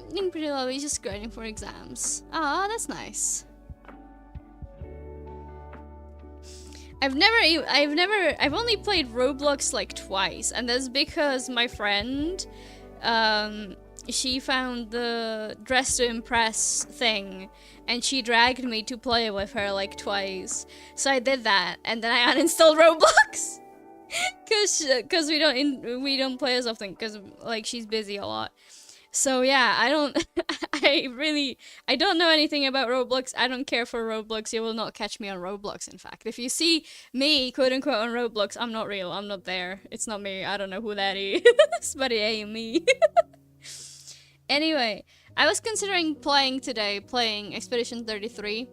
Doing pretty well. We're just grinding for exams. Ah, that's nice. I've only played Roblox like twice, and that's because my friend, she found the Dress to Impress thing, and she dragged me to play with her like twice. So I did that, and then I uninstalled Roblox, cause we don't play as often, cause like she's busy a lot. So yeah, I don't, I don't know anything about Roblox. I don't care for Roblox. You will not catch me on Roblox, in fact. If you see me, quote unquote, on Roblox, I'm not real. I'm not there. It's not me. I don't know who that is, but it ain't me. Anyway, I was considering playing Expedition 33,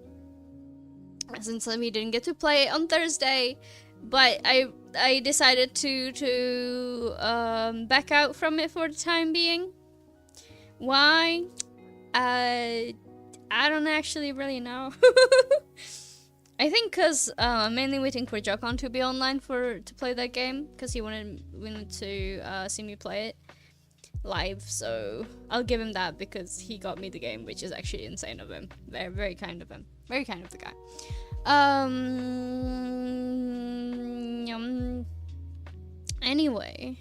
since we didn't get to play it on Thursday, but I decided to back out from it for the time being. Why? I don't actually really know. I think because I'm mainly waiting for Jokon to be online to play that game, because he wanted to see me play it live. So I'll give him that, because he got me the game, which is actually insane of him. Very, very kind of him. Very kind of the guy. Anyway,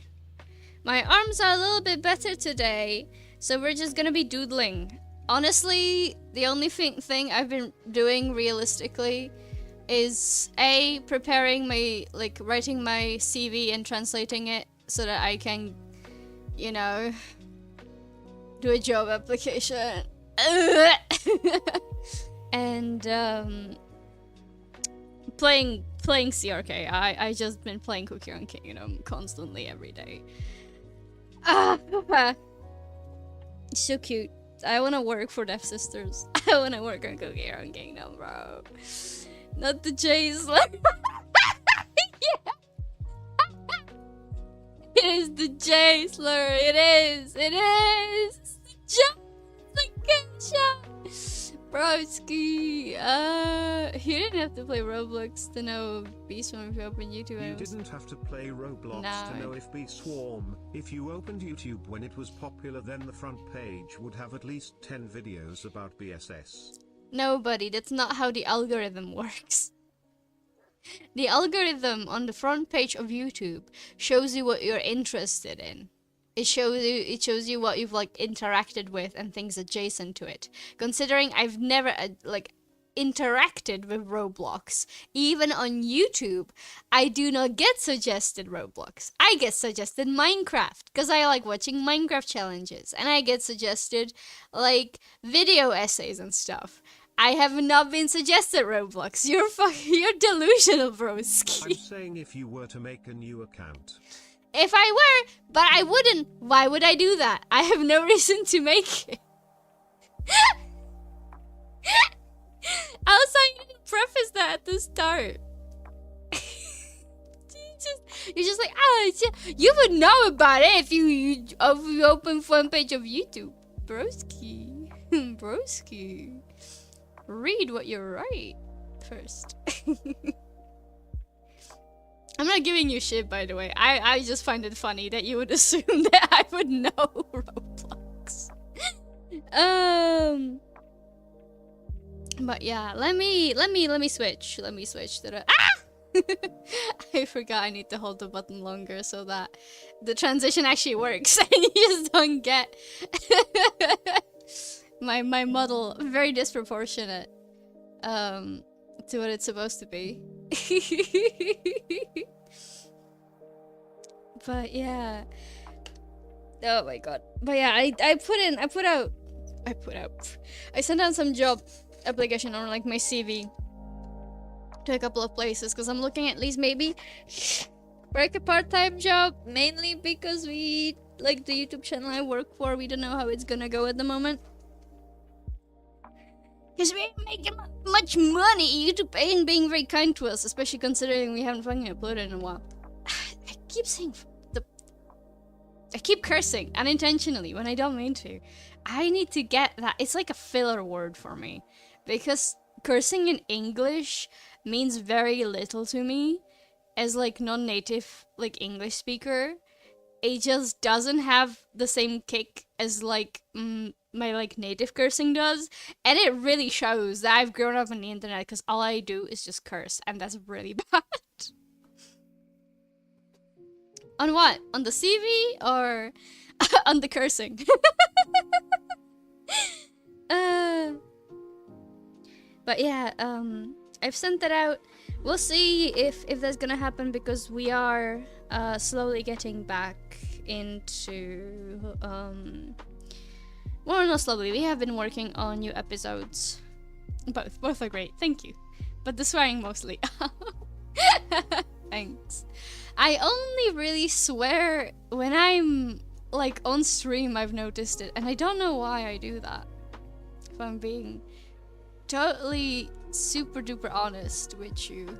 my arms are a little bit better today. So we're just gonna be doodling. Honestly, the only thing I've been doing realistically is preparing my, like, writing my CV and translating it so that I can, you know, do a job application. And playing CRK. I just been playing Cookie Run Kingdom constantly every day. So cute. I wanna work for Deaf Sisters. I wanna work on Cookie Run Kingdom, bro. Not the Jays. Yeah. It is the J slur. It is. It is. It's the J. Broski. He didn't have to play Roblox to know Beastman if you open YouTube. You didn't have to play Roblox to know if Beaswarm. If you opened YouTube when it was popular, then the front page would have at least 10 videos about BSS. No, buddy, that's not how the algorithm works. The algorithm on the front page of YouTube shows you what you're interested in. It shows you what you've like interacted with and things adjacent to it. Considering I've never interacted with Roblox, even on YouTube, I do not get suggested Roblox. I get suggested Minecraft because I like watching Minecraft challenges, and I get suggested like video essays and stuff. I have not been suggested Roblox. You're delusional, broski. I'm saying if you were to make a new account. If I were, but I wouldn't. Why would I do that? I have no reason to make it. Also, you didn't preface that at the start. You're just like, you would know about it if you open front page of YouTube. Broski. Broski. Read what you write first. I'm not giving you shit, by the way. I just find it funny that you would assume that I would know Roblox. But yeah, let me switch. Let me switch to the I forgot I need to hold the button longer so that the transition actually works and you just don't get my model very disproportionate to what it's supposed to be. But yeah, oh my god. But yeah, I sent out some job application on like my CV to a couple of places because I'm looking at least maybe work a part-time job, mainly because we like the YouTube channel I work for, we don't know how it's gonna go at the moment. Because we ain't making much money. YouTube ain't being very kind to us, especially considering we haven't fucking uploaded in a while. I keep saying I keep cursing unintentionally when I don't mean to. I need to get that. It's like a filler word for me. Because cursing in English means very little to me as like non-native like English speaker. it just doesn't have the same kick as like my like native cursing does, and it really shows that I've grown up on the internet because all I do is just curse, and that's really bad. On what? On the CV or on the cursing? But yeah, I've sent that out. We'll see if that's gonna happen, because we are slowly getting back into well, not slowly. We have been working on new episodes. Both are great. Thank you. But the swearing mostly. Thanks. I only really swear when I'm like on stream. I've noticed it, and I don't know why I do that. If I'm being totally super duper honest with you.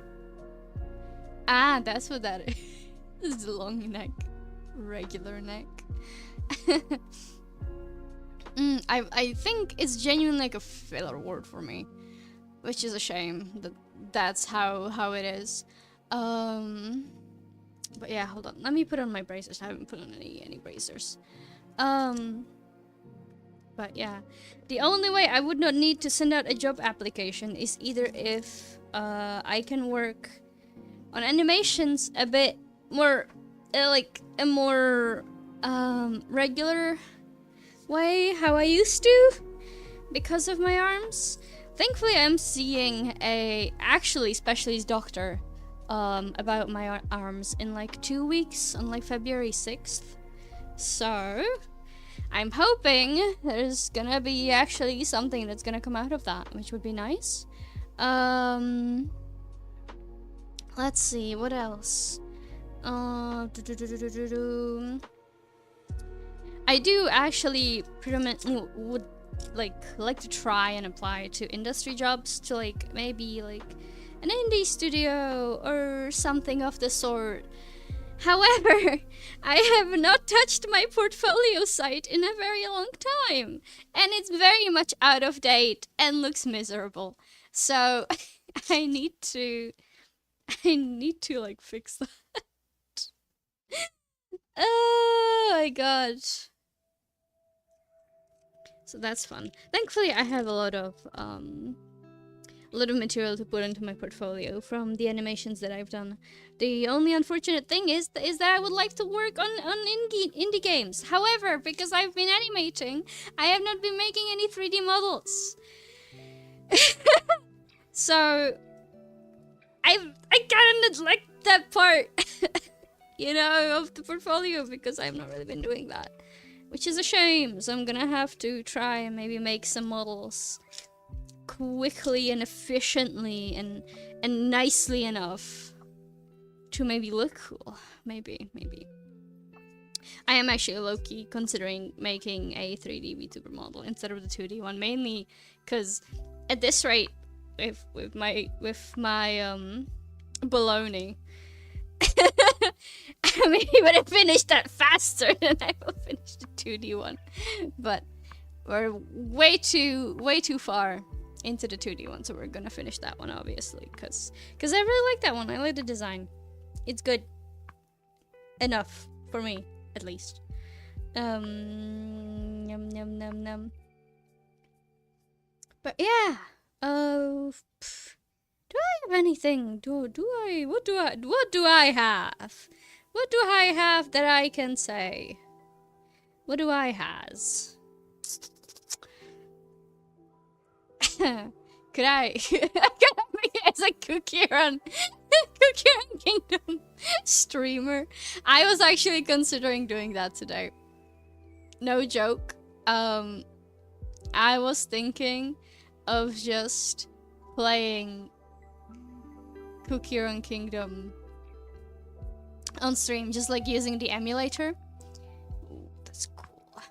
Ah, that's what that is. This is long neck. Regular neck. I think it's genuinely like a filler word for me, which is a shame that that's how it is. But yeah, hold on. Let me put on my braces. I haven't put on any bracers. But yeah, the only way I would not need to send out a job application is either if I can work on animations a bit more, like a more regular way, how I used to, because of my arms. Thankfully, I'm seeing a actually specialist doctor about my arms in like 2 weeks, on like February 6th. So I'm hoping there's gonna be actually something that's gonna come out of that, which would be nice. Let's see, what else? I do actually predominantly would like to try and apply to industry jobs, to like maybe like an indie studio or something of the sort. However, I have not touched my portfolio site in a very long time, and it's very much out of date and looks miserable. So I need to like fix that. Oh my god. So that's fun. Thankfully, I have a lot of material to put into my portfolio from the animations that I've done. The only unfortunate thing is that I would like to work on indie games. However, because I've been animating, I have not been making any 3D models. So I kind of neglect that part, you know, of the portfolio, because I've not really been doing that, which is a shame. So I'm gonna have to try and maybe make some models quickly and efficiently and nicely enough to maybe look cool. Maybe. I am actually low-key considering making a 3D VTuber model instead of the 2D one, mainly because at this rate, with my baloney, I mean, he would have finished that faster than I will finish the 2D one. But we're way too far into the 2D one, so we're gonna finish that one, obviously, because I really like that one. I like the design. It's good enough for me, at least. Num num num num. But yeah, do I have anything? What do I have? What do I have that I can say? What do I has? Could I make it as a Cookie Run Kingdom streamer? I was actually considering doing that today. No joke. I was thinking of just playing Cookie Run Kingdom on stream, just like using the emulator. Ooh, that's cool.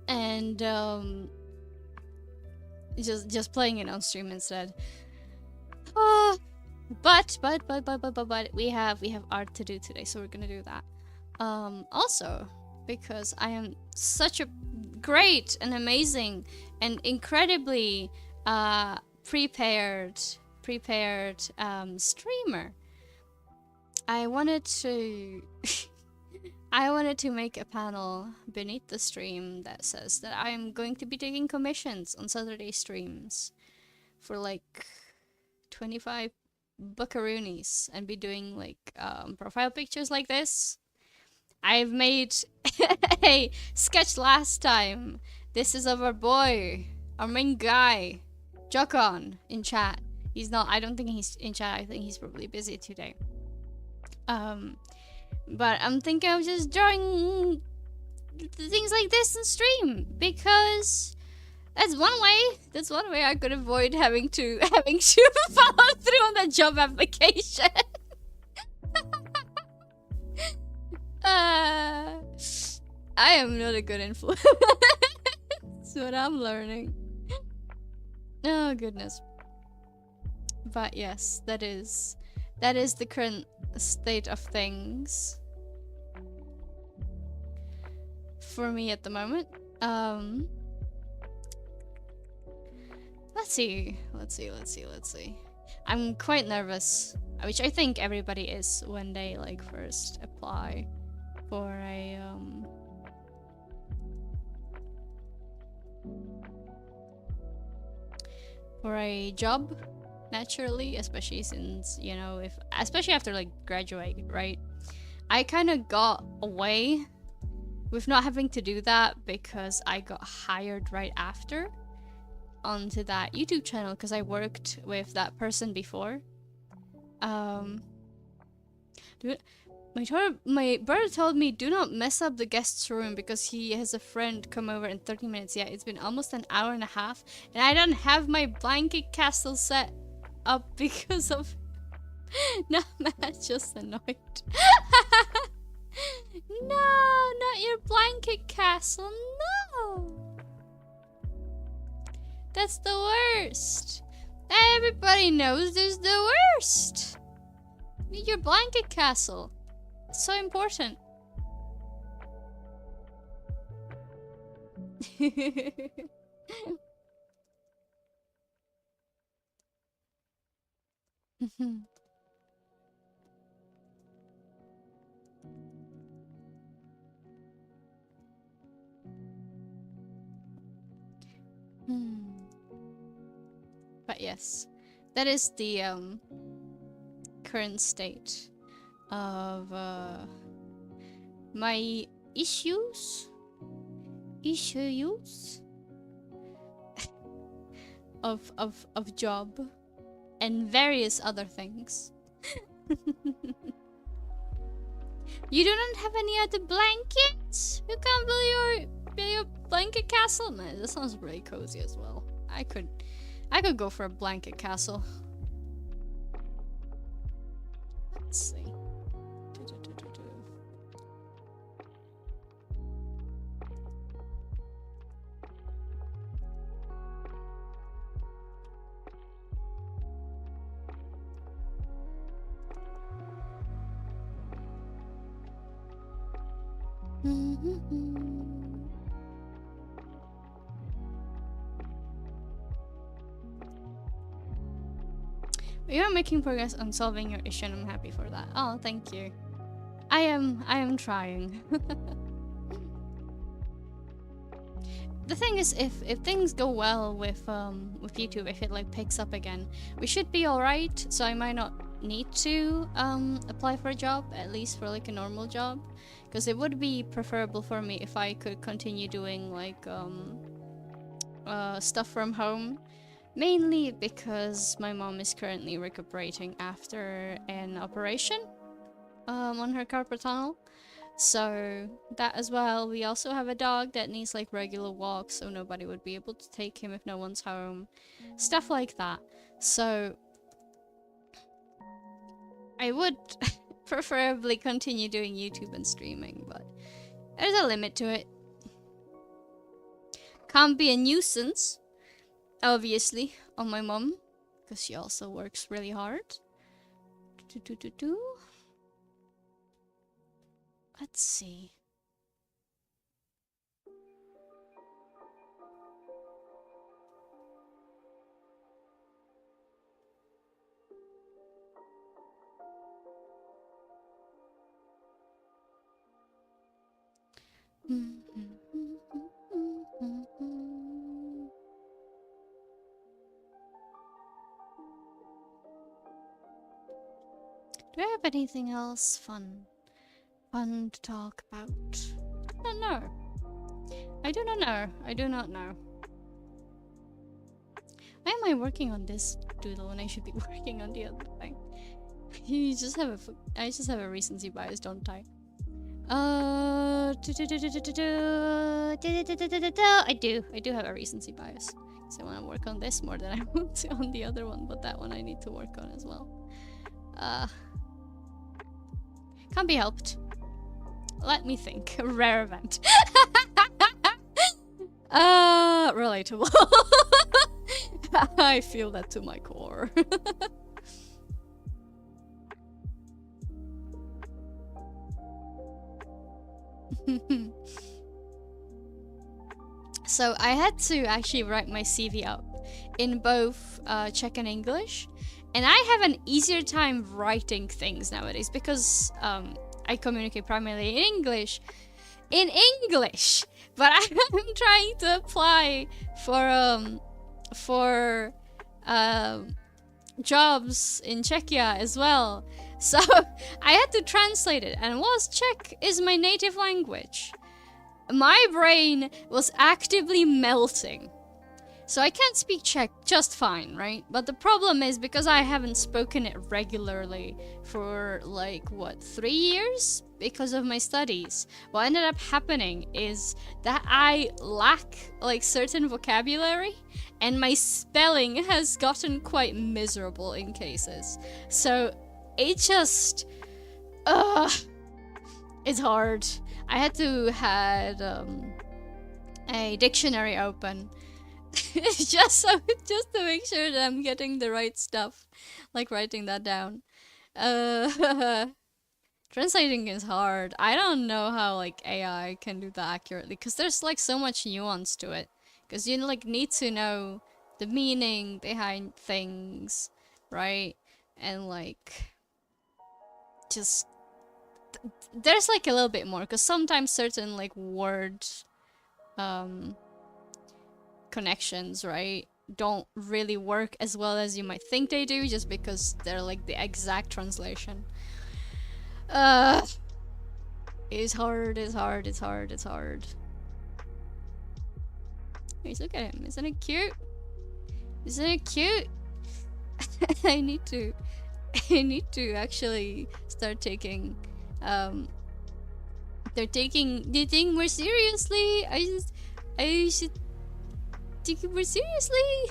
And just playing it on stream instead. But we have art to do today, so we're gonna do that. Also, because I am such a great and amazing and incredibly prepared streamer, I wanted to I wanted to make a panel beneath the stream that says that I'm going to be taking commissions on Saturday streams for like 25 buckaroonies and be doing like profile pictures like this. I've made a sketch last time. This is of our boy, our main guy, Jokon, in chat. He's not, I don't think he's in chat. I think he's probably busy today. But I'm thinking of just drawing things like this in stream because that's one way I could avoid having to follow through on that job application. I am not a good influence. That's what I'm learning. Oh goodness. But yes, that is the current state of things for me at the moment. Let's see. I'm quite nervous, which I think everybody is when they like first apply for a job, naturally, especially since, you know, especially after like graduate, right? I kind of got away with not having to do that because I got hired right after onto that YouTube channel because I worked with that person before. My brother told me do not mess up the guest's room because he has a friend come over in 30 minutes. Yeah, it's been almost an hour and a half and I don't have my blanket castle set up because of no, man, just annoyed. No, not your blanket castle. No, that's the worst. Everybody knows this is the worst. Your blanket castle. It's so important. But yes, that is the current state of my issues of job and various other things. You do not have any other blankets? You can't build your blanket castle? Man, that sounds really cozy as well. I could go for a blanket castle. Let's see. You are making progress on solving your issue and I'm happy for that. Oh, thank you. I am trying. The thing is, if things go well with YouTube, if it like picks up again, we should be alright, so I might not need to apply for a job, at least for like a normal job, because it would be preferable for me if I could continue doing like stuff from home, mainly because my mom is currently recuperating after an operation on her carpal tunnel. So that as well. We also have a dog that needs like regular walks, so nobody would be able to take him if no one's home. Stuff like that. So I would preferably continue doing YouTube and streaming, but there's a limit to it. Can't be a nuisance, obviously, on my mom, because she also works really hard. Let's see. Do I have anything else fun to talk about? I don't know. I do not know. I do not know. Why am I working on this doodle when I should be working on the other thing? I just have a recency bias, don't I? I do have a recency bias. So I want to work on this more than I want on the other one, but that one I need to work on as well. Can't be helped. Let me think. A rare event. Relatable. I feel that to my core. So I had to actually write my CV up in both Czech and English, and I have an easier time writing things nowadays because I communicate primarily in English. But I'm trying to apply for jobs in Czechia as well. So I had to translate it, and whilst Czech is my native language, my brain was actively melting. So I can't speak Czech just fine, right? But the problem is because I haven't spoken it regularly for like, what, 3 years? Because of my studies. What ended up happening is that I lack like certain vocabulary, and my spelling has gotten quite miserable in cases. So it just, it's hard. I had to had a dictionary open just to make sure that I'm getting the right stuff, like writing that down. Translating is hard. I don't know how like AI can do that accurately, because there's like so much nuance to it. Because you like need to know the meaning behind things, right? And like just there's like a little bit more, because sometimes certain like word connections, right, don't really work as well as you might think they do, just because they're like the exact translation. It's hard. Guys, look at him. Isn't it cute? I need to actually start taking they're taking the thing more seriously. I should take it more seriously.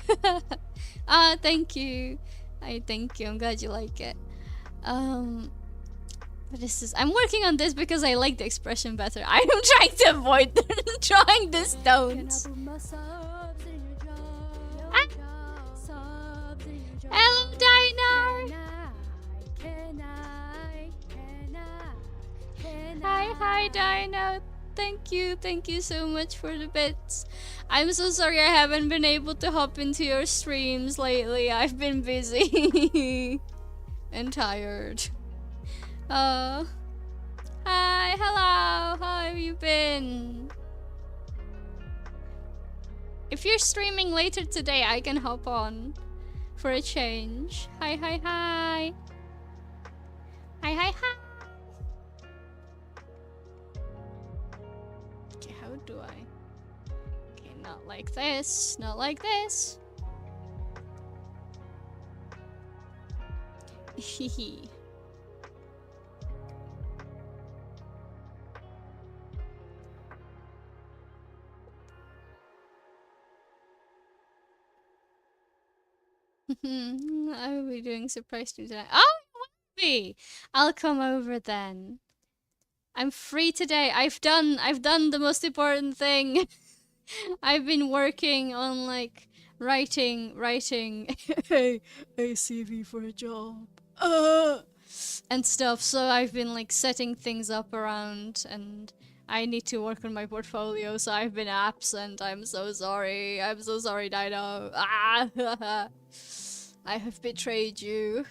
Thank you. Thank you. I'm glad you like it. But I'm working on this because I like the expression better. I am trying to avoid drawing the stones. Hello, Dino! Hi, Dino. Thank you so much for the bits. I'm so sorry I haven't been able to hop into your streams lately. I've been busy and tired. Hi, hello, how have you been? If you're streaming later today, I can hop on for a change. Hi. Hi. Okay, how do I? Okay, not like this, not like this. Hehe. I will be doing surprise stream tonight. Oh, you will be. I'll come over then. I'm free today. I've done the most important thing. I've been working on like writing a CV for a job. And stuff. So I've been like setting things up around, and I need to work on my portfolio, so I've been absent. I'm so sorry. I'm so sorry, Dino. I have betrayed you.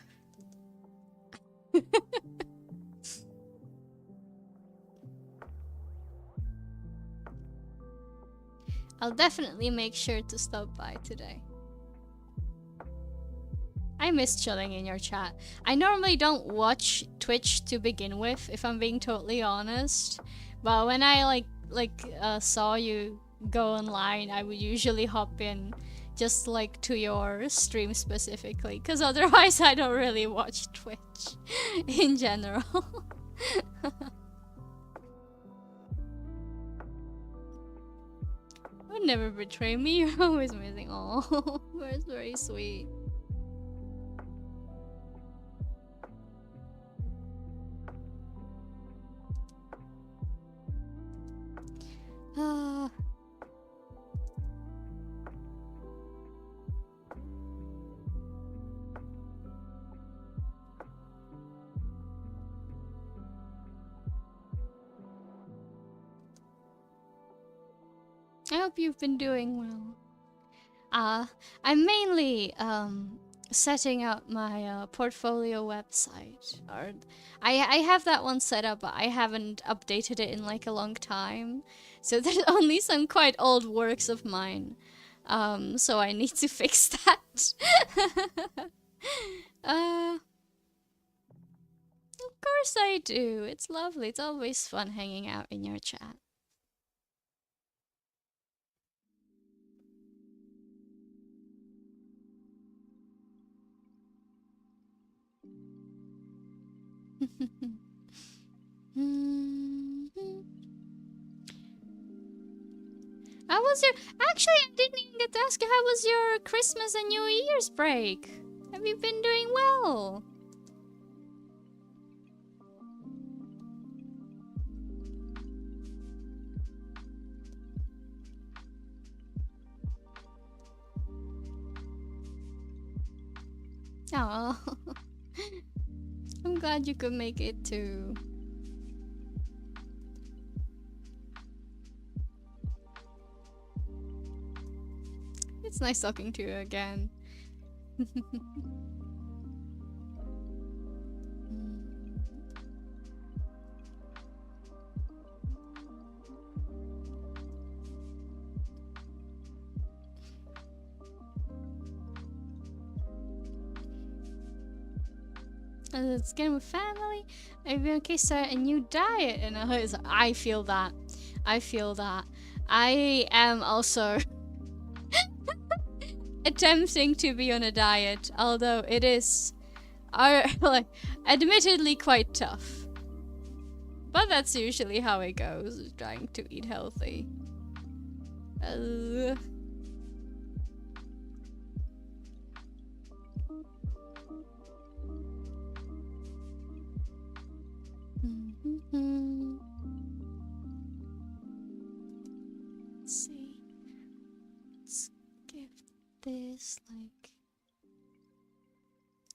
I'll definitely make sure to stop by today. I miss chilling in your chat. I normally don't watch Twitch to begin with, if I'm being totally honest. But when I saw you go online, I would usually hop in just like to your stream specifically, because otherwise I don't really watch Twitch in general. Would never betray me. You're always amazing. Oh, that's very sweet. I hope you've been doing well. I'm mainly setting up my portfolio website. Or I have that one set up, but I haven't updated it in like a long time. So there's only some quite old works of mine. So I need to fix that. Of course I do. It's lovely. It's always fun hanging out in your chat. How was your... Actually, I didn't even get to ask you, how was your Christmas and New Year's break? Have you been doing well? Oh, I'm glad you could make it too. It's nice talking to you again. It's getting with family. I've been okay, start a new diet, and I feel that. I feel that. I am also attempting to be on a diet, although it is, like, admittedly quite tough. But that's usually how it goes, trying to eat healthy. Let's see. Let's give this like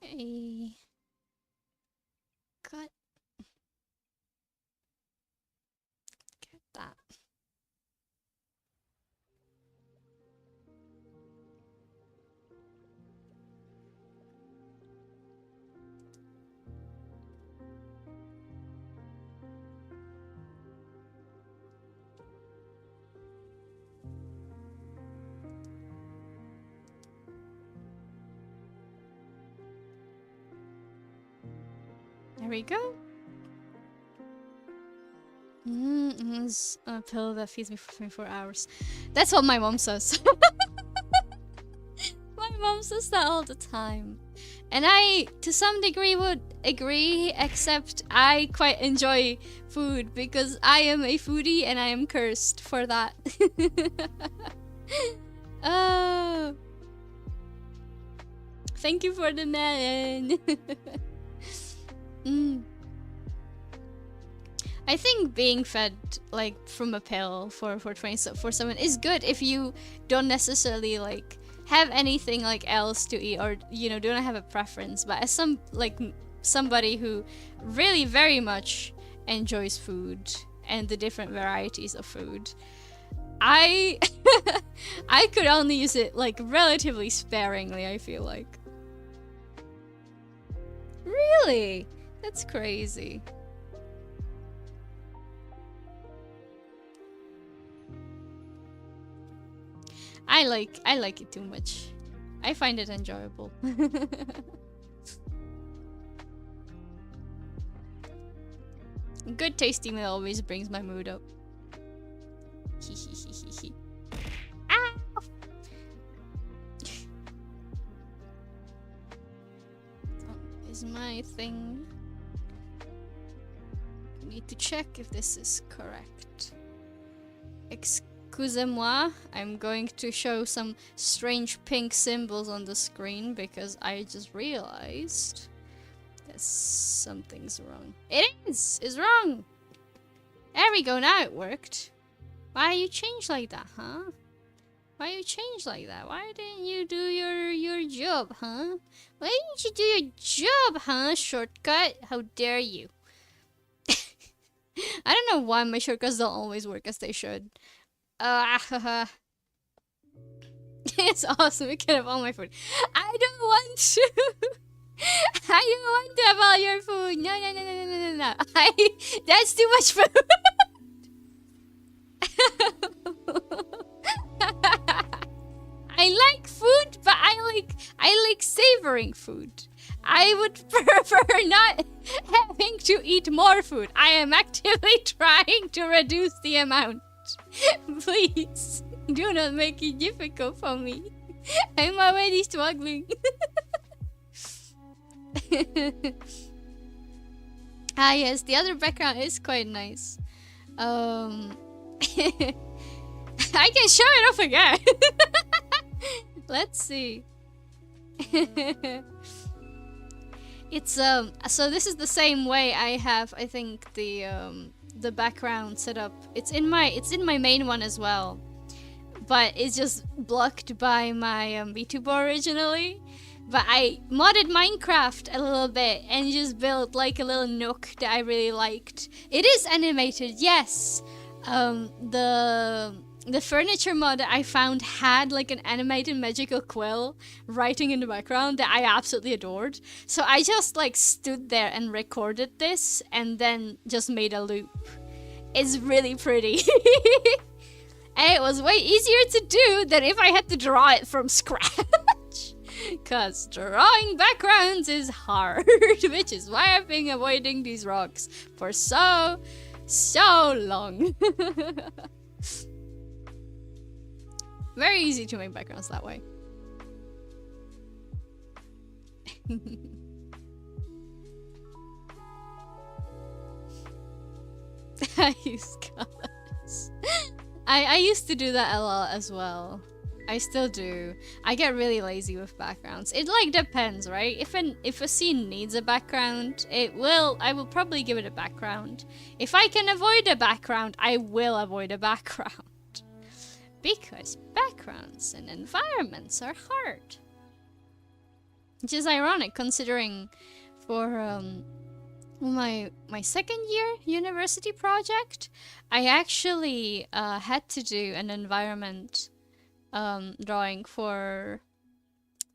a cut. Get that. There we go. It's a pill that feeds me for 24 hours. That's what my mom says. My mom says that all the time. And I, to some degree, would agree, except I quite enjoy food because I am a foodie and I am cursed for that. Oh. Thank you for the nan. I think being fed like from a pill for 24/7 is good if you don't necessarily like have anything like else to eat, or you know, don't have a preference. But as somebody who really very much enjoys food and the different varieties of food, I I could only use it like relatively sparingly, I feel like. Really? That's crazy. I like it too much. I find it enjoyable. Good tasty meal always brings my mood up. Ah! Is my thing. Need to check if this is correct. Excusez-moi, I'm going to show some strange pink symbols on the screen because I just realized that something's wrong. It is! It's wrong! There we go, now it worked. Why you change like that, huh? Why you change like that? Why didn't you do your job, huh? Why didn't you do your job, huh? Shortcut, how dare you? I don't know why my shortcuts don't always work as they should. It's awesome, we can have all my food. I don't want to! I don't want to have all your food! No. That's too much food! I like food, but I like savoring food. I would prefer not having to eat more food. I am actively trying to reduce the amount. Please, do not make it difficult for me. I'm already struggling. Ah yes, the other background is quite nice. I can show it off again. Let's see. It's so this is the same way I have, I think, the background set up. It's in my main one as well, but it's just blocked by my VTuber originally. But I modded Minecraft a little bit and just built like a little nook that I really liked. It is animated, yes. The furniture mod that I found had like an animated magical quill writing in the background that I absolutely adored. So I just like stood there and recorded this and then just made a loop. It's really pretty. And it was way easier to do than if I had to draw it from scratch. Cause drawing backgrounds is hard, which is why I've been avoiding these rocks for so long. Very easy to make backgrounds that way. I use colors. I used to do that a lot as well. I still do. I get really lazy with backgrounds. It like depends, right? If a scene needs a background, I will probably give it a background. If I can avoid a background, I will avoid a background. Because backgrounds and environments are hard. Which is ironic considering for my second year university project, I actually had to do an environment drawing for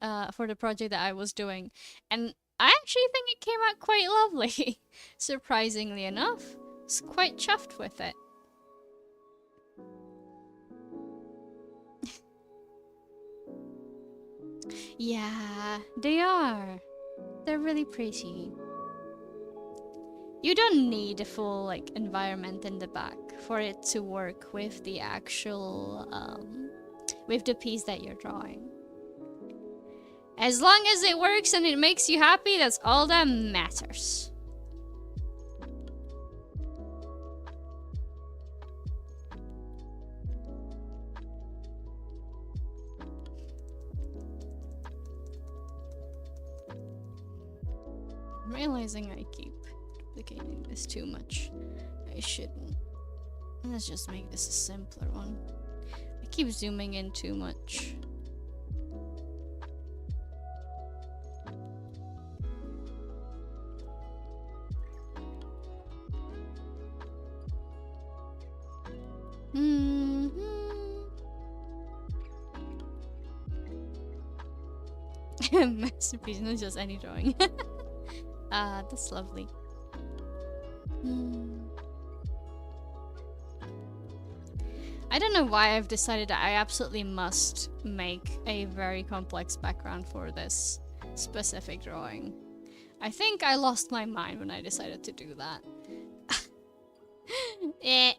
the project that I was doing, and I actually think it came out quite lovely. Surprisingly enough, I was quite chuffed with it. Yeah, they are. They're really pretty. You don't need a full like environment in the back for it to work with the actual with the piece that you're drawing. As long as it works and it makes you happy, that's all that matters. I'm realizing I keep duplicating this too much. I shouldn't. Let's just make this a simpler one. I keep zooming in too much. Masterpiece, not just any drawing. That's lovely. I I don't know why I've decided that I absolutely must make a very complex background for this specific drawing. I think I lost my mind when I decided to do that. Eh.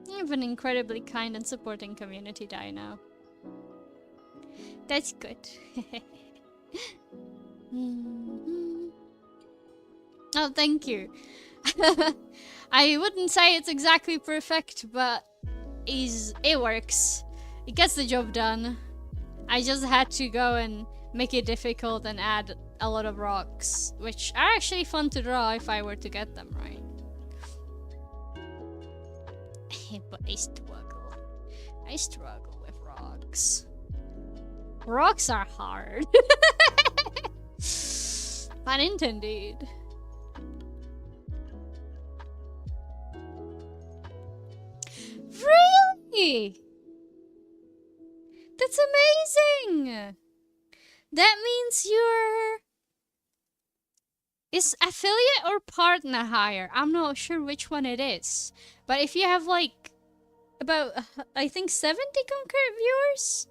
You have an incredibly kind and supporting community, Dino. That's good. Oh, thank you. I wouldn't say it's exactly perfect, but it works. It gets the job done. I just had to go and make it difficult and add a lot of rocks, which are actually fun to draw if I were to get them right. But I struggle. I struggle with rocks. Rocks are hard. Pun intended. Really? That's amazing! That means you're... Is affiliate or partner hire? I'm not sure which one it is. But if you have like about, I think 70 concurrent viewers,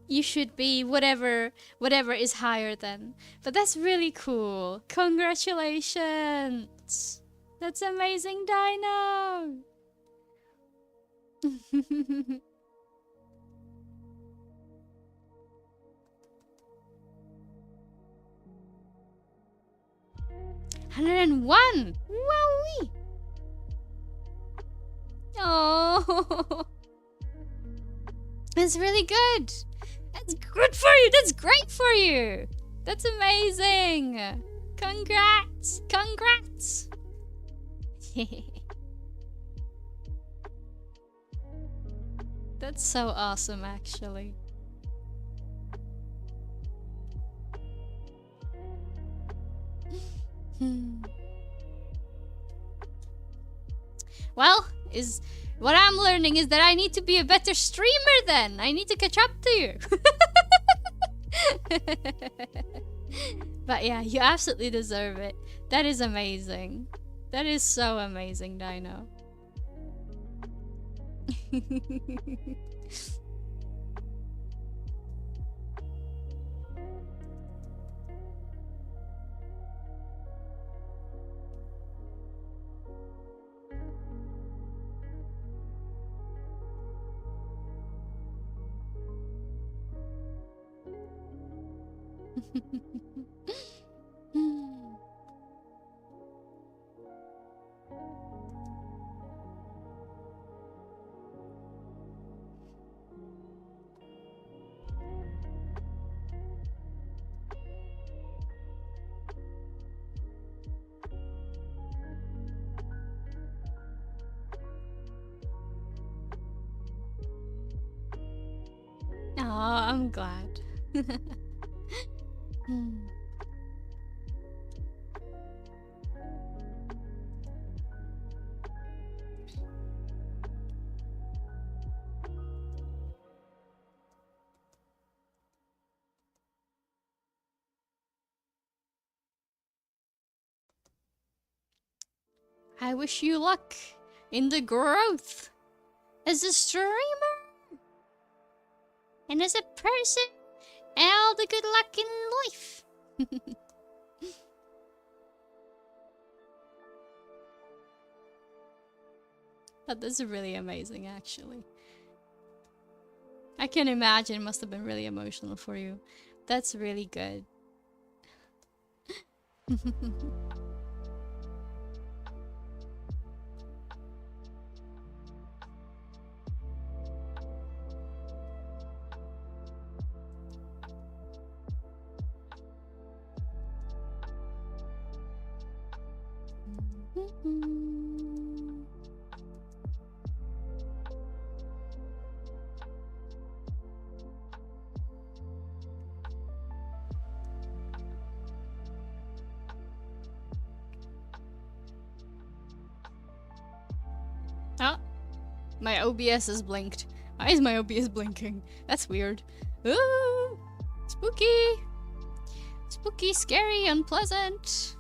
you should be whatever is higher than. But that's really cool. Congratulations! That's amazing, Dino! $101! Wowee! Oh, that's really good. That's good for you. That's great for you. That's amazing. Congrats. Congrats. That's so awesome, actually. Well, what I'm learning is that I need to be a better streamer then. I need to catch up to you. But yeah, you absolutely deserve it. That is amazing. That is so amazing, Dino. Oh, I'm glad. I wish you luck in the growth as a streamer and as a person, and all the good luck in life. But that's really amazing, actually. I can imagine it must have been really emotional for you. That's really good. Oh, my OBS is blinked. Why is my OBS blinking? That's weird. Ooh, spooky. Spooky, scary, unpleasant.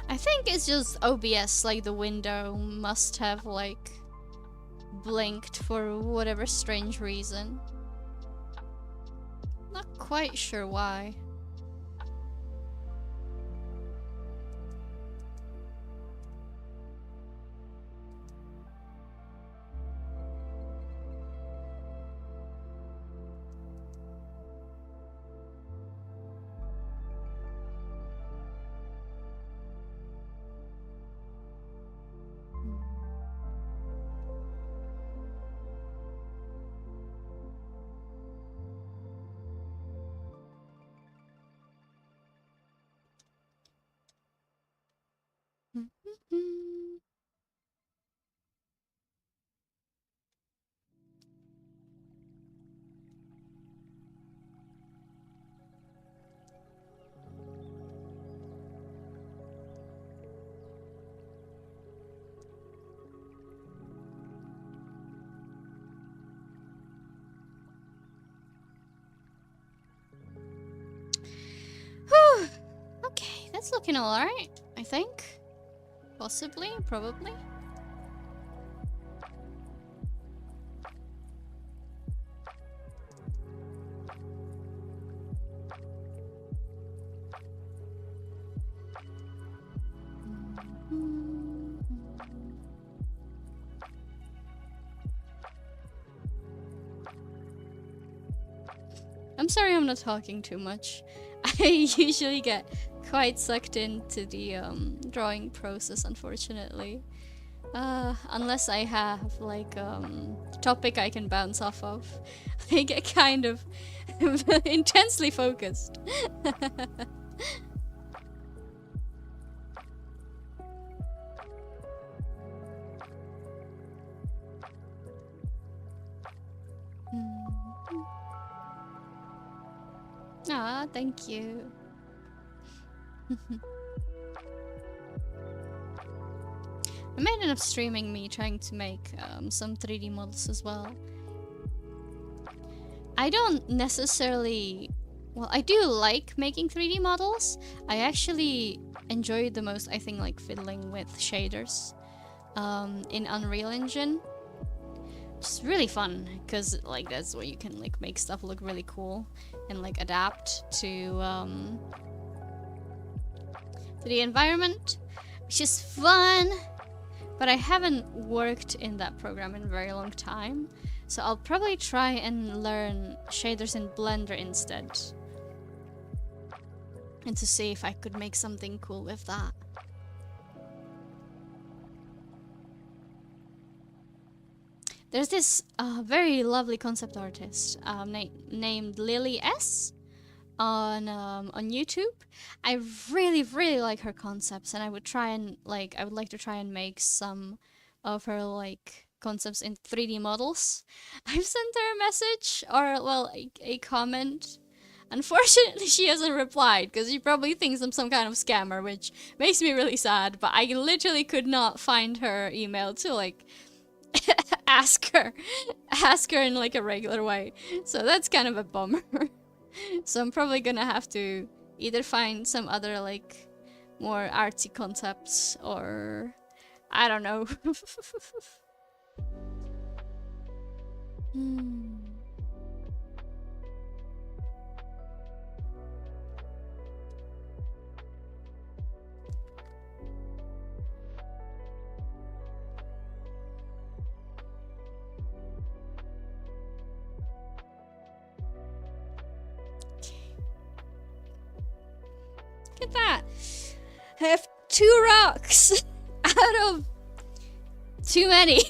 I think it's just OBS, like the window must have like blinked for whatever strange reason. Not quite sure why. Whew. Okay, that's looking alright, I think. Possibly, probably. I'm sorry I'm not talking too much. I usually get quite sucked into the drawing process, unfortunately. Unless I have like topic I can bounce off of. I get kind of intensely focused. Ah, thank you. I might end up streaming me trying to make some 3D models as well. I don't necessarily... Well, I do like making 3D models. I actually enjoy the most, I think, like fiddling with shaders in Unreal Engine. It's really fun, because like that's where you can like make stuff look really cool and like adapt to the environment, which is fun. But I haven't worked in that program in a very long time, so I'll probably try and learn shaders in Blender instead, and to see if I could make something cool with that. There's this very lovely concept artist named Lily S on YouTube. I really like her concepts, and I would like to try and make some of her like concepts in 3D models. I've sent her a message, or well, a comment. Unfortunately, she hasn't replied because she probably thinks I'm some kind of scammer, which makes me really sad. But I literally could not find her email to like ask her in like a regular way, so that's kind of a bummer. So I'm probably gonna have to either find some other like more artsy concepts, or I don't know. Look at that! I have 2 rocks out of too many.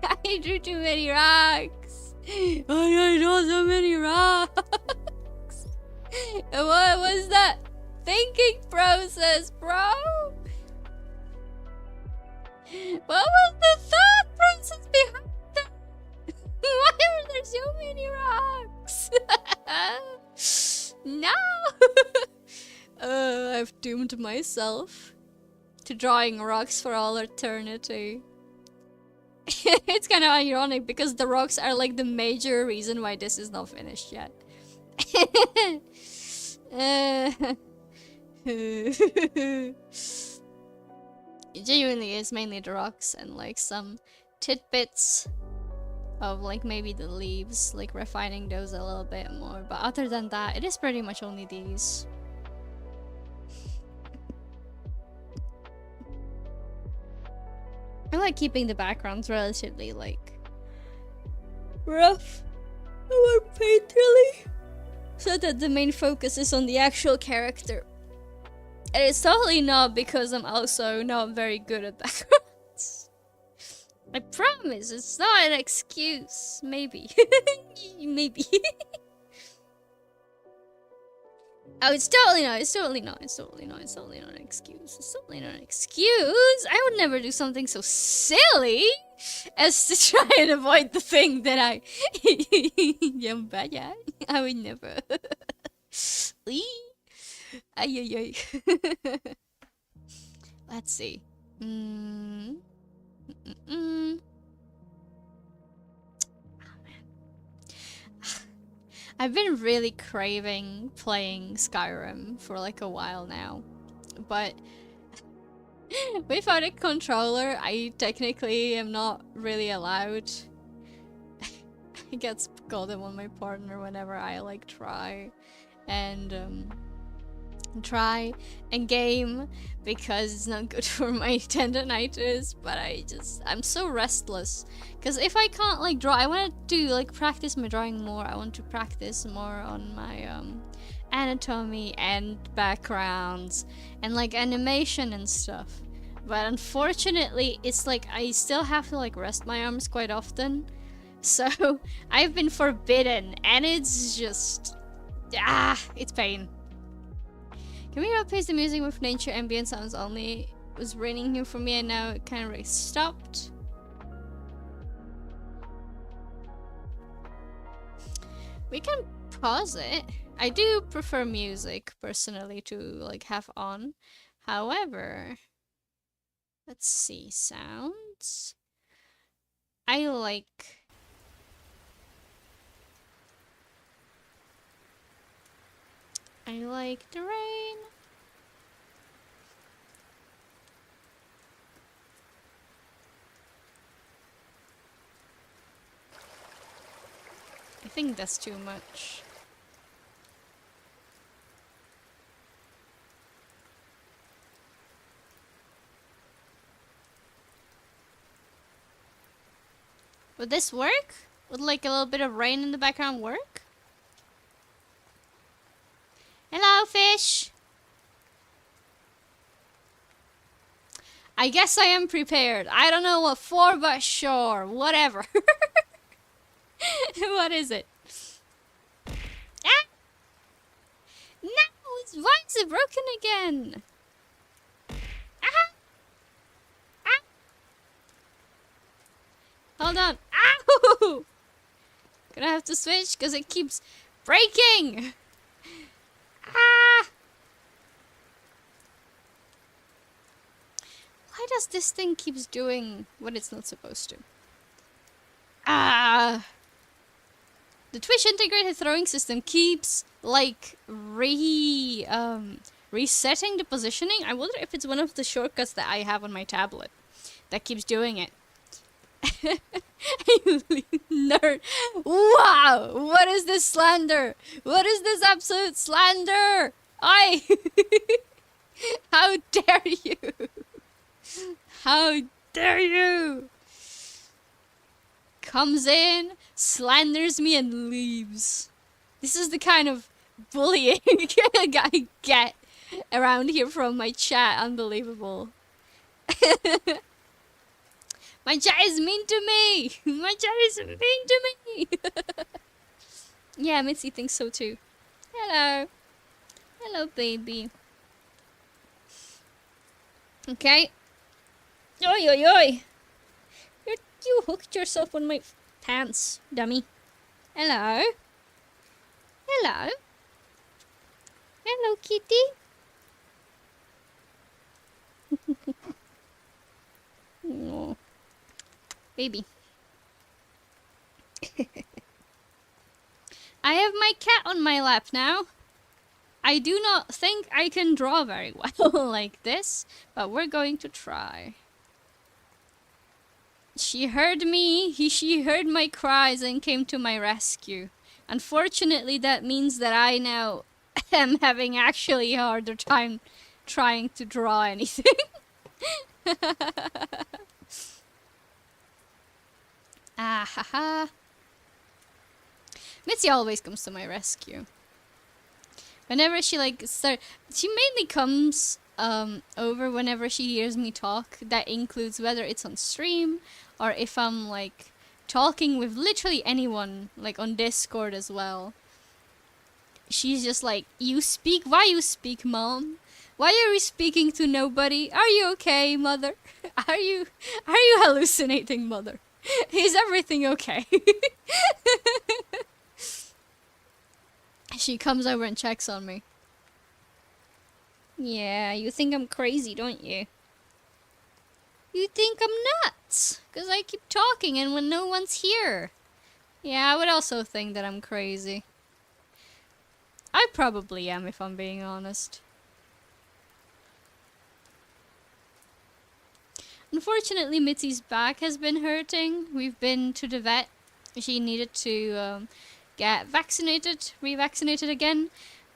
I drew too many rocks. I drew so many rocks. What was that thinking process, bro? What was the thought process behind that? Why are there so many rocks? No! I've doomed myself to drawing rocks for all eternity. It's kind of ironic because the rocks are like the major reason why this is not finished yet. It genuinely is mainly the rocks and like some tidbits of like maybe the leaves, like refining those a little bit more. But other than that, it is pretty much only these. I like keeping the backgrounds relatively like rough or painterly, so that the main focus is on the actual character. And it's totally not because I'm also not very good at backgrounds. I promise, it's not an excuse. Maybe. Maybe. Oh, it's totally not. It's totally not. It's totally not. It's totally not an excuse. It's totally not an excuse. I would never do something so silly as to try and avoid the thing that I am bad at. I would never. Ay, ay, ay. Let's see. I've been really craving playing Skyrim for like a while now, but without a controller, I technically am not really allowed. I get scolded on my partner whenever I like try and game because it's not good for my tendonitis. But I'm so restless because if I can't like draw, I want to like practice my drawing more. I want to practice more on my anatomy and backgrounds and like animation and stuff. But unfortunately, it's like I still have to like rest my arms quite often, so I've been forbidden, and it's just it's pain. Can we replace the music with nature ambient sounds only? It was raining here for me and now it kind of stopped. We can pause it. I do prefer music personally to like have on. However, let's see, sounds. I like the rain. I think that's too much. Would this work? Would like a little bit of rain in the background work? Hello, fish! I guess I am prepared. I don't know what for, but sure. Whatever. What is it? Ah! No! Why is it broken again? Ah! Ah! Hold on. Ow! Gonna have to switch because it keeps breaking. Ah! Why does this thing keeps doing what it's not supposed to? Ah! The Twitch integrated throwing system keeps like resetting the positioning. I wonder if it's one of the shortcuts that I have on my tablet that keeps doing it. Nerd. Wow! What is this slander? What is this absolute slander? How dare you? How dare you? Comes in, slanders me, and leaves. This is the kind of bullying I get around here from my chat. Unbelievable. My chat is mean to me! My chat is mean to me! Yeah, Mitzi thinks so too. Hello. Hello, baby. Okay. Oi, oi, oi! You hooked yourself on my pants, dummy. Hello? Hello? Hello, kitty? Oh, baby. I have my cat on my lap now. I do not think I can draw very well like this, but we're going to try. She heard me, she heard my cries and came to my rescue. Unfortunately, that means that I now am having actually a harder time trying to draw anything. Ah ha ha. Mitzi always comes to my rescue. Whenever she she mainly comes over whenever she hears me talk. That includes whether it's on stream or if I'm like talking with literally anyone, like on Discord as well. She's just like, you speak? Why you speak, Mom? Why are you speaking to nobody? Are you okay, Mother? Are you hallucinating, Mother? Is everything okay? She comes over and checks on me. Yeah, you think I'm crazy, don't you? You think I'm nuts, 'cause I keep talking and when no one's here. Yeah, I would also think that I'm crazy. I probably am, if I'm being honest. Unfortunately, Mitzi's back has been hurting. We've been to the vet. She needed to get revaccinated again.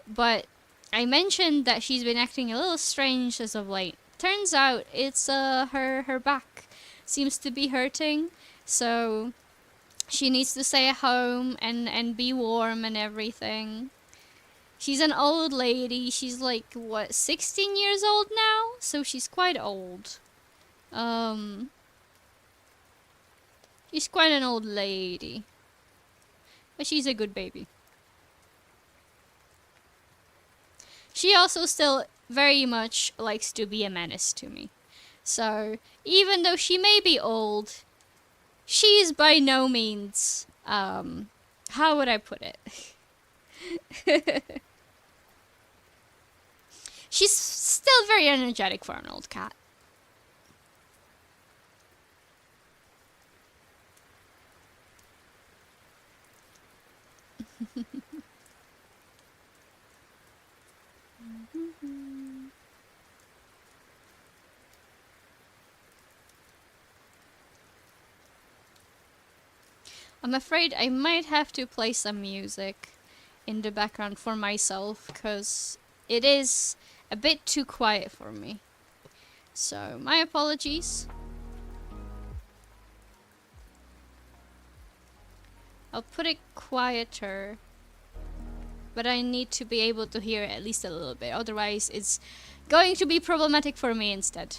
But I mentioned that she's been acting a little strange as of late. Turns out it's her back seems to be hurting. So she needs to stay at home and be warm and everything. She's an old lady. She's like, what, 16 years old now? So she's quite old. She's quite an old lady. But she's a good baby. She also still very much likes to be a menace to me. So, even though she may be old, she's by no means, how would I put it? She's still very energetic for an old cat. I'm afraid I might have to play some music in the background for myself, because it is a bit too quiet for me. So, my apologies. I'll put it quieter, but I need to be able to hear at least a little bit, otherwise it's going to be problematic for me instead.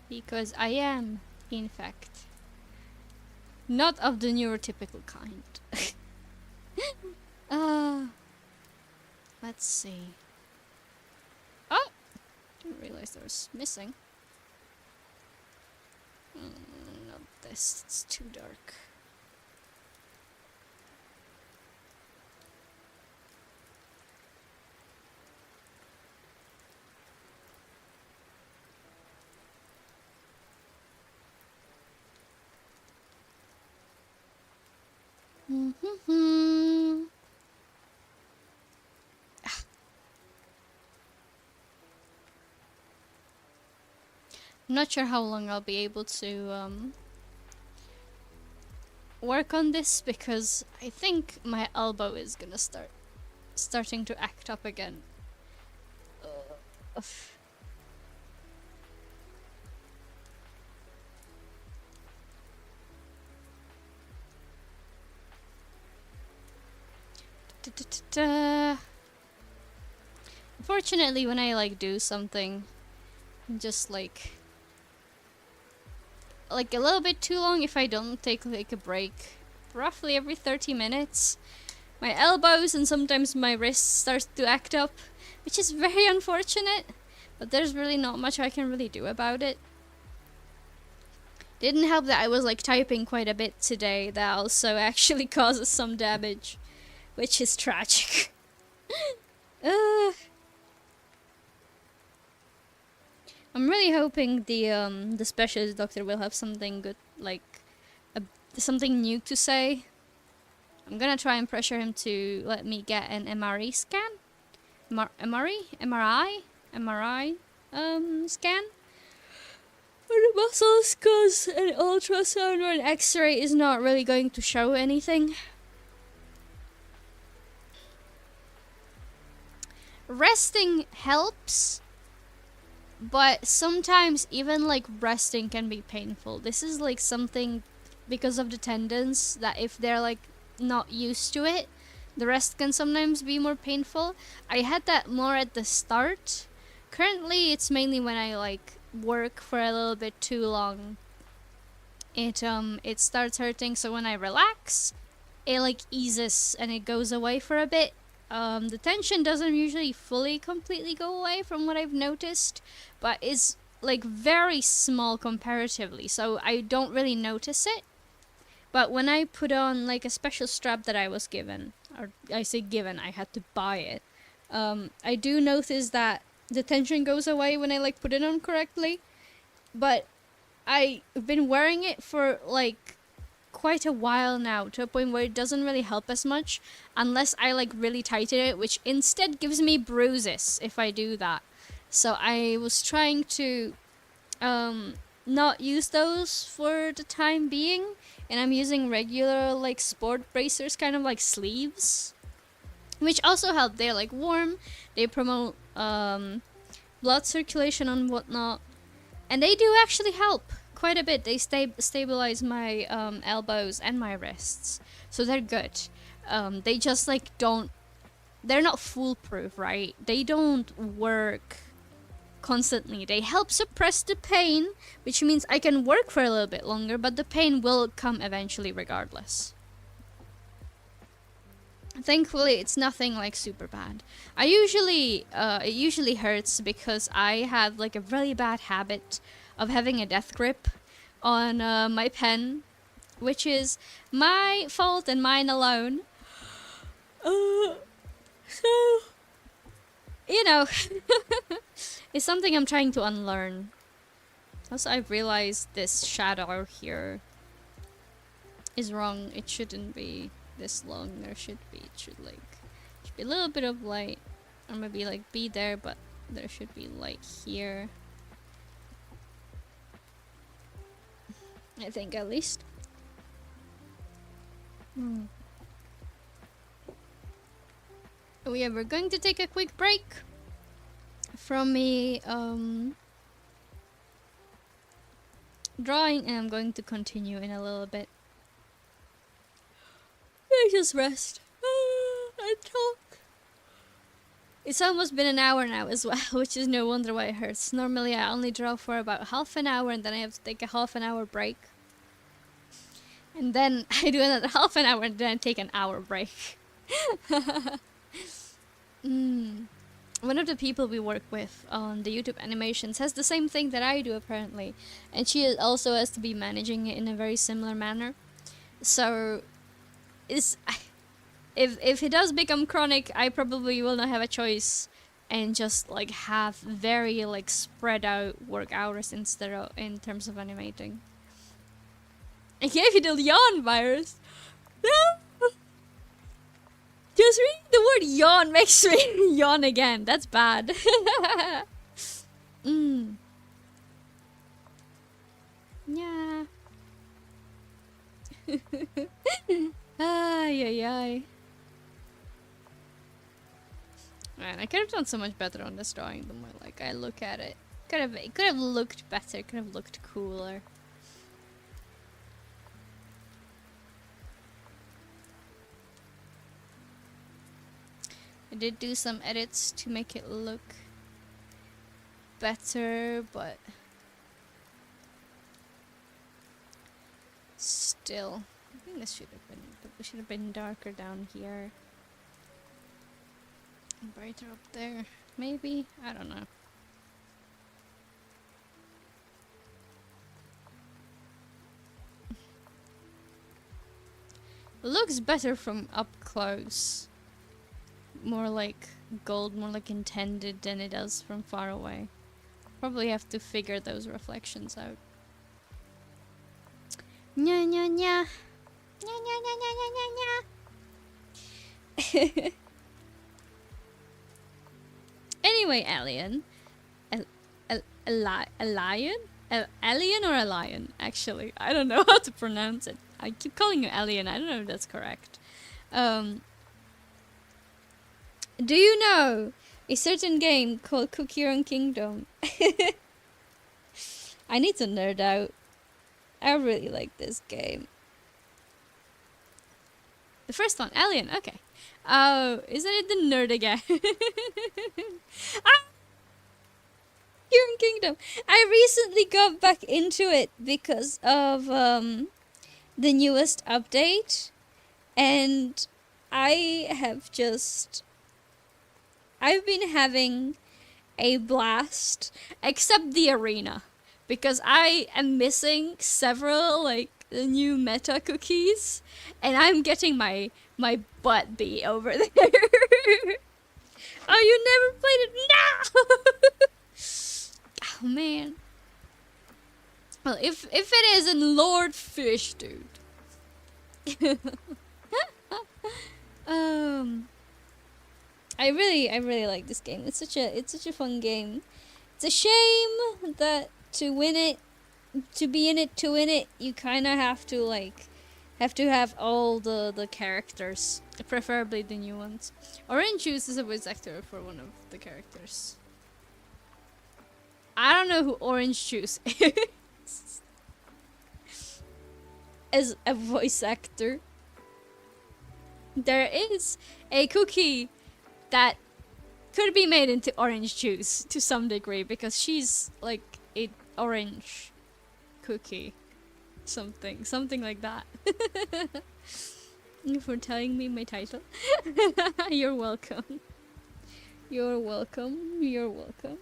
Because I am, in fact, not of the neurotypical kind. Let's see. Oh! Didn't realize there was missing. Not this, it's too dark. I'm not sure how long I'll be able to work on this, because I think my elbow is gonna starting to act up again. Unfortunately, when I like do something just like a little bit too long, if I don't take like a break, roughly every 30 minutes. My elbows and sometimes my wrists start to act up, which is very unfortunate, but there's really not much I can really do about it. Didn't help that I was like typing quite a bit today, that also actually causes some damage, which is tragic. I'm really hoping the specialist doctor will have something good, like something new to say. I'm gonna try and pressure him to let me get an MRI scan. MRI scan for the muscles, cause an ultrasound or an X-ray is not really going to show anything. Resting helps, but sometimes even like resting can be painful. This is like something because of the tendons that if they're like not used to it, the rest can sometimes be more painful. I had that more at the start. Currently it's mainly when I like work for a little bit too long. It starts hurting, so when I relax, it like eases and it goes away for a bit. The tension doesn't usually fully completely go away from what I've noticed, but it's like very small comparatively, so I don't really notice it. But when I put on like a special strap that I was given, or I say given, I had to buy it, I do notice that the tension goes away when I like put it on correctly. But I've been wearing it for like quite a while now, to a point where it doesn't really help as much unless I like really tighten it, which instead gives me bruises if I do that. So I was trying to not use those for the time being, and I'm using regular like sport bracers, kind of like sleeves, which also help. They're like warm, they promote blood circulation and whatnot, and they do actually help quite a bit. They stabilize my elbows and my wrists, so they're good. They just like they're not foolproof, right? They don't work constantly. They help suppress the pain, which means I can work for a little bit longer, but the pain will come eventually regardless. Thankfully, it's nothing like super bad. It usually hurts because I have like a really bad habit of having a death grip on my pen, which is my fault and mine alone. So, you know, it's something I'm trying to unlearn. Also, I've realized this shadow here is wrong. It shouldn't be this long. It should be a little bit of light, or maybe like be there, but there should be light here, I think, at least. We're going to take a quick break from me drawing, and I'm going to continue in a little bit. I just rest and talk. It's almost been an hour now as well, which is no wonder why it hurts. Normally I only draw for about half an hour, and then I have to take a half an hour break. And then I do another half an hour, and then I take an hour break. One of the people we work with on the YouTube animations has the same thing that I do, apparently. And she also has to be managing it in a very similar manner. So, if it does become chronic, I probably will not have a choice and just like have very like spread out work hours instead of in terms of animating. I gave you the yawn virus. No! Just reading the word yawn makes me yawn again. That's bad. Yeah. Ay. Man, I could have done so much better on this drawing the more like I look at it. It could have looked better, could have looked cooler. I did do some edits to make it look better, but still, think this should have been darker down here. And brighter up there. Maybe? I don't know. It looks better from up close. More like gold, more like intended than it does from far away. Probably have to figure those reflections out. Nya nya nya. Nya nya nya nya nya nya nya. Anyway, Alien. Alien? Alien or a lion, actually. I don't know how to pronounce it. I keep calling you Alien. I don't know if that's correct. Do you know a certain game called Cookie Run Kingdom? I need to nerd out. I really like this game. The first one, Alien, okay. Oh, isn't it the nerd again? Cookie Run Kingdom. I recently got back into it because of the newest update. And I've been having a blast, except the arena, because I am missing several, like, the new meta cookies, and I'm getting my butt beat over there. Oh, you never played it? No! Oh, man. Well, if it is, then Lord Fish, dude. I really like this game. It's such a fun game. It's a shame that to win it, to be in it, to win it, you kind of have to have all the characters, preferably the new ones. Orange Juice is a voice actor for one of the characters. I don't know who Orange Juice is as a voice actor. There is a cookie that could be made into Orange Juice to some degree, because she's like a orange cookie. Something like that. Thank you for telling me my title. You're welcome. You're welcome. You're welcome.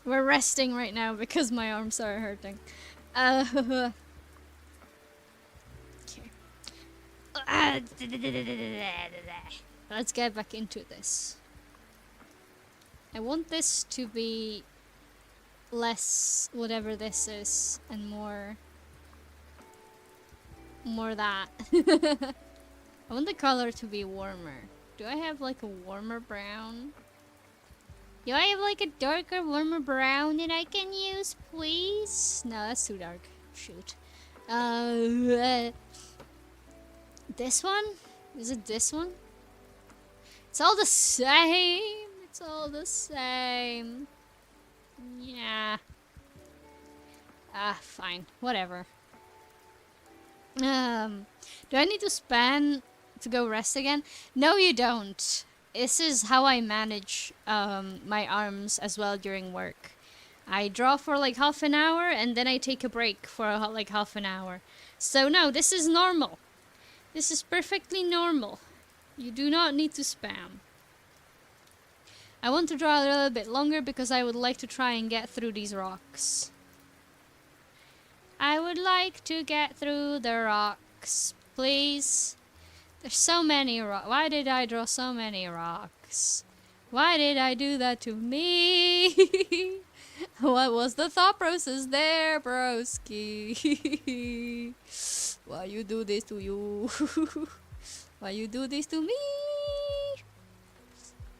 We're resting right now because my arms are hurting. Okay. Let's get back into this. I want this to be less whatever this is and more that. I want the color to be warmer. Do I have like a warmer brown? Do I have like a darker, warmer brown that I can use, please? No, that's too dark. Shoot. This one? Is it this one? It's all the same. It's all the same. Yeah. Fine. Whatever. Do I need to span to go rest again? No, you don't. This is how I manage my arms as well during work. I draw for like half an hour and then I take a break for like half an hour. So no, this is normal. This is perfectly normal. You do not need to spam. I want to draw a little bit longer because I would like to try and get through these rocks. I would like to get through the rocks, please. There's so many rocks. Why did I draw so many rocks? Why did I do that to me? What was the thought process there, broski? Why you do this to you? Why you do this to me?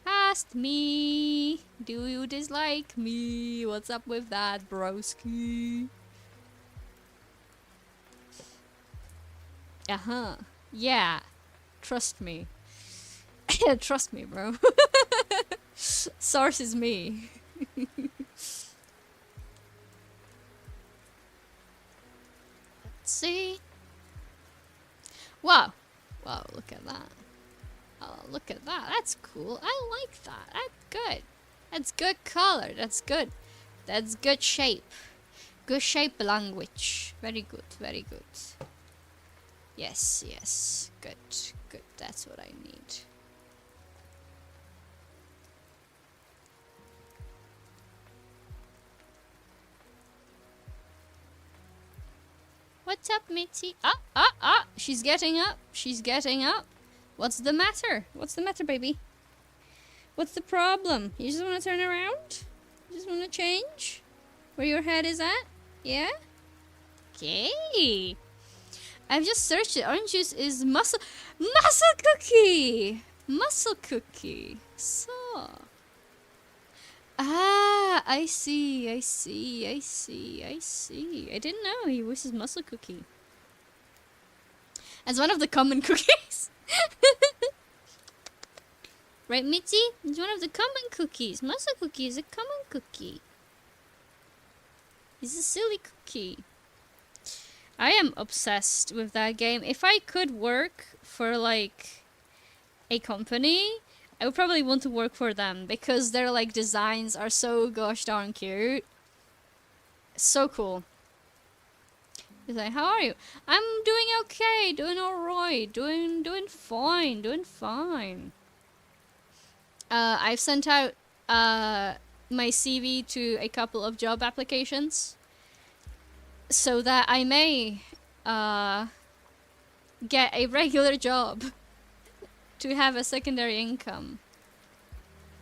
Ask me. Do you dislike me? What's up with that, broski? Uh-huh. Yeah. Trust me. Trust me, bro. Source is me. Let's see. Wow. Wow, look at that. Oh, look at that. That's cool. I like that. That's good. That's good color. That's good. That's good shape. Good shape language. Very good, very good. Yes, yes. Good, good. That's what I need. What's up, Mitzi? Ah! She's getting up. She's getting up. What's the matter? What's the matter, baby? What's the problem? You just want to turn around? You just want to change? Where your head is at? Yeah? Okay. I've just searched it. Orange juice is muscle cookie! Muscle cookie. So. Ah, I see. I didn't know he wishes muscle cookie. As one of the common cookies. Right, Mitzi? It's one of the common cookies. Muscle cookie is a common cookie. It's a silly cookie. I am obsessed with that game. If I could work for, like, a company, I would probably want to work for them because their, like, designs are so gosh darn cute. So cool. He's like, how are you? I'm doing okay, doing alright, doing fine. I've sent out my CV to a couple of job applications so that I may get a regular job to have a secondary income.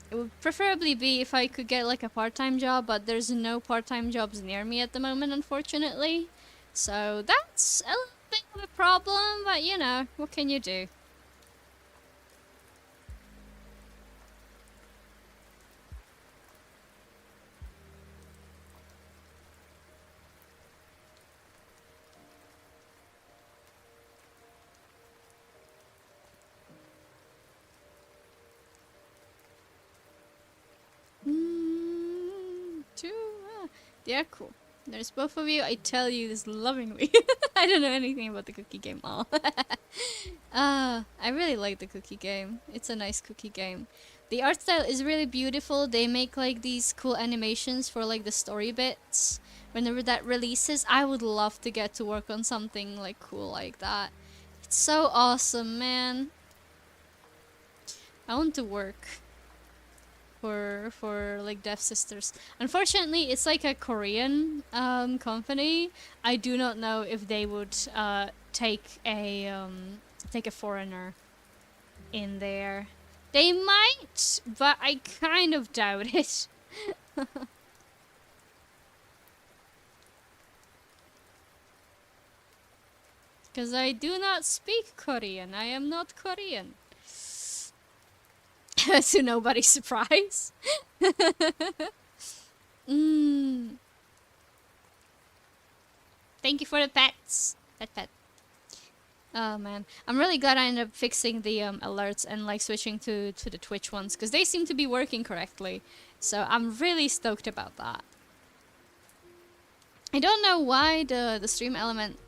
It would preferably be if I could get like a part-time job, but there's no part-time jobs near me at the moment, unfortunately. So that's a little bit of a problem, but you know, what can you do? They are cool. There's both of you. I tell you this lovingly. I don't know anything about the cookie game. I really like the cookie game. It's a nice cookie game. The art style is really beautiful. They make like these cool animations for like the story bits. Whenever that releases, I would love to get to work on something like cool like that. It's so awesome, man. I want to work for like Deaf Sisters. Unfortunately, it's like a Korean company. I do not know if they would take a foreigner in there. They might, but I kind of doubt it. Because I do not speak Korean. I am not Korean. To nobody's surprise. Thank you for the pets. Pet. Oh man, I'm really glad I ended up fixing the alerts and like switching to the Twitch ones because they seem to be working correctly. So I'm really stoked about that. I don't know why the stream element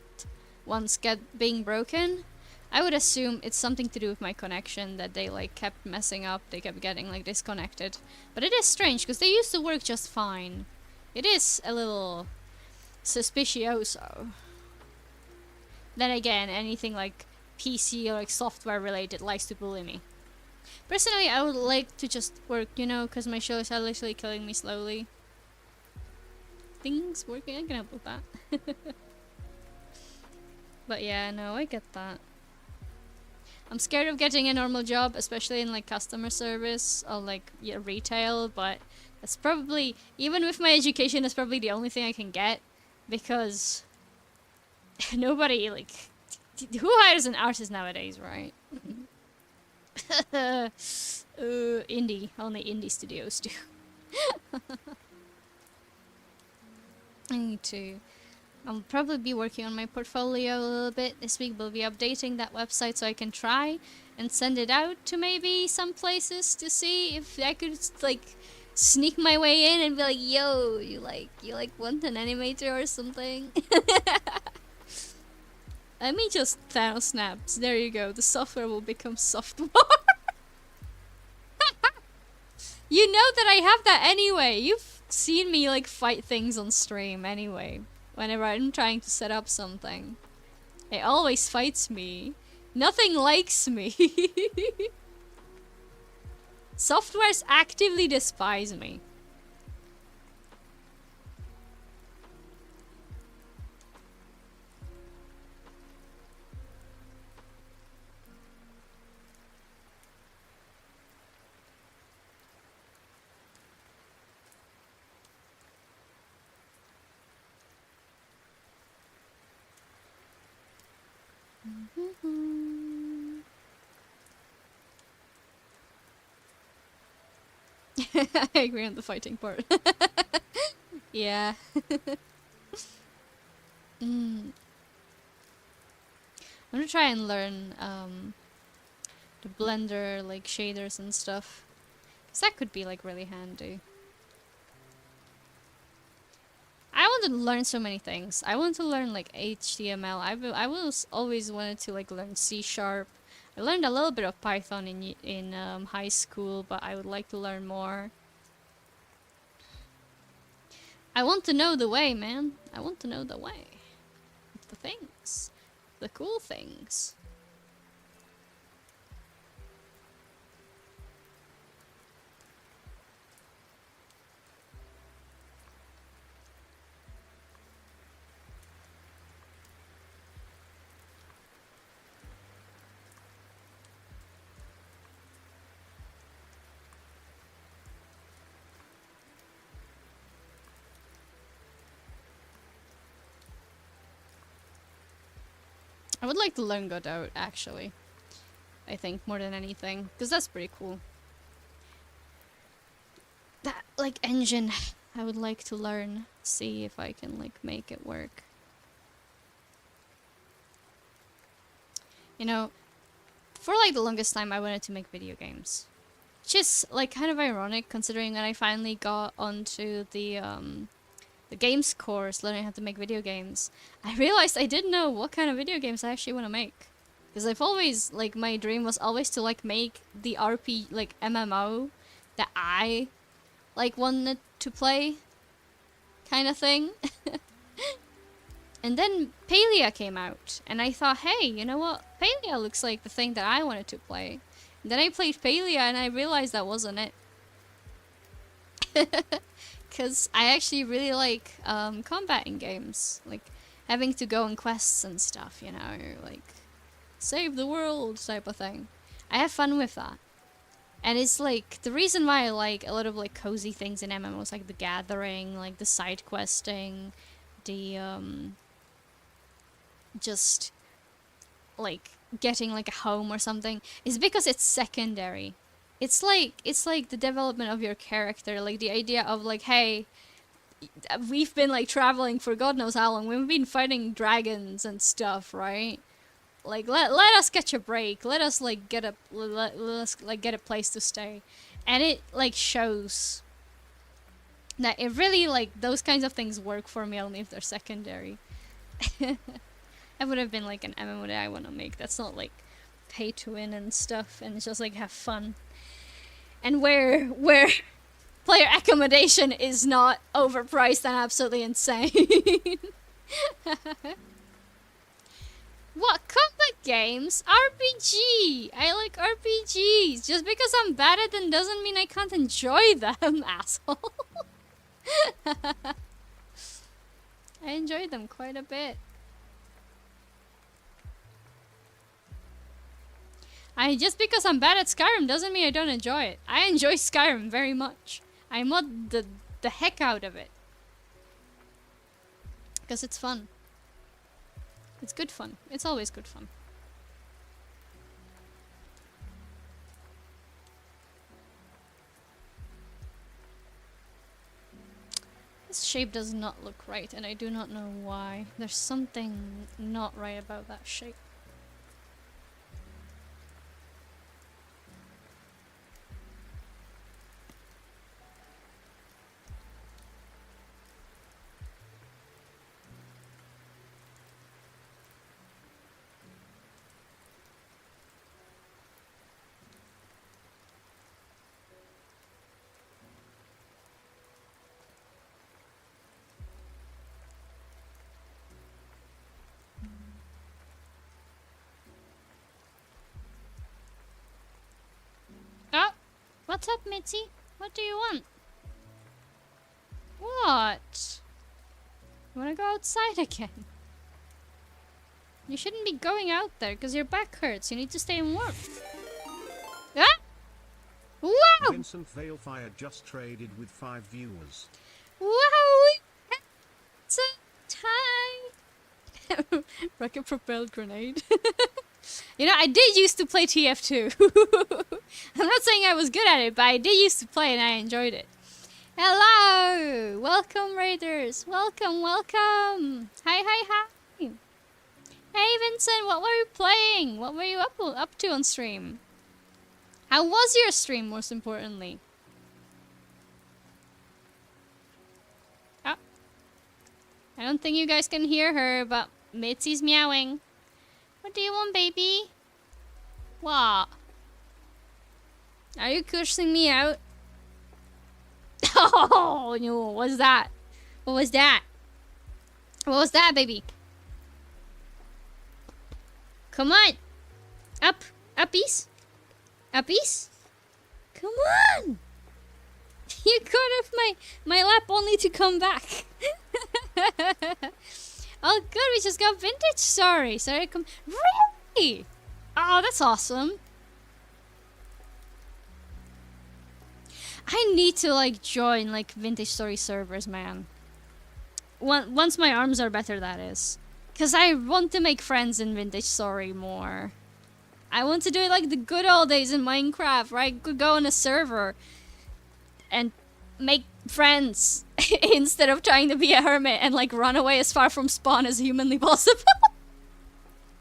ones get being broken. I would assume it's something to do with my connection that they like kept messing up. They kept getting like disconnected. But it is strange because they used to work just fine. It is a little suspicioso. Then again, anything like PC or like software related likes to bully me. Personally, I would like to just work, you know, because my shows are literally killing me slowly. Things working, I can help with that. But yeah, no, I get that. I'm scared of getting a normal job, especially in like customer service or like retail, but that's probably, even with my education, that's probably the only thing I can get because nobody like, who hires an artist nowadays, right? Indie, only indie studios do. I need to. I'll probably be working on my portfolio a little bit this week. We'll be updating that website so I can try and send it out to maybe some places to see if I could like sneak my way in and be like, yo, you like want an animator or something? Let me just Thanos snaps. There you go. The software will become software. You know that I have that anyway. seen me like fight things on stream anyway. Whenever I'm trying to set up something, it always fights me. Nothing likes me. Softwares actively despise me. I agree on the fighting part. Yeah. I'm gonna try and learn the Blender like shaders and stuff, 'cause that could be like really handy. I want to learn so many things. I want to learn like HTML. I was always wanted to like learn C#. I learned a little bit of Python in high school, but I would like to learn more. I want to know the way, man. I want to know the way. The things. The cool things. I would like to learn Godot, actually. I think, more than anything. Because that's pretty cool. That, like, engine, I would like to learn. See if I can, like, make it work. You know, for, like, the longest time, I wanted to make video games. Which is, like, kind of ironic, considering when I finally got onto the games course, learning how to make video games, I realized I didn't know what kind of video games I actually want to make. Because I've always, like, my dream was always to, like, make the like, MMO that I, like, wanted to play, kind of thing. And then Palia came out, and I thought, hey, you know what? Palia looks like the thing that I wanted to play. And then I played Palia, and I realized that wasn't it. Because I actually really like combat in games. Like, having to go on quests and stuff, you know, like, save the world type of thing. I have fun with that. And it's like, the reason why I like a lot of like cozy things in MMOs, like the gathering, like the side questing, the just like getting like a home or something, is because it's secondary. It's like the development of your character, like the idea of like, hey, we've been like traveling for God knows how long. We've been fighting dragons and stuff, right? Like let us catch a break. Let us like get a place to stay, and it like shows that it really like those kinds of things work for me only if they're secondary. That would have been like an MMO that I want to make. That's not like pay to win and stuff, and it's just like have fun. And where player accommodation is not overpriced and absolutely insane. What combat games? RPG! I like RPGs. Just because I'm bad at them doesn't mean I can't enjoy them, asshole. I enjoy them quite a bit. Just because I'm bad at Skyrim doesn't mean I don't enjoy it. I enjoy Skyrim very much. I mod the heck out of it. Because it's fun. It's good fun. It's always good fun. This shape does not look right, and I do not know why. There's something not right about that shape. What's up, Mitzi? What do you want? What? You wanna go outside again? You shouldn't be going out there because your back hurts. You need to stay in warmth. Ah! Wow! Vincent Veilfire just traded with 5 viewers. Wow! It's a time! Rocket propelled grenade. You know, I did used to play TF2. I'm not saying I was good at it, but I did used to play and I enjoyed it. Hello! Welcome, Raiders! Welcome, welcome! Hi, hi, hi! Hey, Vincent, what were you playing? What were you up to on stream? How was your stream, most importantly? Oh. I don't think you guys can hear her, but Mitzi's meowing. What do you want, baby? What? Are you cursing me out? Oh, no, what was that? What was that? What was that, baby? Come on! Up! Uppies! Uppies? Come on! You got off my lap only to come back. Oh good, we just got vintage sorry come really? Oh, that's awesome. I need to like join like vintage story servers, man. Once my arms are better, that is. Cause I want to make friends in vintage story more. I want to do it like the good old days in Minecraft, where I could go on a server and make friends instead of trying to be a hermit and like run away as far from spawn as humanly possible.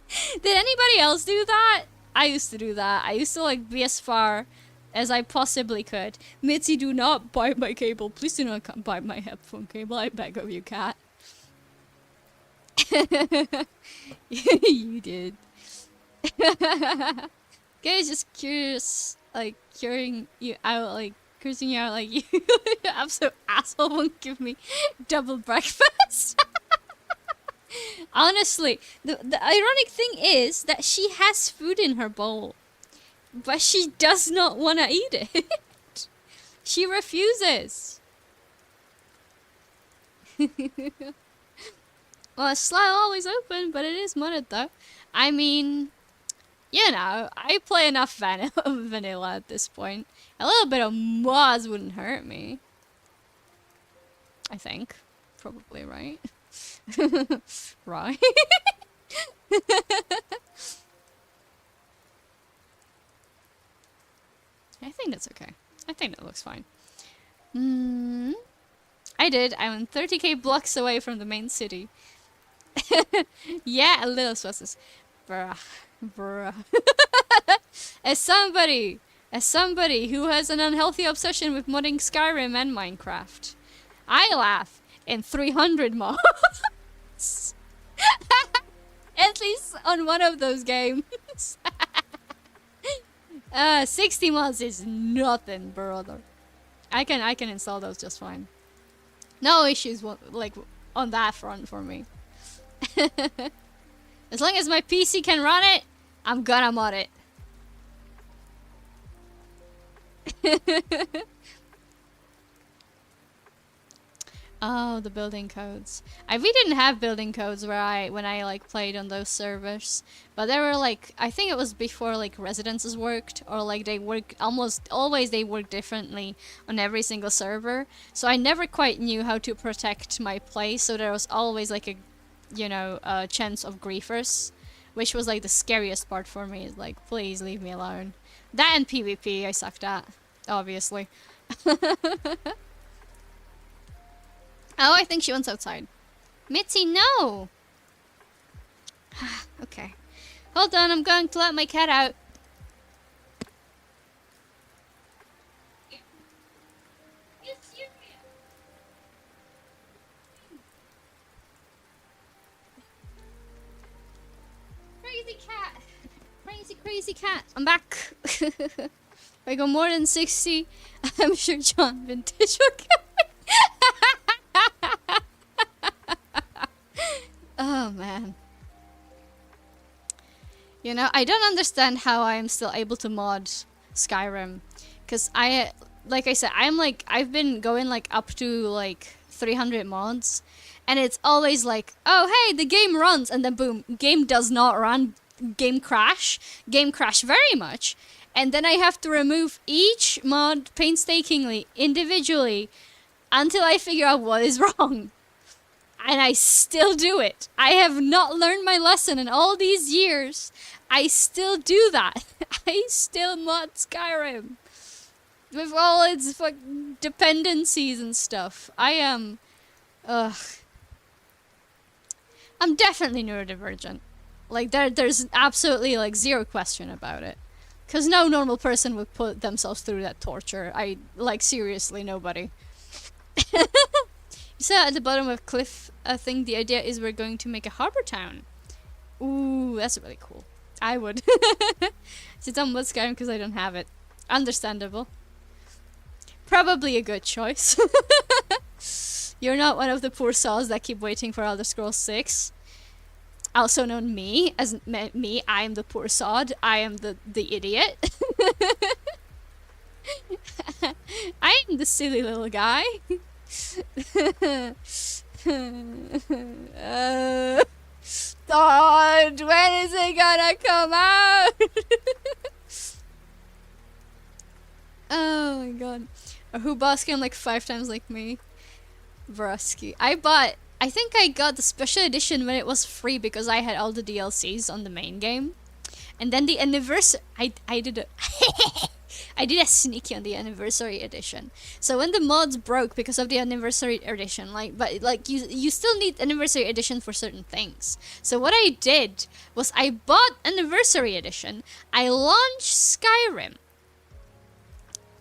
Did anybody else do that? I used to do that. I used to like be as far as I possibly could. Mitzi, do not bite my cable. Please do not bite my headphone cable. I beg of you, cat. You did. Guys, just curious, like cursing you out, like you absolute asshole won't give me double breakfast. Honestly, the ironic thing is that she has food in her bowl, but she does not want to eat it. She refuses. Well, it's not always open, but it is modded though. I mean, you know, I play enough vanilla at this point. A little bit of mods wouldn't hurt me. I think. Probably, right? Right? I think that's okay. I think that looks fine. I did. I'm 30k blocks away from the main city. Yeah, a little suspicious. Bruh. As somebody who has an unhealthy obsession with modding Skyrim and Minecraft, I laugh in 300 mods. At least on one of those games. 60 mods is nothing, brother. I can install those just fine. No issues like on that front for me. As long as my PC can run it, I'm gonna mod it. Oh, the building codes. We didn't have building codes when I like played on those servers, but there were like, I think it was before like residences worked, or like they work almost always they work differently on every single server. So I never quite knew how to protect my place. So there was always like a, you know, a chance of griefers, which was like the scariest part for me. Is like, please leave me alone. That and PvP I sucked at, obviously. Oh, I think she wants outside. Mitzi, no! Okay. Hold on, I'm going to let my cat out. Crazy cat! Crazy cat! I'm back! If I go more than 60, I'm sure John Vintage will get me. Oh man. You know, I don't understand how I'm still able to mod Skyrim. Cause like I said, I've been going like up to like 300 mods, and it's always like, oh hey, the game runs, and then boom, game does not run, game crash very much, and then I have to remove each mod painstakingly, individually, until I figure out what is wrong. And I still do it. I have not learned my lesson in all these years. I still do that. I still mod Skyrim. With all its fucking dependencies and stuff. I am... I'm definitely neurodivergent. Like, there's absolutely, like, zero question about it. Because no normal person would put themselves through that torture. Seriously, nobody. You said at the bottom of cliff, I think the idea is we're going to make a harbor town. Ooh, that's really cool. I would. Since I'm with Skyrim because I don't have it. Understandable. Probably a good choice. You're not one of the poor souls that keep waiting for Elder Scrolls 6. Also known me as me. I am the poor sod. I am the idiot. I am the silly little guy. God, when is it gonna come out? Oh my god. Who boss game like 5 times like me? Brusky. I think I got the special edition when it was free because I had all the DLCs on the main game. And then the anniversary, I did a sneaky on the anniversary edition. So when the mods broke because of the anniversary edition, you still need anniversary edition for certain things. So what I did was I bought anniversary edition, I launched Skyrim,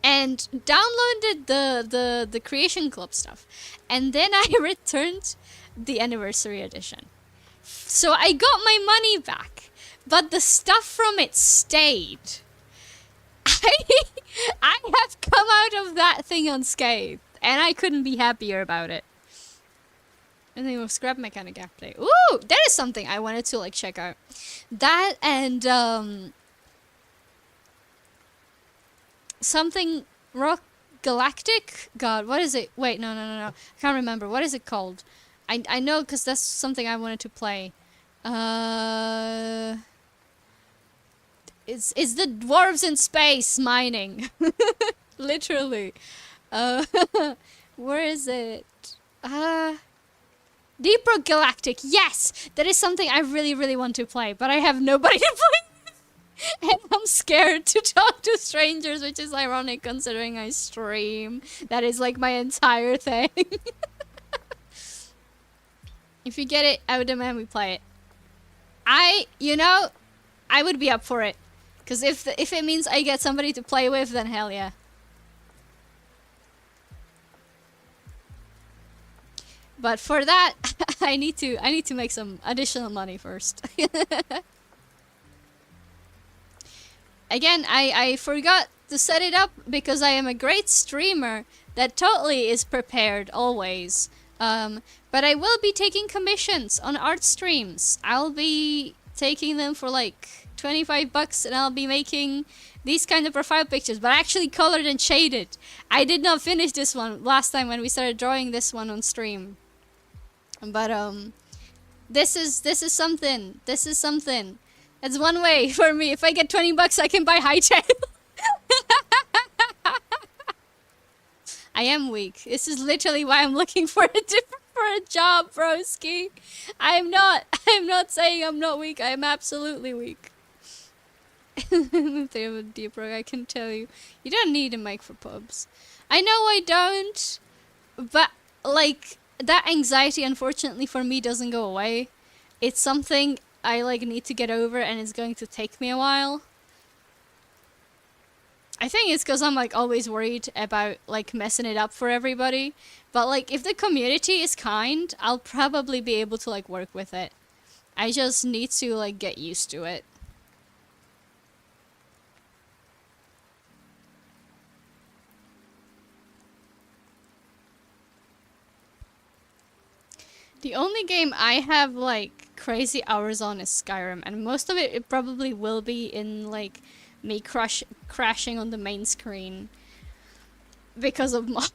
and downloaded the Creation Club stuff, and then I returned the anniversary edition. So I got my money back, but the stuff from it stayed. I have come out of that thing unscathed, and I couldn't be happier about it. And then we'll scrap mechanic gameplay. Ooh, that is something I wanted to check out. That and something Rock Galactic. God, what is it? Wait, no. I can't remember. What is it called? I know because that's something I wanted to play. It's the dwarves in space mining. Literally. Where is it? Deep Rock Galactic. Yes! That is something I really, really want to play, but I have nobody to play with. And I'm scared to talk to strangers, which is ironic considering I stream. That is like my entire thing. If you get it, I would demand we play it. I would be up for it. Because if it means I get somebody to play with, then hell yeah. But for that, I need to make some additional money first. Again, I forgot to set it up because I am a great streamer that totally is prepared always. But I will be taking commissions on art streams. I'll be taking them for like $25 and I'll be making these kind of profile pictures, but actually colored and shaded. I did not finish this one last time when we started drawing this one on stream. But this is something. This is something. That's one way for me. If I get $20, I can buy Hytale. I am weak. This is literally why I'm looking for a job, broski. I'm not saying I'm not weak. I am absolutely weak. Deep Rock, I can tell you. You don't need a mic for pubs. I know I don't, but like that anxiety unfortunately for me doesn't go away. It's something I need to get over, and it's going to take me a while. I think it's because I'm always worried about messing it up for everybody. But if the community is kind, I'll probably be able to work with it. I just need to get used to it. The only game I have crazy hours on is Skyrim, and most of it probably will be in me crashing on the main screen because of mods.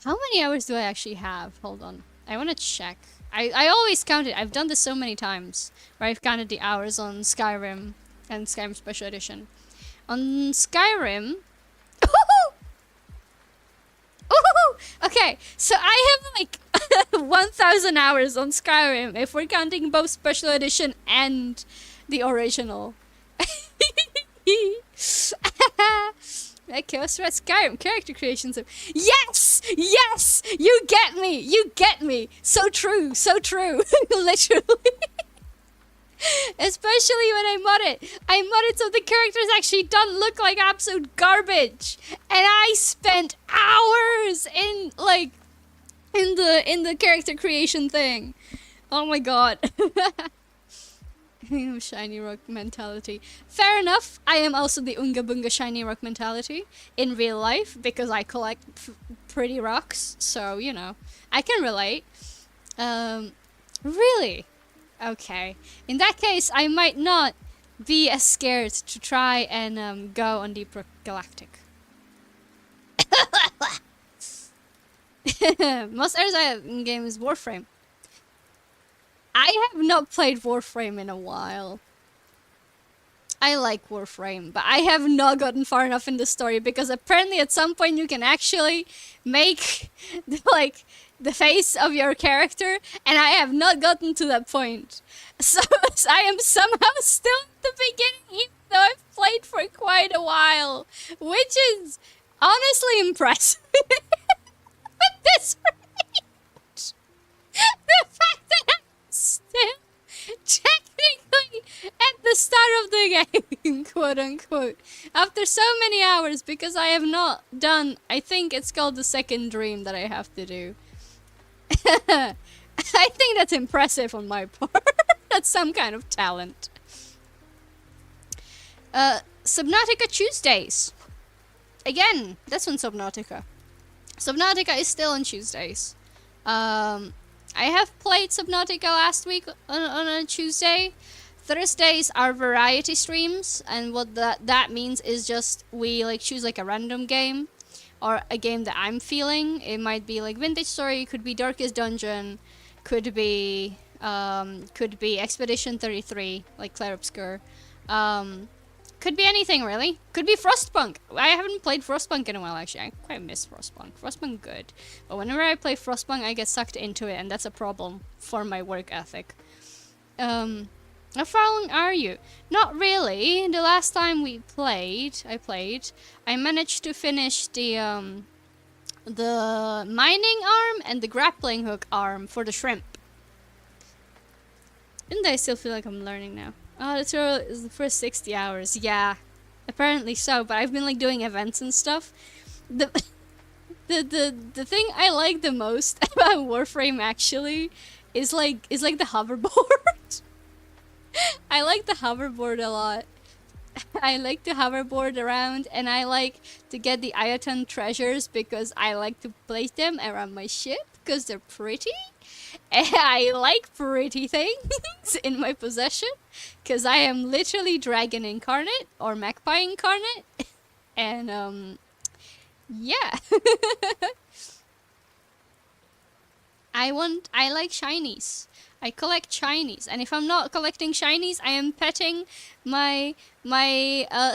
How many hours do I actually have? Hold on. I want to check. I always count it. I've done this so many times where I've counted the hours on Skyrim and Skyrim Special Edition. On Skyrim... Okay, so I have like 1,000 hours on Skyrim if we're counting both Special Edition and the original. Chaos Threat Skyrim character creations. Yes! Yes! You get me! You get me! So true! So true! Literally. Especially when I mod it. I modded so the characters actually don't look like absolute garbage. And I spent hours in like in the character creation thing. Oh my god. Shiny rock mentality. Fair enough. I am also the Unga Bunga shiny rock mentality in real life because I collect pretty rocks. So, you know, I can relate. Really? Okay. In that case, I might not be as scared to try and go on Deep Rock Galactic. Most hours I have in game is Warframe. I have not played Warframe in a while. I like Warframe, but I have not gotten far enough in the story because apparently at some point you can actually make like the face of your character, and I have not gotten to that point. So I am somehow still at the beginning, even though I've played for quite a while, which is honestly impressive. At this rate, the fact that I'm still technically at the start of the game, quote unquote, after so many hours, because I have not done, I think it's called the second dream that I have to do. I think that's impressive on my part. That's some kind of talent. Subnautica Tuesdays. Again, that's on Subnautica. Subnautica is still on Tuesdays. I have played Subnautica last week on a Tuesday. Thursdays are variety streams, and what that means is just we like choose like a random game or a game that I'm feeling. It might be like Vintage Story, could be Darkest Dungeon, could be Expedition 33, like Clair Obscur. Could be anything really. Could be Frostpunk. I haven't played Frostpunk in a while actually. I quite miss Frostpunk. Frostpunk good. But whenever I play Frostpunk I get sucked into it, and that's a problem for my work ethic. How far along are you? Not really. The last time I played, I managed to finish the mining arm and the grappling hook arm for the shrimp. And I still feel like I'm learning now. Oh, the tutorial is the first 60 hours. Yeah, apparently so. But I've been like doing events and stuff. The thing I like the most about Warframe actually is like the hoverboard. I like the hoverboard a lot. I like to hoverboard around, and I like to get the Ioton treasures because I like to place them around my ship because they're pretty. And I like pretty things in my possession because I am literally Dragon Incarnate or Magpie Incarnate. And yeah. I like shinies. I collect shinies, and if I'm not collecting shinies, I am petting my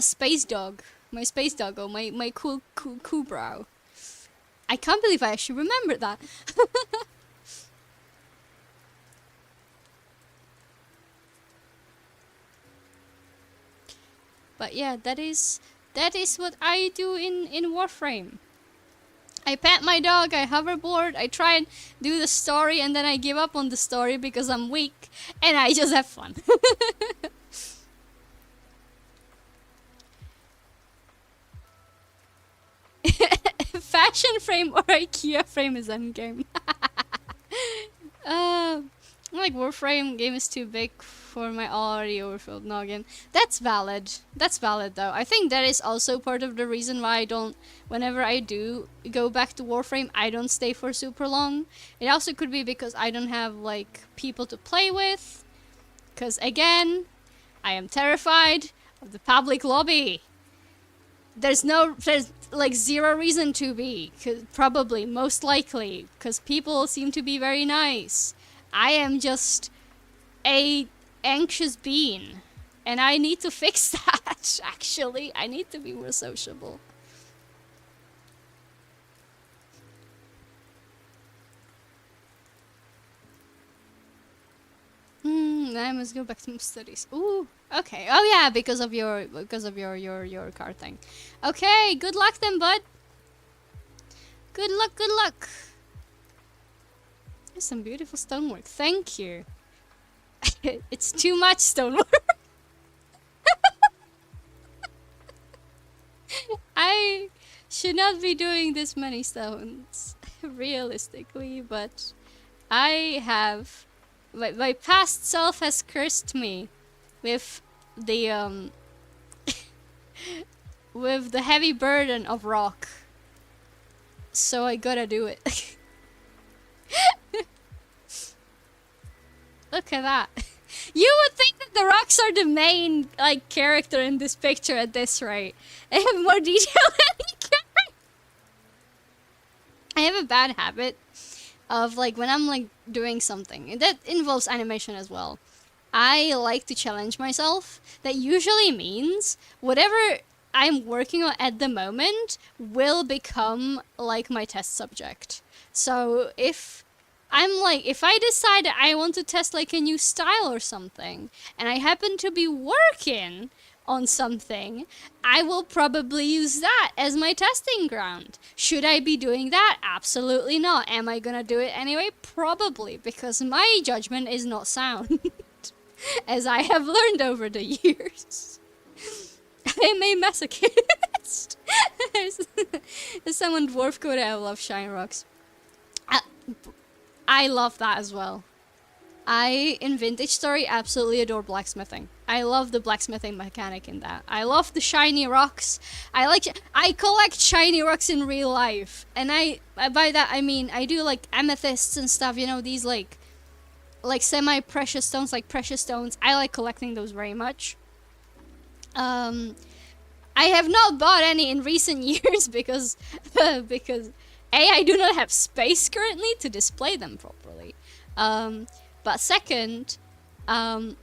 space dog, or my cool brow. I can't believe I actually remembered that. But yeah, that is what I do in Warframe. I pet my dog, I hoverboard, I try and do the story, and then I give up on the story because I'm weak, and I just have fun. Fashion frame or IKEA frame is endgame. Like Warframe game is too big for my already overfilled noggin. That's valid. That's valid though. I think that is also part of the reason why I don't, whenever I do go back to Warframe, I don't stay for super long. It also could be because I don't have like people to play with. Cause again, I am terrified of the public lobby. There's like zero reason to be, probably, most likely, because people seem to be very nice. I am just a anxious bean, and I need to fix that, actually. I need to be more sociable. I must go back to my studies. Ooh, okay. Oh yeah, because of your car thing. Okay, good luck then, bud. Good luck, good luck. There's some beautiful stonework. Thank you. It's too much stonework. I should not be doing this many stones, realistically, but I have... My past self has cursed me with the with the heavy burden of rock. So I gotta do it. Look at that. You would think that the rocks are the main like character in this picture at this rate. They have more detail than any character. I have a bad habit of like when I'm like doing something that involves animation as well. I like to challenge myself. That usually means whatever I'm working on at the moment will become like my test subject. So if I decide that I want to test like a new style or something, and I happen to be working on something, I will probably use that as my testing ground. Should I be doing that? Absolutely not. Am I gonna do it anyway? Probably, because my judgment is not sound, as I have learned over the years. I am a masochist. There's someone dwarf coded. I love shine rocks. I love that as well. I, in Vintage Story, absolutely adore blacksmithing. I love the blacksmithing mechanic in that. I love the shiny rocks. I collect shiny rocks in real life. And by that I mean, I do like amethysts and stuff, you know, these like semi-precious stones, like precious stones. I like collecting those very much. I have not bought any in recent years because I do not have space currently to display them properly. But second, I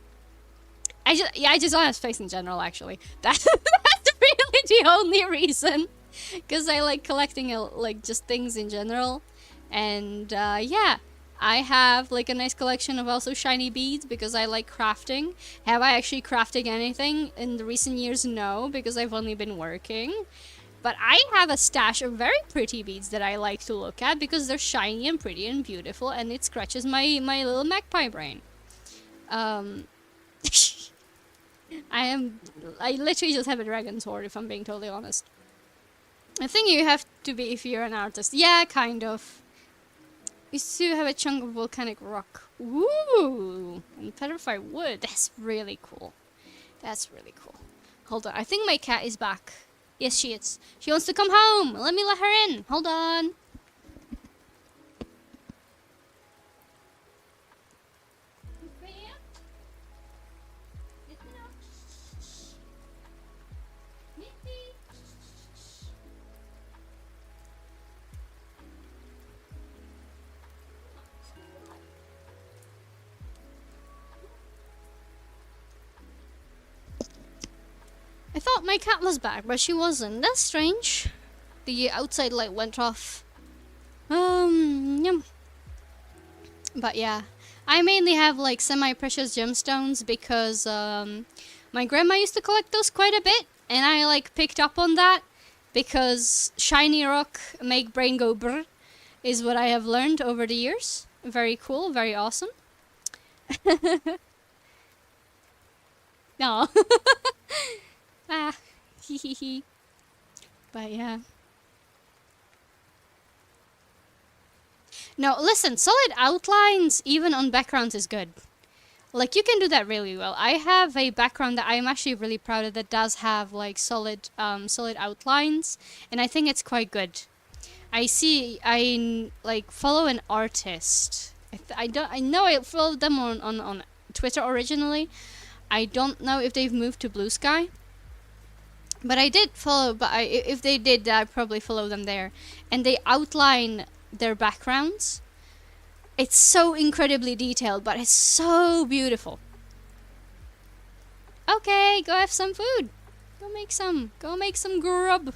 just don't have space in general, actually. That's really the only reason. Because I like collecting, like, just things in general. And, yeah. I have, like, a nice collection of also shiny beads because I like crafting. Have I actually crafted anything in the recent years? No, because I've only been working. But I have a stash of very pretty beads that I like to look at because they're shiny and pretty and beautiful, and it scratches my little magpie brain. I literally just have a dragon sword, if I'm being totally honest. I think you have to be if you're an artist. Yeah, kind of. You still have a chunk of volcanic rock. Woo! And petrified wood. That's really cool. That's really cool. Hold on. I think my cat is back. Yes, she is. She wants to come home. Let me let her in. Hold on. I thought my cat was back, but she wasn't. That's strange. The outside light went off. Yeah. But yeah. I mainly have like semi-precious gemstones because my grandma used to collect those quite a bit. And I like picked up on that because shiny rock make brain go brr is what I have learned over the years. Very cool, very awesome. No. Ah, hee. But yeah. No, listen, solid outlines, even on backgrounds, is good. Like, you can do that really well. I have a background that I'm actually really proud of that does have, like, solid outlines, and I think it's quite good. I like, follow an artist. I know I followed them on Twitter originally. I don't know if they've moved to Blue Sky. But I did follow, but if they did, I'd probably follow them there. And they outline their backgrounds. It's so incredibly detailed, but it's so beautiful. Okay, go have some food. Go make some grub.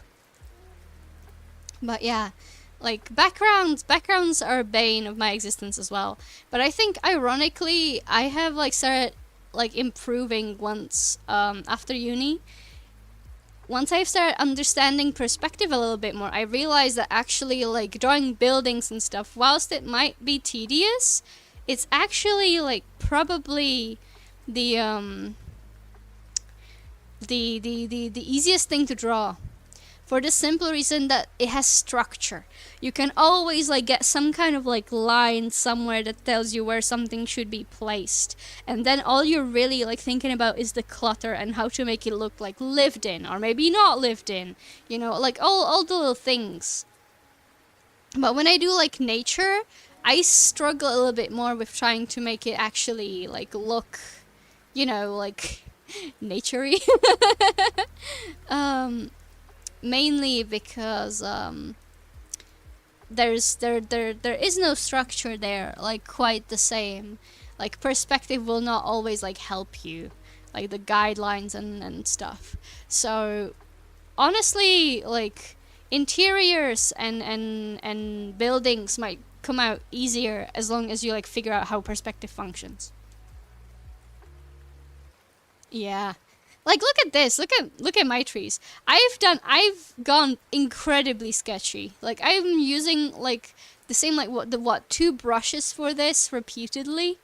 But yeah, like backgrounds are a bane of my existence as well. But I think ironically, I have like started like improving once after uni. Once I've started understanding perspective a little bit more, I realized that actually like drawing buildings and stuff, whilst it might be tedious, it's actually like probably the easiest thing to draw, for the simple reason that it has structure. You can always like get some kind of like line somewhere that tells you where something should be placed, and then all you're really like thinking about is the clutter and how to make it look like lived in or maybe not lived in, you know, like all the little things. But when I do like nature, I struggle a little bit more with trying to make it actually like look, you know, like naturey. Mainly because there is no structure there like quite the same. Like perspective will not always like help you, like the guidelines and stuff. So honestly, like interiors and buildings might come out easier as long as you like figure out how perspective functions. Yeah. Like look at this. Look at my trees. I've gone incredibly sketchy. Like I'm using like the same like two brushes for this repeatedly.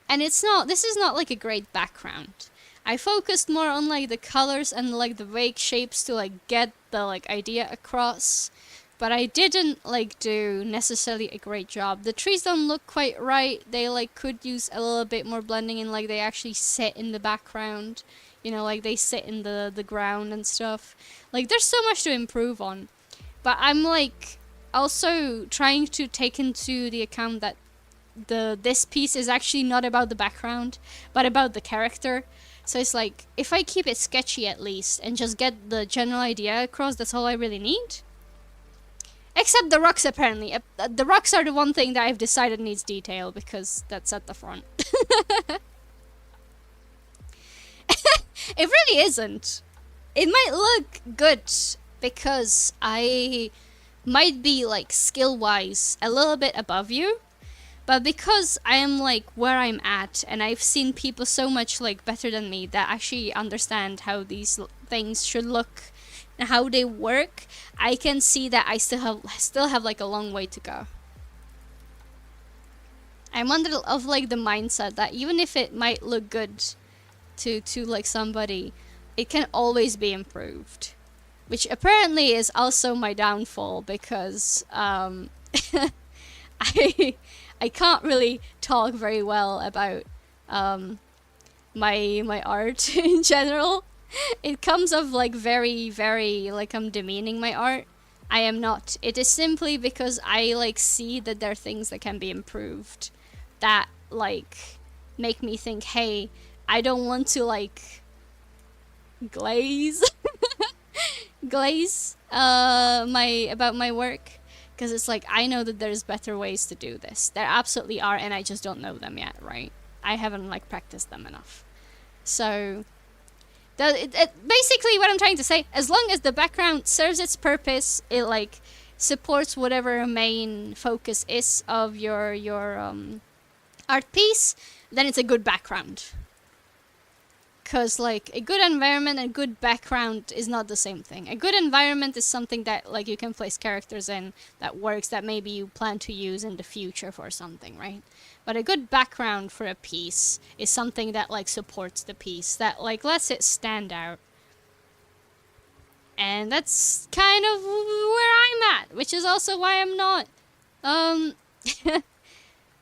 And this is not like a great background. I focused more on like the colors and like the vague shapes to like get the like idea across. But I didn't like do necessarily a great job. The trees don't look quite right. They like could use a little bit more blending in, like they actually sit in the background. You know, like they sit in the ground and stuff. Like there's so much to improve on. But I'm like also trying to take into the account that this piece is actually not about the background, but about the character. So it's like if I keep it sketchy at least and just get the general idea across, that's all I really need. Except the rocks, apparently. The rocks are the one thing that I've decided needs detail, because that's at the front. It really isn't. It might look good, because I might be, like, skill-wise a little bit above you. But because I am, like, where I'm at, and I've seen people so much, like, better than me that actually understand how these things should look and how they work, I can see that I still have like a long way to go. I'm under of like the mindset that even if it might look good to like somebody, it can always be improved, which apparently is also my downfall, because I can't really talk very well about my art in general. It comes off like very, very like I'm demeaning my art. I am not. It is simply because I like see that there are things that can be improved that like make me think, hey, I don't want to like glaze my work, because it's like I know that there's better ways to do this. There absolutely are, and I just don't know them yet, right? I haven't like practiced them enough. So basically what I'm trying to say, as long as the background serves its purpose, it like supports whatever main focus is of your art piece, then it's a good background. Because like a good environment and good background is not the same thing. A good environment is something that like you can place characters in, that works, that maybe you plan to use in the future for something, right? But a good background for a piece is something that like supports the piece, that like lets it stand out. And that's kind of where I'm at, which is also why I'm not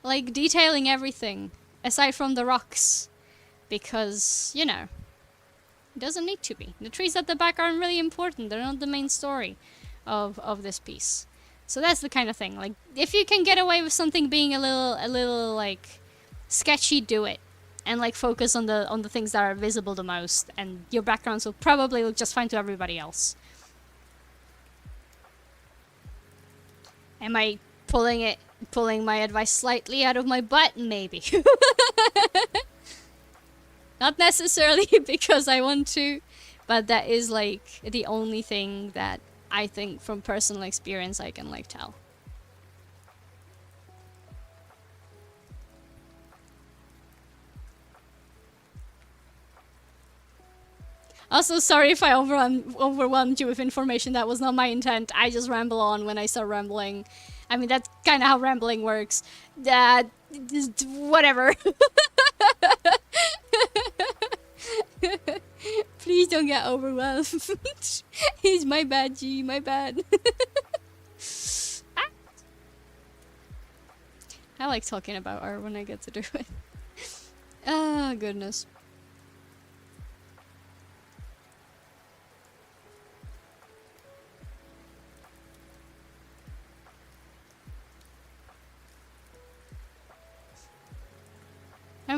like detailing everything aside from the rocks, because, you know, it doesn't need to be. The trees at the back aren't really important. They're not the main story of this piece. So that's the kind of thing. Like, if you can get away with something being a little like sketchy, do it. and like focus on the things that are visible the most, and your backgrounds will probably look just fine to everybody else. Am I pulling my advice slightly out of my butt? Maybe. Not necessarily because I want to, but that is like the only thing that I think from personal experience I can like tell. Also, sorry if I overwhelmed you with information. That was not my intent. I just ramble on when I start rambling. I mean, that's kind of how rambling works. Whatever. Please don't get overwhelmed. It's my bad, G. My bad. I like talking about art when I get to do it. Oh, goodness.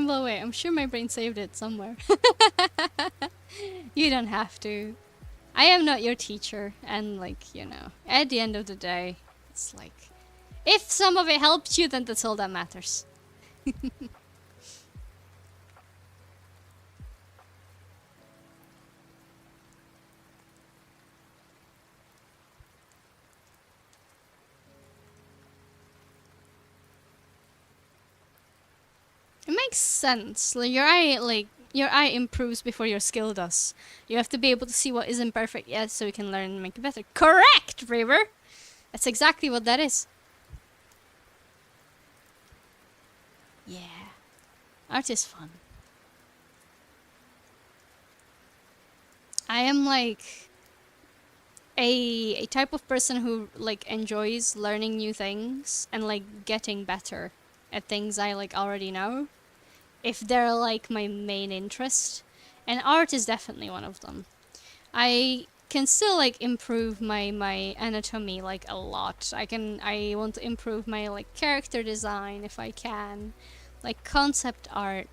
Wait, I'm sure my brain saved it somewhere. You don't have to. I am not your teacher, and like, you know, at the end of the day, it's like, if some of it helped you, then that's all that matters. It makes sense. Like, your eye improves before your skill does. You have to be able to see what isn't perfect yet so you can learn and make it better. Correct, River! That's exactly what that is. Yeah. Art is fun. I am like a type of person who like enjoys learning new things and like getting better at things I like already know, if they're like my main interest, and art is definitely one of them. I can still like improve my anatomy like a lot. I want to improve my like character design if I can, like concept art.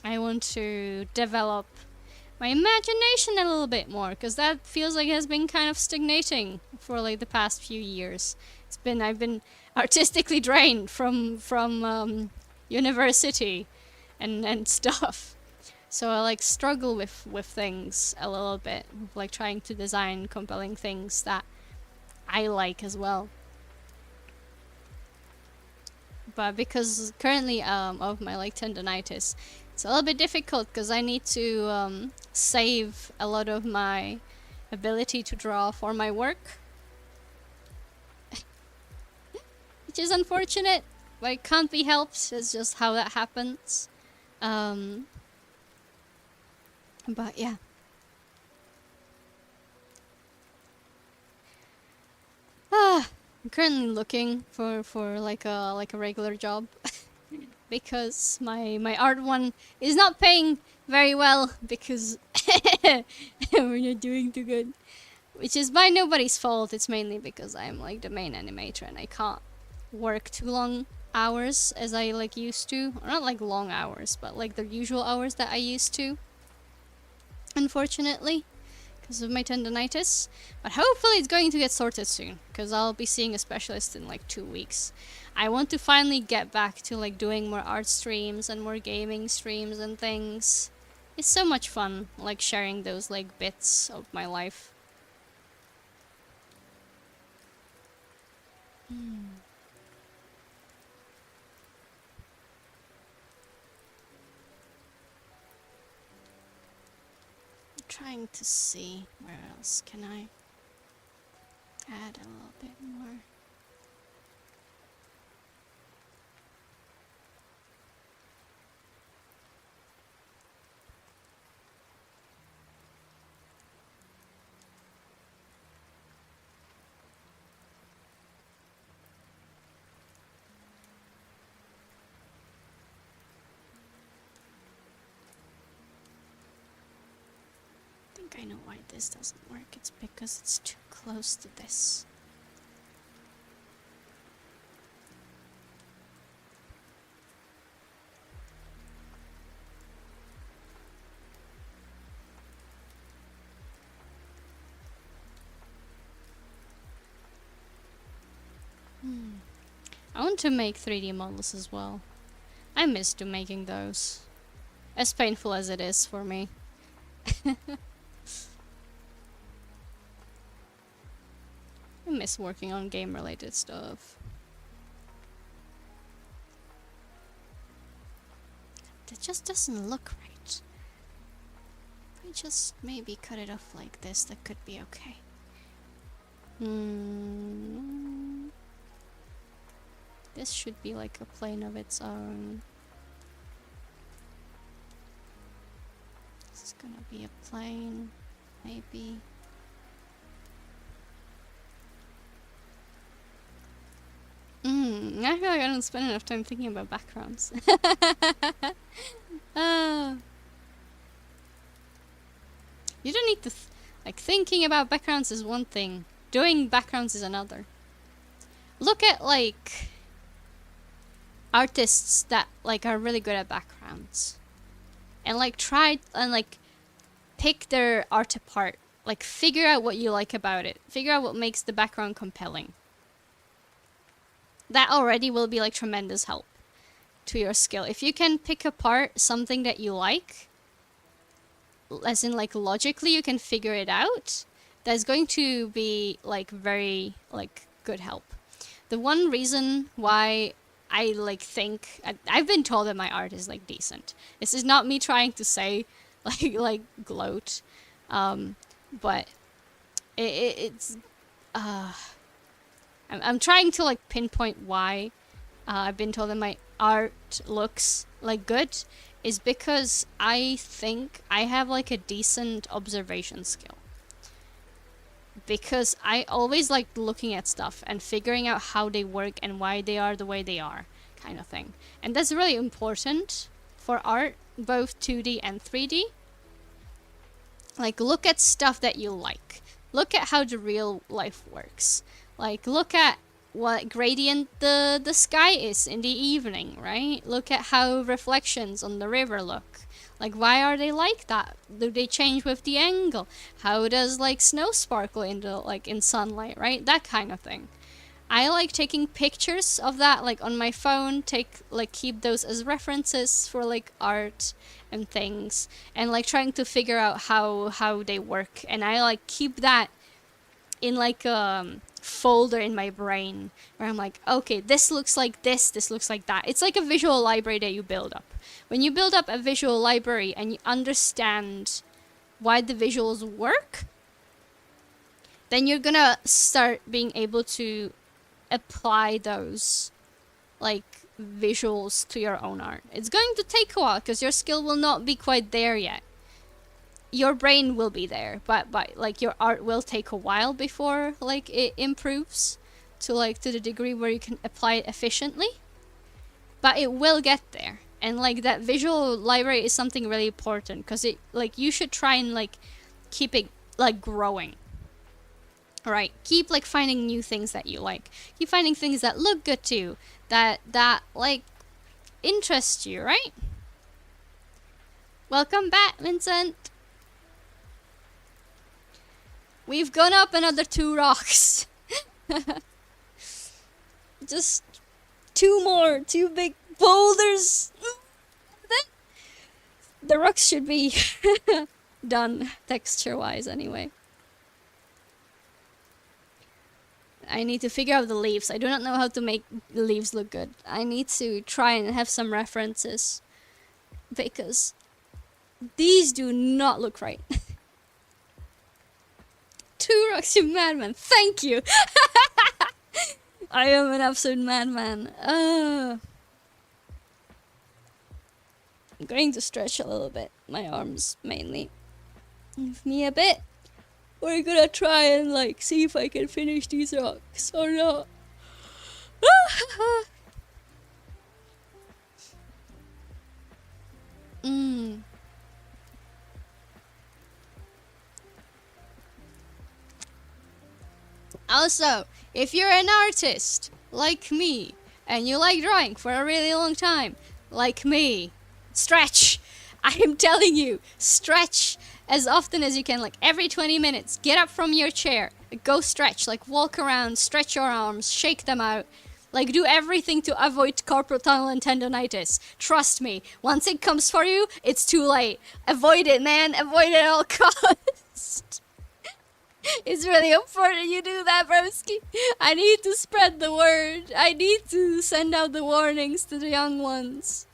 I want to develop my imagination a little bit more, because that feels like it has been kind of stagnating for like the past few years. I've been artistically drained from university and stuff. So I like struggle with things a little bit, like trying to design compelling things that I like as well. But because currently of my like tendonitis, it's a little bit difficult because I need to save a lot of my ability to draw for my work. Which is unfortunate, but it can't be helped. It's just how that happens. But yeah. I'm currently looking for like a regular job because my art one is not paying very well because we're not doing too good. Which is by nobody's fault. It's mainly because I'm like the main animator and I can't work too long hours as I like used to. Or not like long hours, but like the usual hours that I used to. Unfortunately, because of my tendonitis. But hopefully it's going to get sorted soon, because I'll be seeing a specialist in like 2 weeks. I want to finally get back to like doing more art streams and more gaming streams and things. It's so much fun, like sharing those like bits of my life. Trying to see where else can I add a little bit more. I know why this doesn't work. It's because it's too close to this. I want to make 3D models as well. I miss making those. As painful as it is for me. I miss working on game-related stuff. That just doesn't look right. If we just maybe cut it off like this, that could be okay. This should be like a plane of its own. This is gonna be a plane, maybe. I feel like I don't spend enough time thinking about backgrounds. You don't need to like, thinking about backgrounds is one thing, doing backgrounds is another. Look at like artists that like are really good at backgrounds, and like try and like pick their art apart, like figure out what you like about it, figure out what makes the background compelling. That already will be like tremendous help to your skill. If you can pick apart something that you like, as in like logically you can figure it out, that's going to be like very like good help. The one reason why I like think I've been told that my art is like decent. This is not me trying to say like gloat, but it's I'm trying to like pinpoint why I've been told that my art looks like good is because I think I have like a decent observation skill. Because I always like looking at stuff and figuring out how they work and why they are the way they are, kind of thing. And that's really important for art, both 2D and 3D. Like, look at stuff that you like. Look at how the real life works. Like, look at what gradient the sky is in the evening, right? Look at how reflections on the river look. Like, why are they like that? Do they change with the angle? How does, like, snow sparkle in the, like, in sunlight, right? That kind of thing. I like taking pictures of that, like, on my phone, keep those as references for, like, art and things, and, like, trying to figure out how they work. And I, like, keep that in, like, folder in my brain where I'm like, okay, this looks like this looks like that. It's like a visual library that you build up. When you build up a visual library and you understand why the visuals work, then you're gonna start being able to apply those like visuals to your own art. It's going to take a while because your skill will not be quite there yet. Your brain will be there, but like your art will take a while before like it improves to the degree where you can apply it efficiently. But it will get there, and like that visual library is something really important because it like you should try and like keep it like growing. Right, keep like finding new things that you like. Keep finding things that look good to you, that like interest you, right? Welcome back, Vincent. We've gone up another 2 rocks. Just 2 more, 2 big boulders. Then the rocks should be done texture-wise anyway. I need to figure out the leaves. I do not know how to make the leaves look good. I need to try and have some references, because these do not look right. 2 rocks, you madman. Thank you. I am an absolute madman. I'm going to stretch a little bit. My arms mainly. Give me a bit. We're gonna try and like see if I can finish these rocks or not. Also, if you're an artist like me and you like drawing for a really long time, like me, stretch. I am telling you, stretch as often as you can, like every 20 minutes. Get up from your chair, go stretch, like walk around, stretch your arms, shake them out. Like, do everything to avoid carpal tunnel and tendonitis. Trust me, once it comes for you, it's too late. Avoid it, man. Avoid it at all costs. It's really important you do that, broski. I need to spread the word. I need to send out the warnings to the young ones.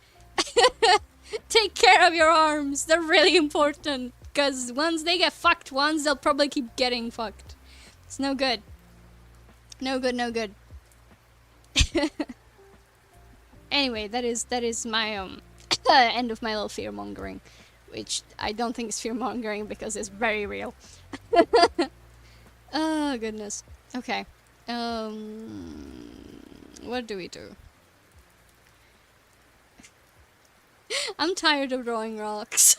Take care of your arms. They're really important. Because once they get fucked once, they'll probably keep getting fucked. It's no good. No good, no good. Anyway, that is my end of my little fear mongering, which I don't think is fear mongering because it's very real. Oh goodness. Okay. What do we do? I'm tired of drawing rocks.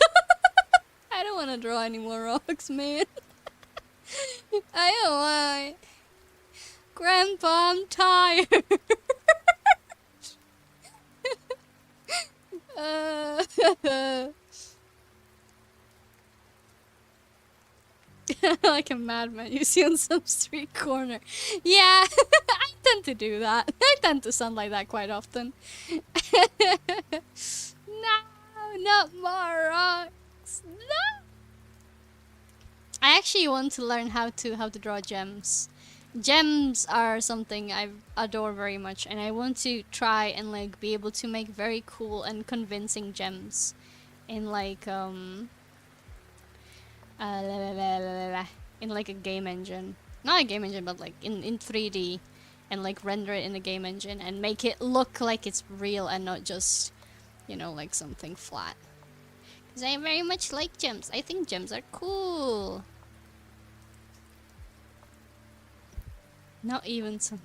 I don't want to draw any more rocks, man. I don't want. Grandpa, I'm tired. Like a madman you see on some street corner. Yeah, I tend to do that. I tend to sound like that quite often. No, not more rocks. No. I actually want to learn how to draw gems. Gems are something I adore very much, and I want to try and like be able to make very cool and convincing gems in like in like a game engine. Not a game engine, but like in 3D, and like render it in a game engine and make it look like it's real and not just, you know, like something flat. Because I very much like gems. I think gems are cool. Not even some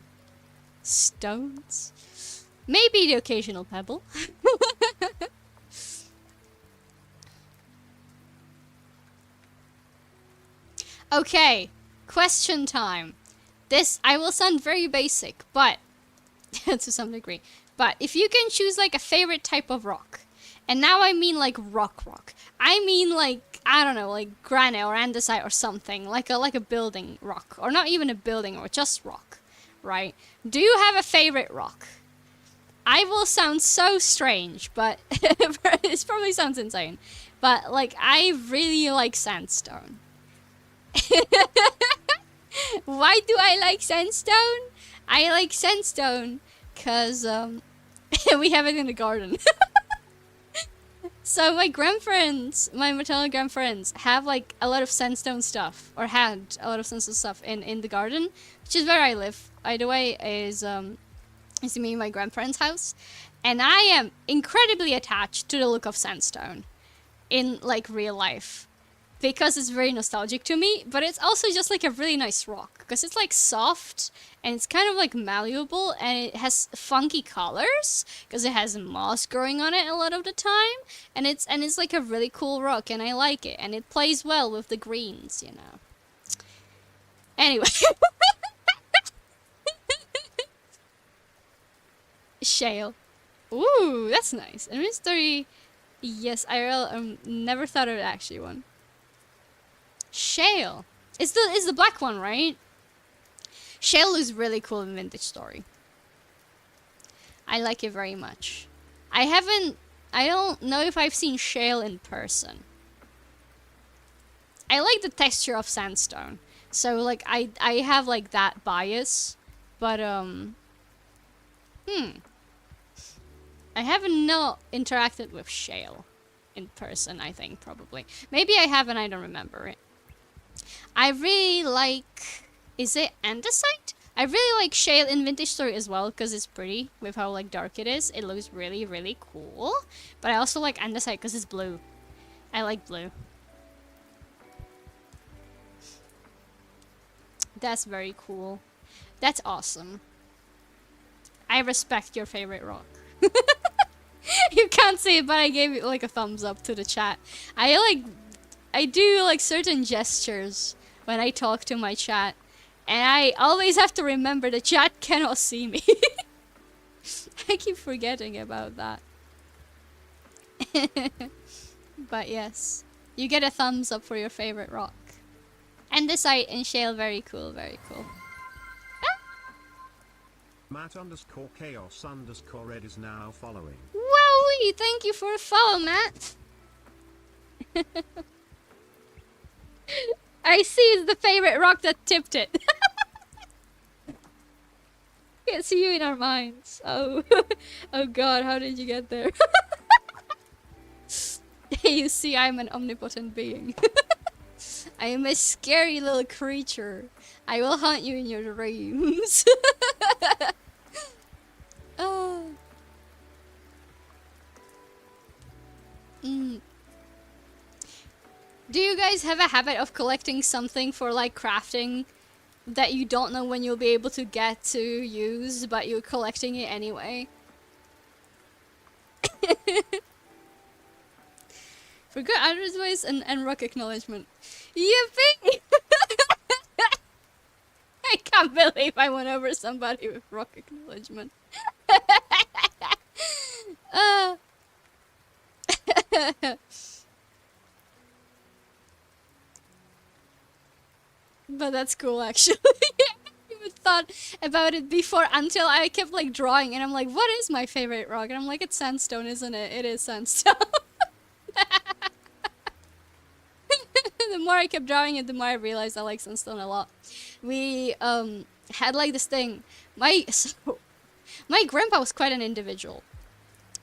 stones. Maybe the occasional pebble. Okay, question time. This, I will sound very basic, but to some degree. But if you can choose like a favorite type of rock, and now I mean like rock. I mean like, I don't know, like granite or andesite or something, like a building rock, or not even a building, or just rock, right? Do you have a favorite rock? I will sound so strange, but it probably sounds insane. But like, I really like sandstone. Why do I like sandstone? I like sandstone because we have it in the garden. So my grandparents, my maternal grandparents, have like a lot of sandstone stuff, or had a lot of sandstone stuff in the garden, which is where I live. Either way, is me and my grandparents' house, and I am incredibly attached to the look of sandstone in like real life, because it's very nostalgic to me, but it's also just like a really nice rock, because it's like soft, and it's kind of like malleable, and it has funky colors, because it has moss growing on it a lot of the time, and it's like a really cool rock, and I like it, and it plays well with the greens, you know. Anyway. Shale. Ooh, that's nice. A mystery. Yes, I never thought of it actually one. Shale. It's the black one, right? Shale is really cool in Vintage Story. I like it very much. I don't know if I've seen shale in person. I like the texture of sandstone. So like I have like that bias, but I haven't not interacted with shale in person, I think, probably. Maybe I have and I don't remember it. I really like... Is it andesite? I really like shale in Vintage Story as well, because it's pretty with how like dark it is. It looks really, really cool. But I also like andesite because it's blue. I like blue. That's very cool. That's awesome. I respect your favorite rock. You can't see it, but I gave it like a thumbs up to the chat. I do like certain gestures when I talk to my chat, and I always have to remember the chat cannot see me. I keep forgetting about that. But yes, you get a thumbs up for your favorite rock. Andesite and shale, very cool, very cool. Matt underscore chaos underscore red is now following. Wowee! Thank you for a follow, Matt. I see it's the favorite rock that tipped it. Can't see you in our minds. Oh, oh God! How did you get there? Hey, you see, I'm an omnipotent being. I am a scary little creature. I will haunt you in your dreams. Oh. Do you guys have a habit of collecting something for like crafting that you don't know when you'll be able to get to use, but you're collecting it anyway? For good advice and rock acknowledgement. Yippee! I can't believe I went over somebody with rock acknowledgement. But that's cool, actually. I haven't even thought about it before until I kept like drawing, and I'm like, what is my favorite rock? And I'm like, it's sandstone, isn't it? It is sandstone. The more I kept drawing it, the more I realized I like sandstone a lot. We had like this thing. My grandpa was quite an individual.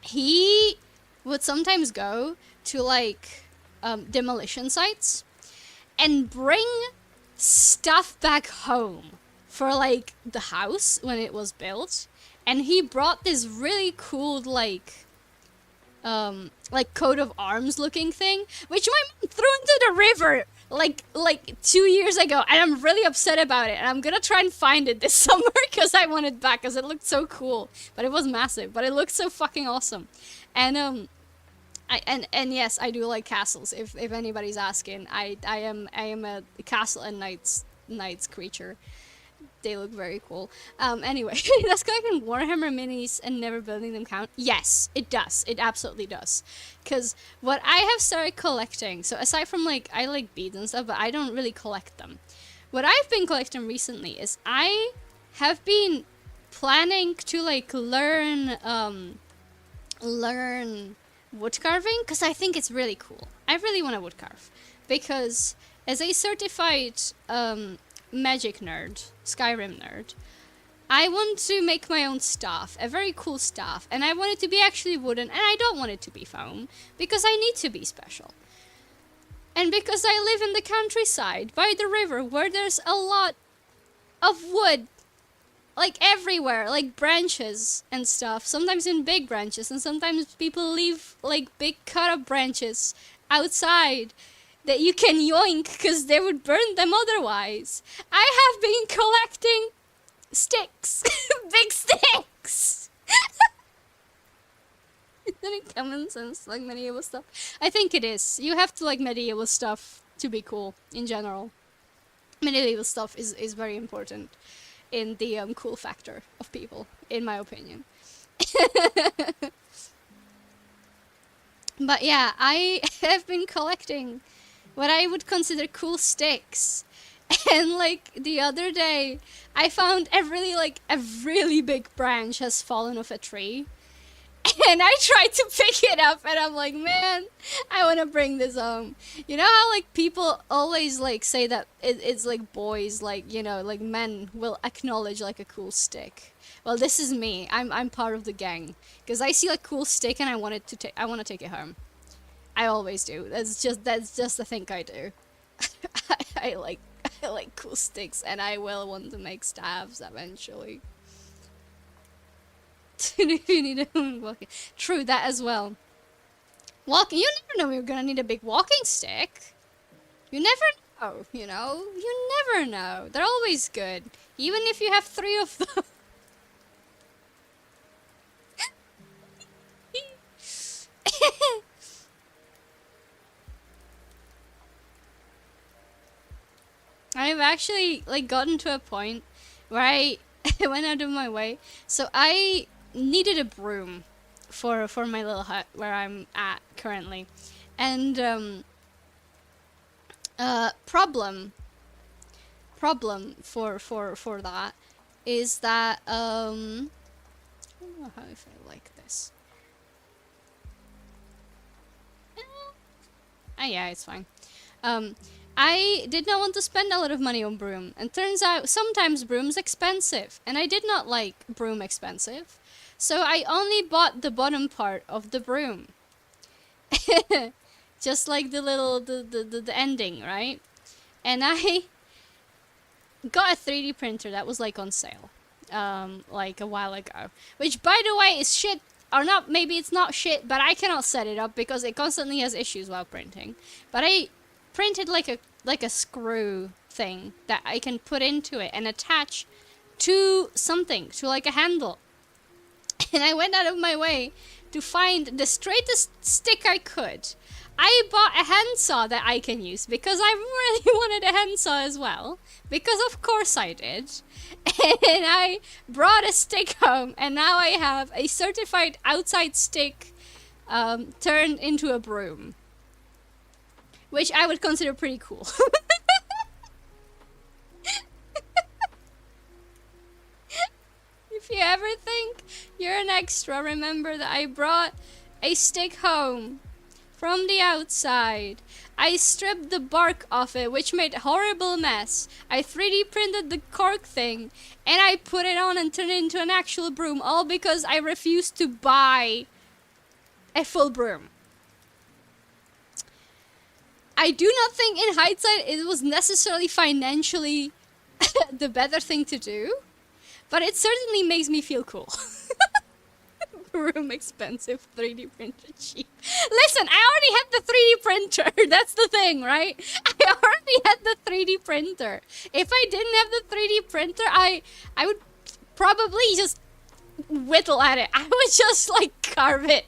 He would sometimes go to like demolition sites and bring stuff back home for like the house when it was built, and he brought this really cool like coat of arms looking thing, which my mom threw into the river like 2 years ago, and I'm really upset about it, and I'm gonna try and find it this summer because I want it back because it looked so cool. But it was massive, but it looked so fucking awesome. And and yes, I do like castles. If anybody's asking, I am a castle and knights creature. They look very cool. Anyway, does collecting Warhammer minis and never building them count? Yes, it does. It absolutely does. Because what I have started collecting, so aside from like, I like beads and stuff, but I don't really collect them. What I've been collecting recently is I have been planning to like learn wood carving, because I think it's really cool. I really want to wood carve, because as a certified Magic nerd, Skyrim nerd, I want to make my own staff, a very cool staff, and I want it to be actually wooden, and I don't want it to be foam, because I need to be special. And because I live in the countryside, by the river, where there's a lot of wood, like everywhere, like branches and stuff, sometimes in big branches, and sometimes people leave like big cut-up branches outside that you can yoink because they would burn them otherwise. I have been collecting sticks. Big sticks! Isn't it common sense, like medieval stuff? I think it is. You have to like medieval stuff to be cool, in general. Medieval stuff is very important in the cool factor of people, in my opinion. But yeah, I have been collecting what I would consider cool sticks. And like the other day, I found a really big branch has fallen off a tree. And I tried to pick it up, and I'm like, man, I want to bring this home. You know how like people always like say that it's like boys, like, you know, like men will acknowledge like a cool stick. Well, this is me. I'm part of the gang, because I see like cool stick and I want to take it home. I always do. That's just the thing I do. I like cool sticks, and I will want to make staves eventually. If you need a walking, true that as well. Walking, you never know you're gonna need a big walking stick. You never know, you know. You never know. They're always good, even if you have 3 of them. I've actually like gotten to a point where I went out of my way. So I needed a broom for my little hut where I'm at currently, and problem for that is that I don't know how if I like this. Yeah, it's fine. I did not want to spend a lot of money on broom, and turns out sometimes broom's expensive, and I did not like broom expensive, so I only bought the bottom part of the broom. Just like the little, the ending, right? And I got a 3D printer that was like on sale, like a while ago, which by the way is shit, or not, maybe it's not shit, but I cannot set it up because it constantly has issues while printing. But I printed like a screw thing that I can put into it and attach to something, to like a handle. And I went out of my way to find the straightest stick I could. I bought a handsaw that I can use because I really wanted a handsaw as well. Because of course I did. And I brought a stick home, and now I have a certified outside stick turned into a broom. Which I would consider pretty cool. If you ever think you're an extra, remember that I brought a stick home from the outside. I stripped the bark off it, which made a horrible mess. I 3D printed the cork thing, and I put it on and turned it into an actual broom, all because I refused to buy a full broom. I do not think in hindsight it was necessarily financially the better thing to do, but it certainly makes me feel cool. Broom expensive, 3D printer cheap. Listen, I already had the 3D printer. That's the thing, right? I already had the 3D printer. If I didn't have the 3D printer, I would probably just whittle at it. I would just like carve it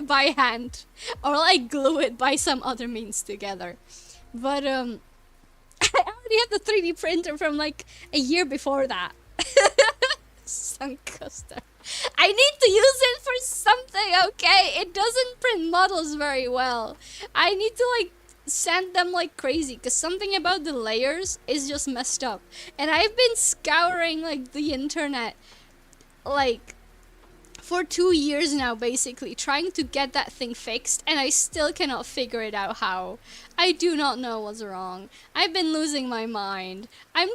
by hand, or like glue it by some other means together. But I already had the 3D printer from like a year before that. Suncoaster. I need to use it for something, okay? It doesn't print models very well. I need to like sand them like crazy, because something about the layers is just messed up. And I've been scouring like the internet like for 2 years now, basically trying to get that thing fixed, and I still cannot figure it out how. I do not know what's wrong. I've been losing my mind. I'm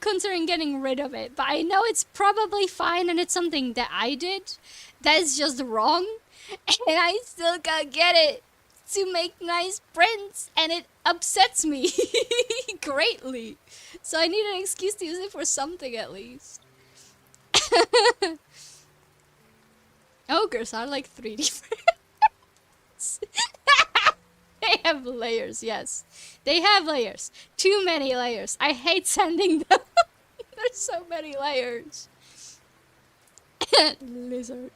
considering getting rid of it, but I know it's probably fine, and it's something that I did that is just wrong, and I still can't get it to make nice prints, and it upsets me greatly. So I need an excuse to use it for something at least. Ogres are like 3D prints. They have layers, yes. They have layers. Too many layers. I hate sending them. There's so many layers. Lizard.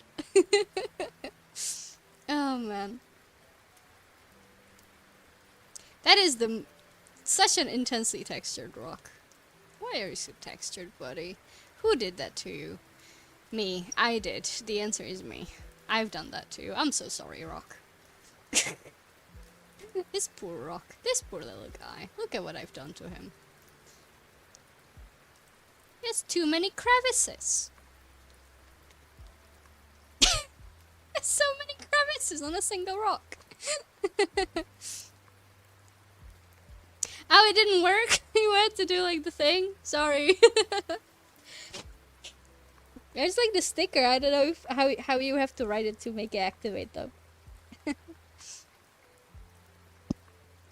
Oh man. That is such an intensely textured rock. Why are you so textured, buddy? Who did that to you? Me. I did. The answer is me. I've done that too. I'm so sorry, Rock. This poor Rock. This poor little guy. Look at what I've done to him. He has too many crevices. There's so many crevices on a single rock. Oh, it didn't work? You had to do like the thing? Sorry. There's like the sticker. I don't know if, how you have to write it to make it activate though.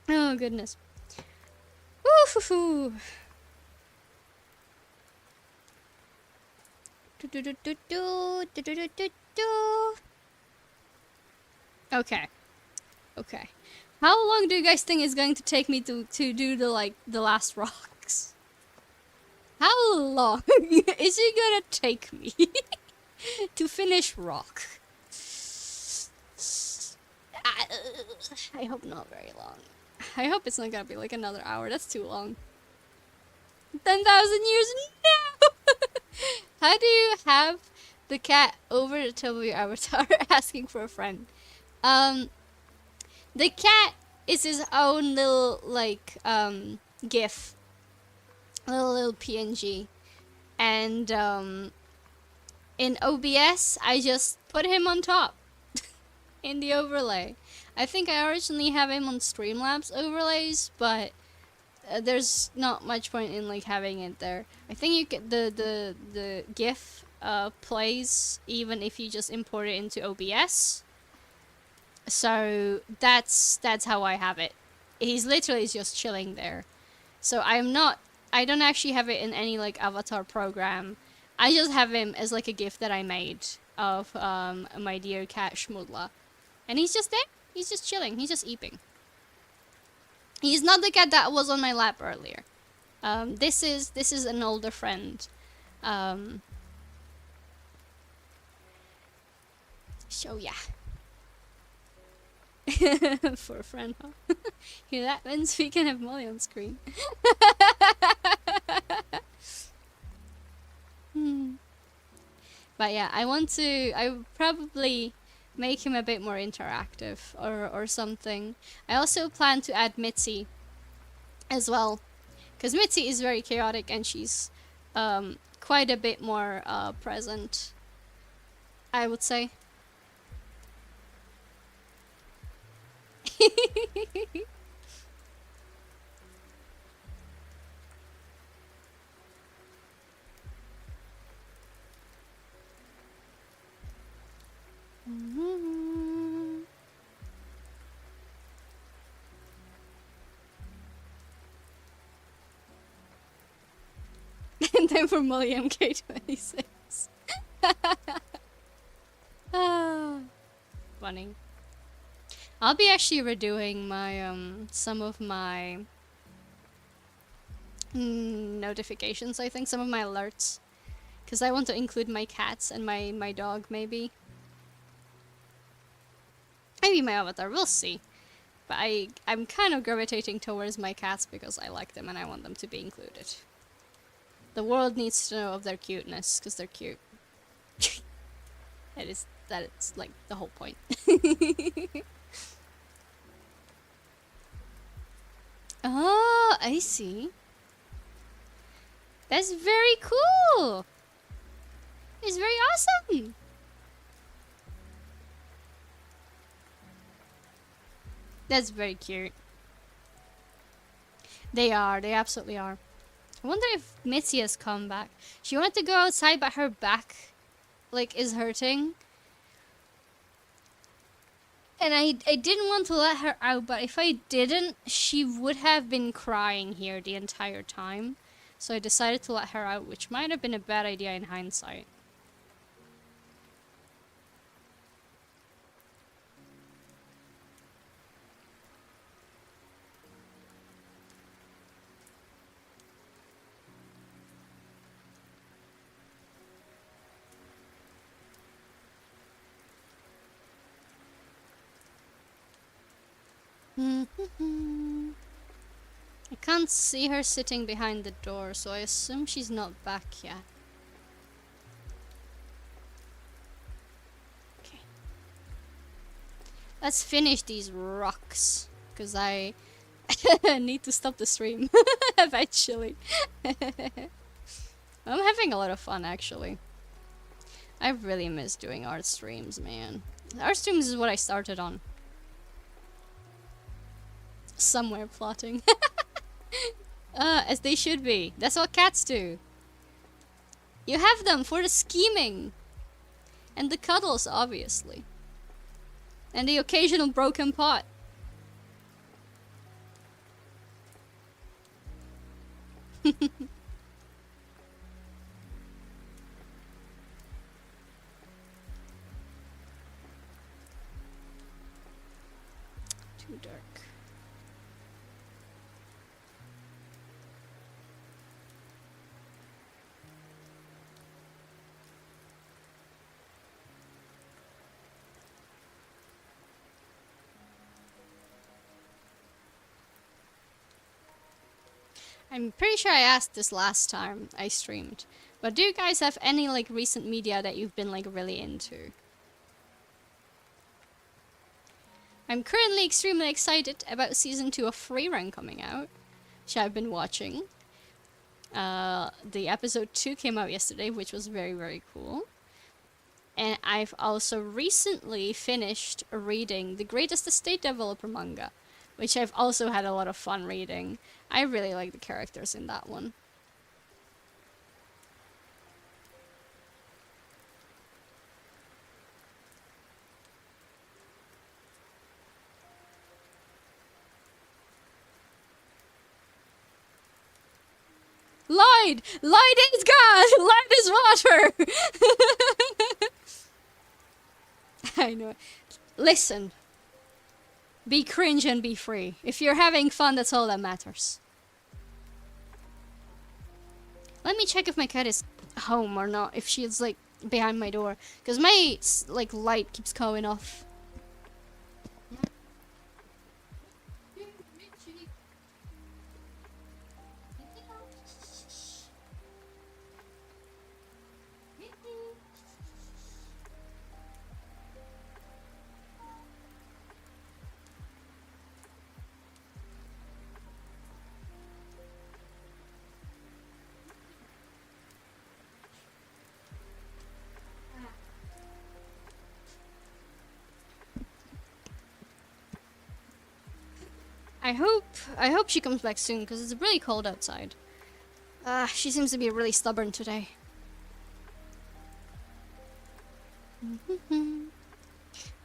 Oh goodness. Woo-hoo-hoo. Okay. Okay. How long do you guys think it's going to take me to do the last rocks? How long is it gonna take me to finish rock? I hope not very long. I hope it's not gonna be like another hour. That's too long. 10,000 years? No! How do you have the cat over the top of your avatar asking for a friend? The cat is his own little, like, GIF. Little PNG. And in OBS, I just put him on top in the overlay. I think I originally have him on Streamlabs overlays, but there's not much point in like having it there. I think you get the GIF plays even if you just import it into OBS. So that's how I have it. He's literally just chilling there. So I don't actually have it in any like avatar program. I just have him as like a GIF that I made of my dear cat Shmudla. And he's just there. He's just chilling. He's just eating. He's not the cat that was on my lap earlier. This is an older friend. So yeah. For a friend, huh? Hear that? Means we can have Molly on screen. But yeah, I would probably make him a bit more interactive or something. I also plan to add Mitzi as well, because Mitzi is very chaotic and she's quite a bit more present, I would say. And then for Molly MK26. Funny. I'll be actually redoing my some of my notifications, I think, some of my alerts, because I want to include my cats and my dog, maybe my avatar, we'll see. But I'm kind of gravitating towards my cats because I like them and I want them to be included. The world needs to know of their cuteness because they're cute. That is like the whole point. Oh, I see. That's very cool. It's very awesome. That's very cute. They absolutely are. I wonder if Mitzi has come back. She wanted to go outside, but her back, like, is hurting. And I didn't want to let her out, but if I didn't, she would have been crying here the entire time. So I decided to let her out, which might have been a bad idea in hindsight. I can't see her sitting behind the door, so I assume she's not back yet. Okay. Let's finish these rocks, because I need to stop the stream eventually. I'm having a lot of fun, actually. I really miss doing art streams, man. Art streams is what I started on. Somewhere plotting. As they should be. That's what cats do. You have them for the scheming. And the cuddles, obviously. And the occasional broken pot. Too dark. I'm pretty sure I asked this last time I streamed, but do you guys have any like recent media that you've been like really into? I'm currently extremely excited about season 2 of Free Run coming out, which I've been watching. The episode 2 came out yesterday, which was very, very cool. And I've also recently finished reading the Greatest Estate Developer manga, which I've also had a lot of fun reading. I really like the characters in that one. Lloyd! Lloyd is God! Lloyd is water! I know. Listen. Be cringe and be free. If you're having fun, that's all that matters. Let me check if my cat is home or not. If she's like behind my door. Because my like light keeps going off. I hope she comes back soon because it's really cold outside. She seems to be really stubborn today.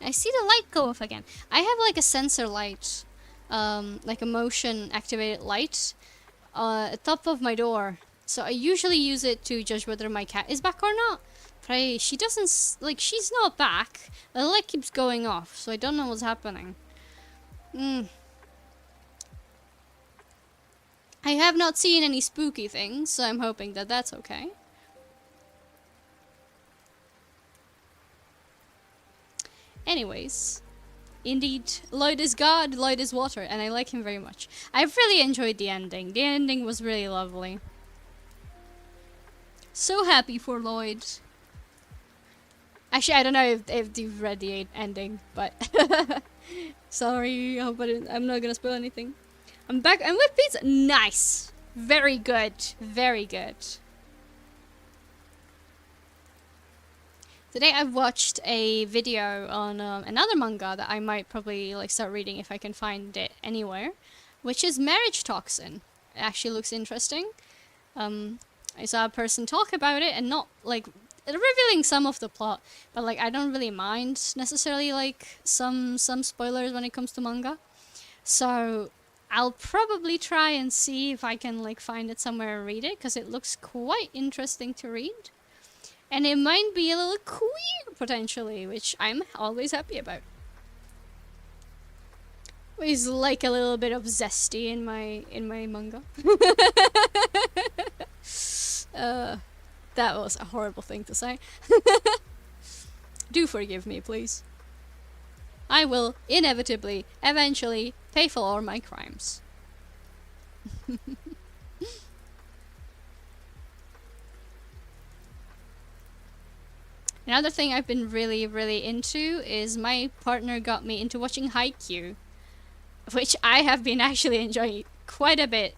I see the light go off again. I have like a sensor light, like a motion activated light, at top of my door. So I usually use it to judge whether my cat is back or not. But she doesn't, like, she's not back. The light keeps going off, so I don't know what's happening. I have not seen any spooky things, so I'm hoping that that's okay. Anyways, indeed, Lloyd is God, Lloyd is water, and I like him very much. I've really enjoyed the ending. The ending was really lovely. So happy for Lloyd. Actually, I don't know if you've read the ending, but sorry, but I'm not gonna spoil anything. I'm back. I'm with pizza. Nice. Very good. Very good. Today I've watched a video on another manga that I might probably like start reading if I can find it anywhere, which is Marriage Toxin. It actually looks interesting. I saw a person talk about it and not like revealing some of the plot, but like I don't really mind necessarily like some spoilers when it comes to manga. So I'll probably try and see if I can like find it somewhere and read it, because it looks quite interesting to read. And it might be a little queer potentially, which I'm always happy about. It's like a little bit of zesty in my manga. That was a horrible thing to say. Do forgive me, please. I will inevitably, eventually, pay for all my crimes. Another thing I've been really, really into is my partner got me into watching Haikyuu, which I have been actually enjoying quite a bit.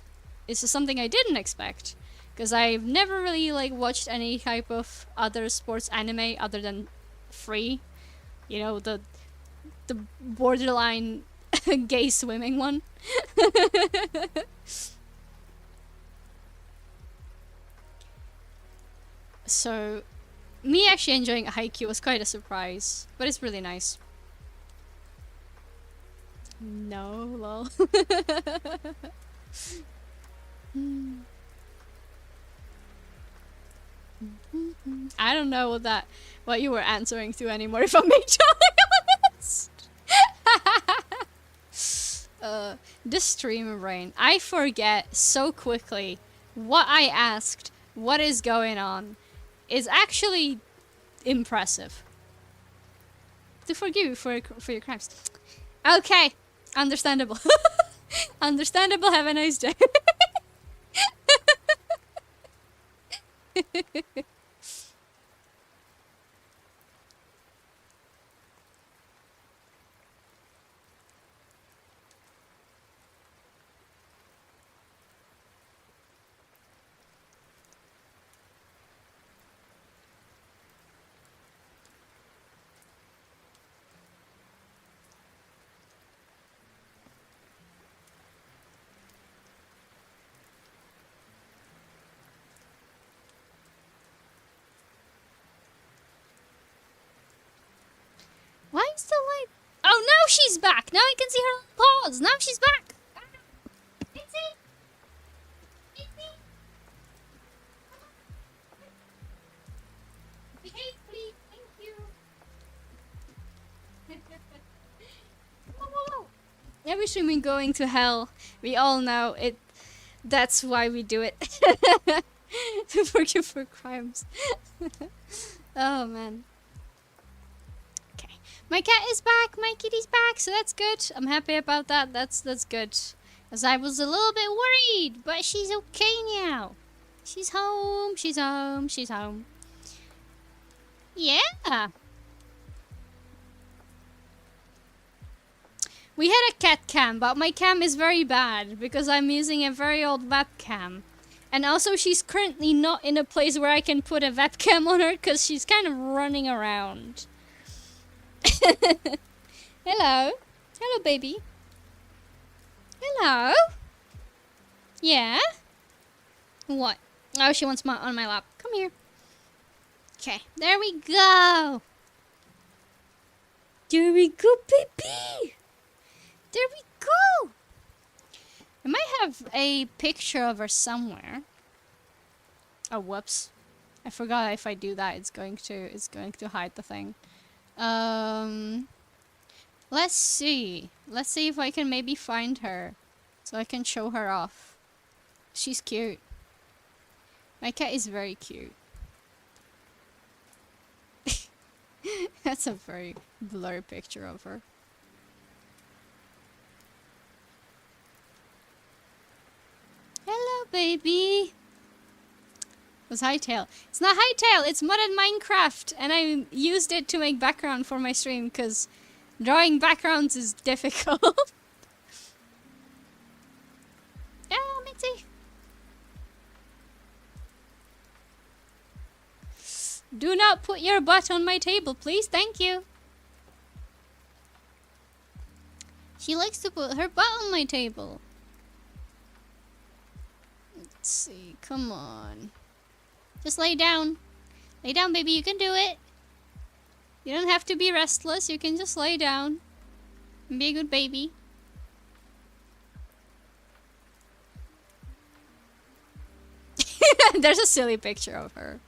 This is something I didn't expect, because I've never really like watched any type of other sports anime other than Free, you know, the borderline gay swimming one. So me actually enjoying Haikyuu was quite a surprise, but it's really nice. No, lol. I don't know what you were answering to anymore, if I'm being honest. This stream brain. I forget so quickly what I asked, what is going on. Is actually impressive. To forgive you for your crimes. Okay, understandable. Understandable, have a nice day. she's back. Now I can see her paws. Now she's back. Mitzi. Mitzi. Behave, please. Thank you. Whoa, whoa, whoa. Every swimming going to hell. We all know it. That's why we do it. To forgive for crimes. Oh man. Okay. My cat is back. My kitty's back. So that's good. I'm happy about that. That's good. As I was a little bit worried, but she's okay now. She's home. She's home. She's home. Yeah. We had a cat cam, but my cam is very bad because I'm using a very old webcam. And also she's currently not in a place where I can put a webcam on her because she's kind of running around. Hello. Hello, baby. Hello. Yeah? What? Oh, she wants on my lap. Come here. Okay, there we go. There we go, baby. There we go. I might have a picture of her somewhere. Oh, whoops. I forgot if I do that it's going to hide the thing. Let's see. Let's see if I can maybe find her so I can show her off. She's cute. My cat is very cute. That's a very blurry picture of her. Hello, baby. It was Hytale. It's not Hytale, it's modded Minecraft, and I used it to make background for my stream because drawing backgrounds is difficult. Oh, Mitzi. Do not put your butt on my table, please. Thank you. She likes to put her butt on my table. Let's see. Come on. Just lay down. Lay down, baby. You can do it. You don't have to be restless. You can just lay down and be a good baby. There's a silly picture of her.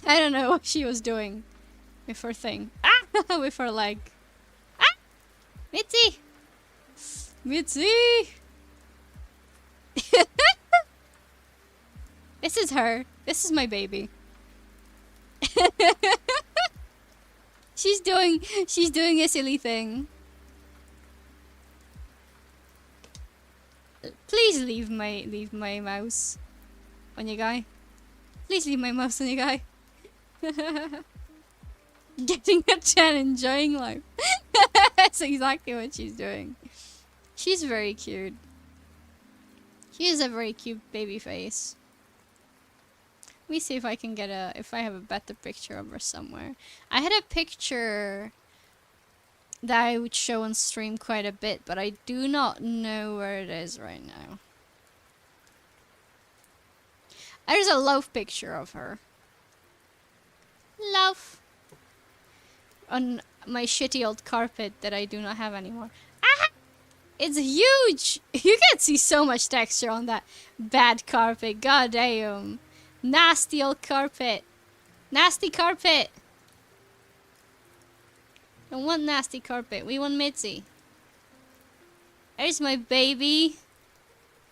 I don't know what she was doing with her thing. Ah! With her leg. Ah! Mitzi! Mitzi! This is her. This is my baby. She's doing a silly thing. Please leave my mouse on your guy. Please leave my mouse on your guy. Getting a 10, enjoying life. That's exactly what she's doing. She's very cute. She has a very cute baby face. Let me see if I can get if I have a better picture of her somewhere. I had a picture that I would show on stream quite a bit, but I do not know where it is right now. There's a loaf picture of her. Loaf. On my shitty old carpet that I do not have anymore. Ah! It's huge! You can see so much texture on that bad carpet. God damn. Nasty old carpet. Nasty carpet. Don't want nasty carpet. We want Mitzi. There's my baby.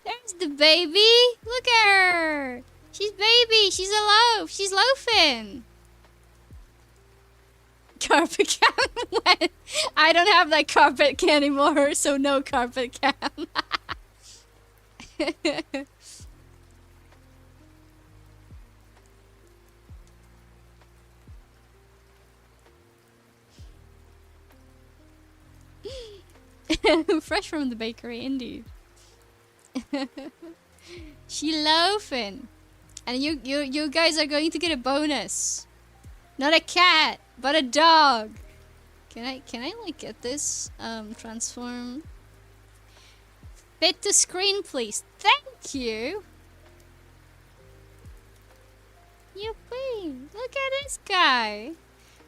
There's the baby. Look at her. She's baby. She's a loaf. She's loafing. Carpet cam. I don't have that carpet cam anymore, so no carpet cam. Fresh from the bakery, indeed. She loafing, and you guys are going to get a bonus. Not a cat, but a dog. Can I like get this transform? Fit to screen, please. Thank you. Yippee! Look at this guy.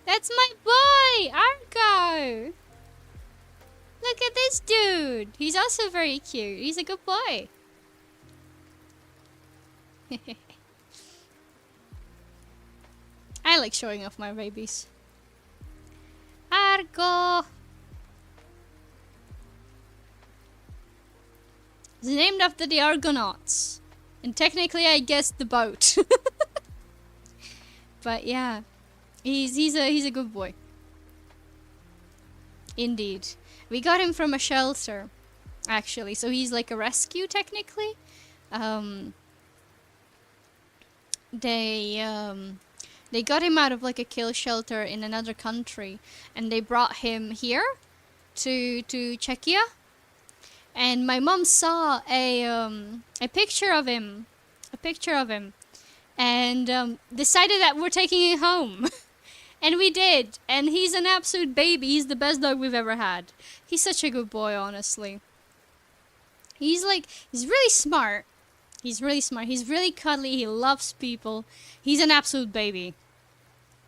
That's my boy, Argo. Look at this dude. He's also very cute. He's a good boy. I like showing off my babies. Argo. It's named after the Argonauts. And technically, I guess the boat. But yeah, he's a good boy. Indeed. We got him from a shelter, actually. So he's like a rescue, technically. They got him out of like a kill shelter in another country, and they brought him here to Czechia. And my mom saw a picture of him, and decided that we're taking him home. And we did. And he's an absolute baby. He's the best dog we've ever had. He's such a good boy, honestly. He's really smart. He's really cuddly. He loves people. He's an absolute baby.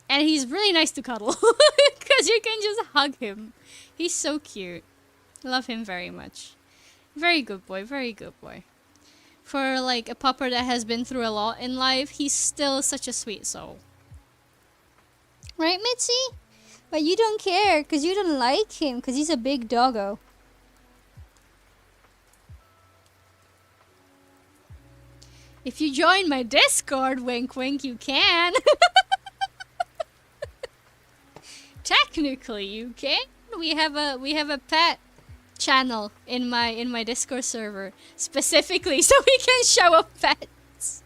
And he's really nice to cuddle. Because you can just hug him. He's so cute. Love him very much. Very good boy. Very good boy. For like a pupper that has been through a lot in life, he's still such a sweet soul. Right, Mitzi? But you don't care because you don't like him because he's a big doggo. If you join my Discord, wink wink, you can. Technically, you can. We have a pet channel in my Discord server specifically so we can show off pets.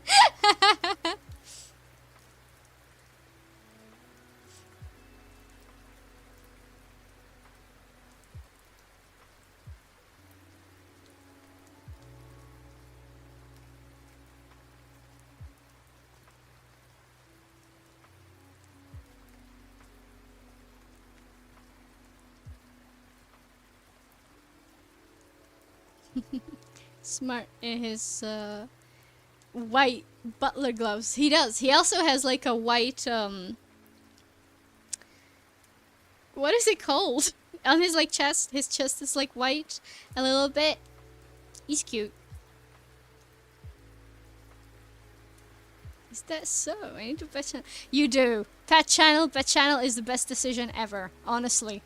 Smart in his white butler gloves. He does. He also has like a white what is it called? On his like chest. His chest is like white a little bit. He's cute. Is that so? I need to pet channel. You do. Pet channel is the best decision ever. Honestly.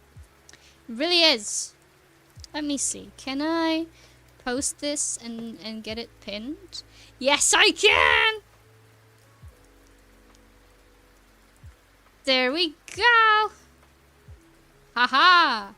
It really is. Let me see. Can I post this and get it pinned? Yes, I can! There we go! Haha!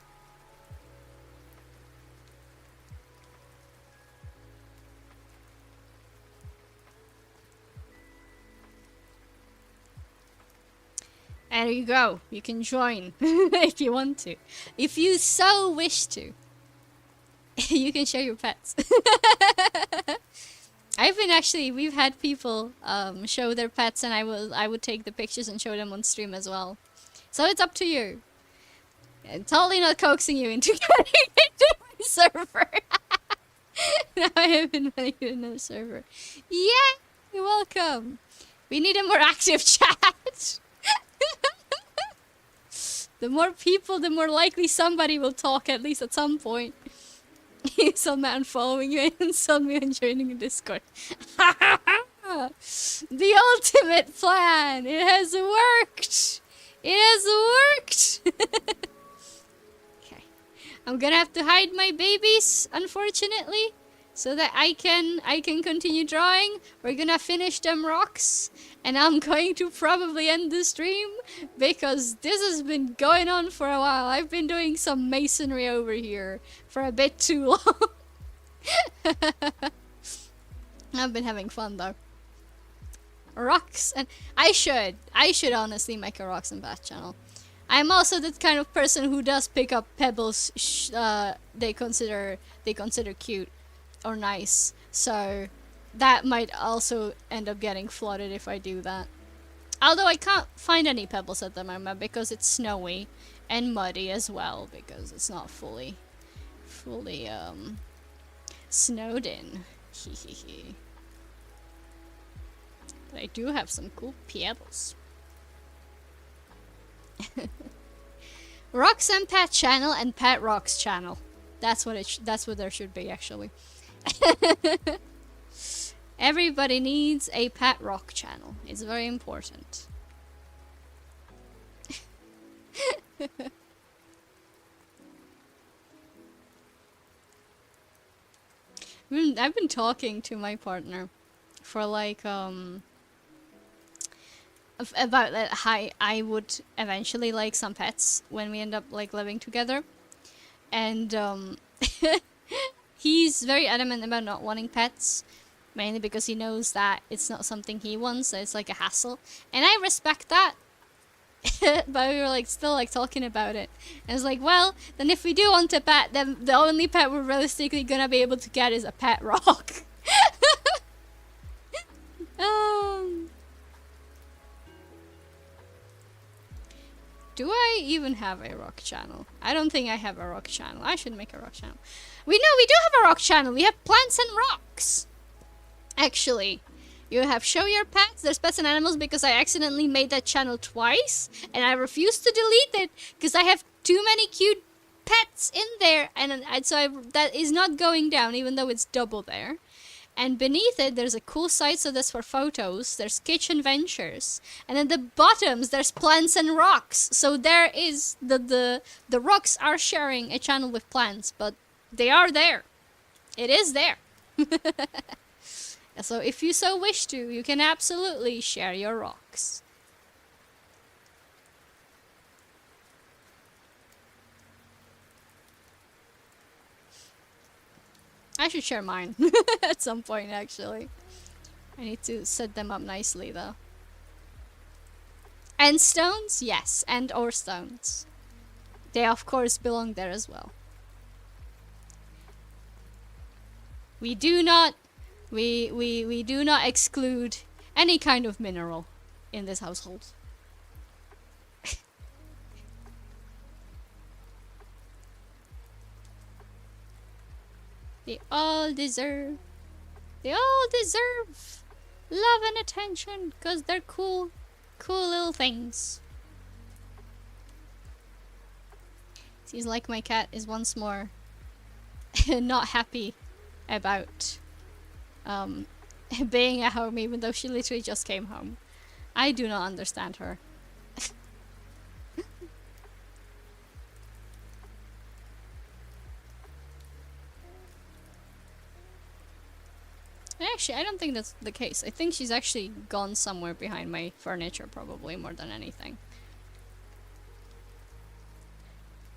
And there you go. You can join if you want to. If you so wish to. You can share your pets. We've had people show their pets, and I would take the pictures and show them on stream as well. So it's up to you. I'm totally not coaxing you into getting into my server. Now I have invited you to another server. Yeah, you're welcome. We need a more active chat. The more people, the more likely somebody will talk at least at some point. Some man following you and some man joining a Discord. The ultimate plan! It has worked! It has worked! Okay. I'm gonna have to hide my babies, unfortunately, so that I can continue drawing. We're gonna finish them rocks, and I'm going to probably end the stream because this has been going on for a while. I've been doing some masonry over here for a bit too long. I've been having fun though. Rocks, and I should honestly make a rocks and bath channel. I'm also the kind of person who does pick up pebbles they consider cute or nice, so that might also end up getting flooded if I do that. Although I can't find any pebbles at the moment because it's snowy and muddy as well because it's not fully snowed in. But I do have some cool pebbles. Roxanne Pet channel and Pet Rocks channel. That's what that's what there should be actually. Everybody needs a Pet Rock channel. It's very important. I've been talking to my partner for like about how I would eventually like some pets when we end up like living together, and he's very adamant about not wanting pets, mainly because he knows that it's not something he wants, so it's like a hassle, and I respect that. But we were like still like talking about it, and it's like, well, then if we do want a pet, then the only pet we're realistically gonna be able to get is a pet rock. Do I even have a rock channel? I don't think I have a rock channel. I should make a rock channel. We do have a rock channel. We have plants and rocks. Actually, you have show your pets. There's pets and animals because I accidentally made that channel twice, and I refused to delete it because I have too many cute pets in there, and that is not going down even though it's double there. And beneath it, there's a cool site, so that's for photos. There's kitchen ventures, and at the bottoms there's plants and rocks. So there is the rocks are sharing a channel with plants, but they are there. It is there. So if you so wish to, you can absolutely share your rocks. I should share mine at some point, actually. I need to set them up nicely, though. And stones? Yes, and or stones. They, of course, belong there as well. We do not exclude any kind of mineral in this household. They all deserve love and attention because they're cool little things. Seems like my cat is once more not happy about being at home, even though she literally just came home. I do not understand her. Actually, I don't think that's the case. I think she's actually gone somewhere behind my furniture, probably, more than anything.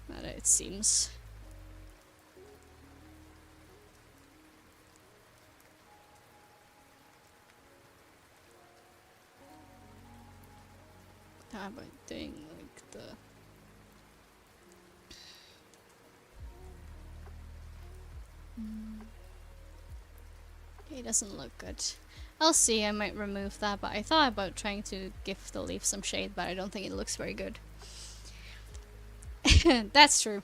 But it seems. How about doing like the... It doesn't look good. I'll see, I might remove that, but I thought about trying to give the leaf some shade, but I don't think it looks very good. That's true.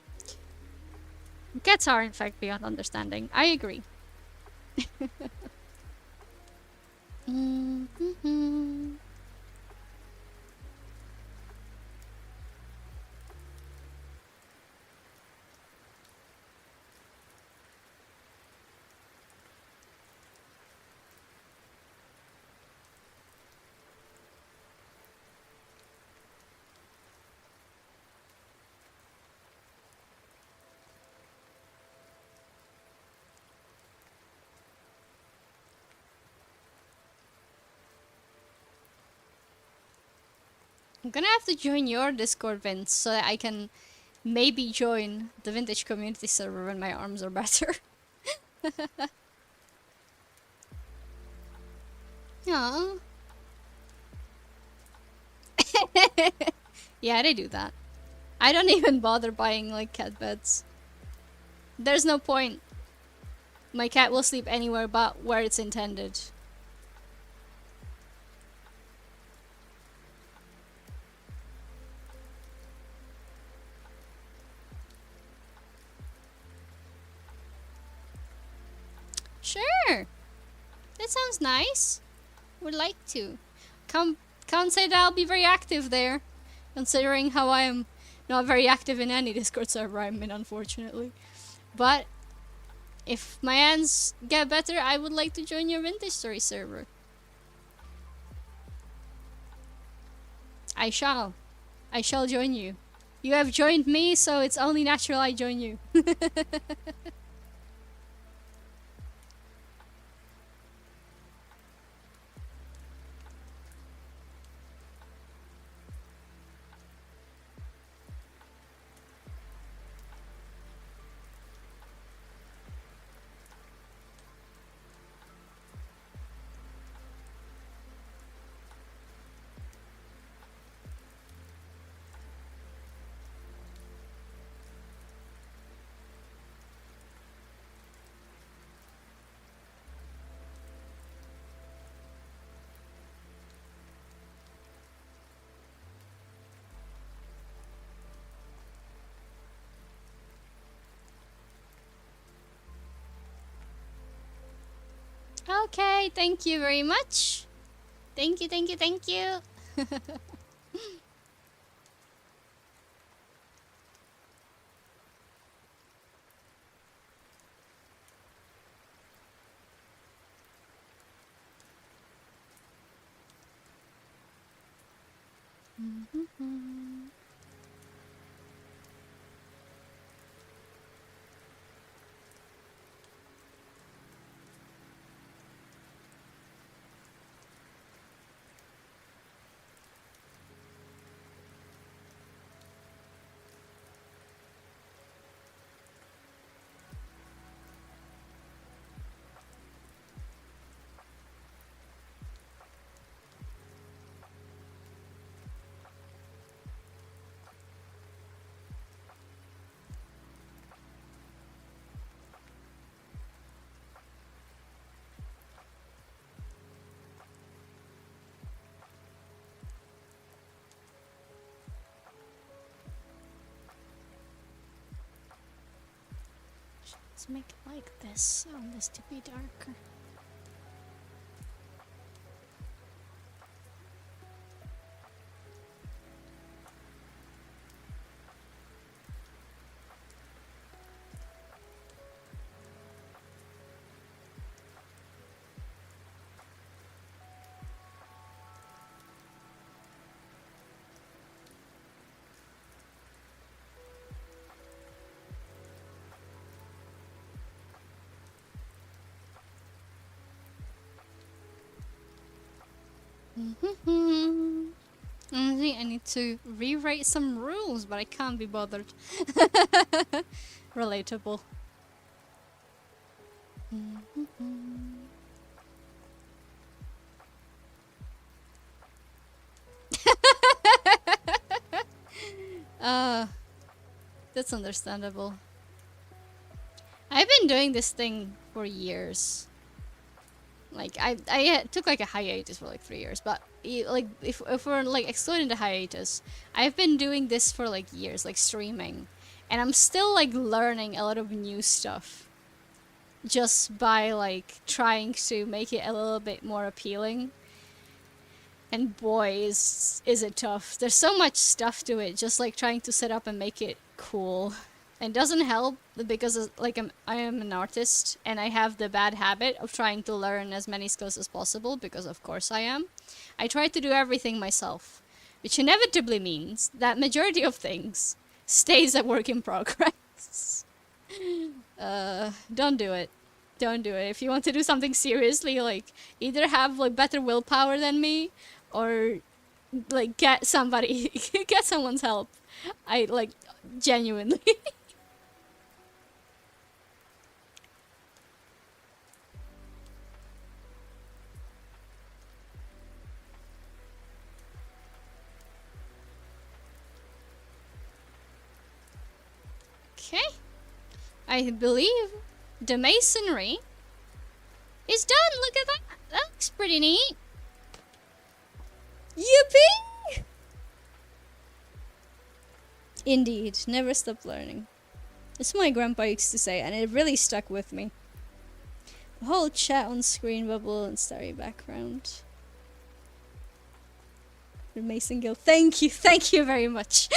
Cats are in fact beyond understanding. I agree. I'm gonna have to join your Discord, Vince, so that I can maybe join the vintage community server when my arms are better. Aww. Yeah, they do that. I don't even bother buying like cat beds. There's no point. My cat will sleep anywhere but where it's intended. Sure. That sounds nice. Would like to. Can't say that I'll be very active there. considering how I am not very active in any Discord server I'm in, unfortunately. But if my hands get better, I would like to join your Vintage Story server. I shall join you. You have joined me, so it's only natural I join you. Okay, thank you very much. Thank you, thank you, thank you. Let's make it like this. I want this to be darker. I need to rewrite some rules, but I can't be bothered. Relatable. That's understandable. I've been doing this thing for years. Like I took like a hiatus for like 3 years, but like if we're like excluding the hiatus, I've been doing this for like years, like streaming, and I'm still like learning a lot of new stuff just by like trying to make it a little bit more appealing. And boy, is it tough. There's so much stuff to it, just like trying to set up and make it cool. And doesn't help because like I am an artist and I have the bad habit of trying to learn as many skills as possible because of course I am. I try to do everything myself, which inevitably means that majority of things stays a work in progress. Don't do it. Don't do it. If you want to do something seriously, like either have like better willpower than me or like get someone's help. I like genuinely. Okay, I believe the masonry is done. Look at that. That looks pretty neat. Yippee! Indeed, never stop learning. That's what my grandpa used to say, and it really stuck with me. The whole chat on screen bubble and starry background. the Mason Guild. Thank you very much.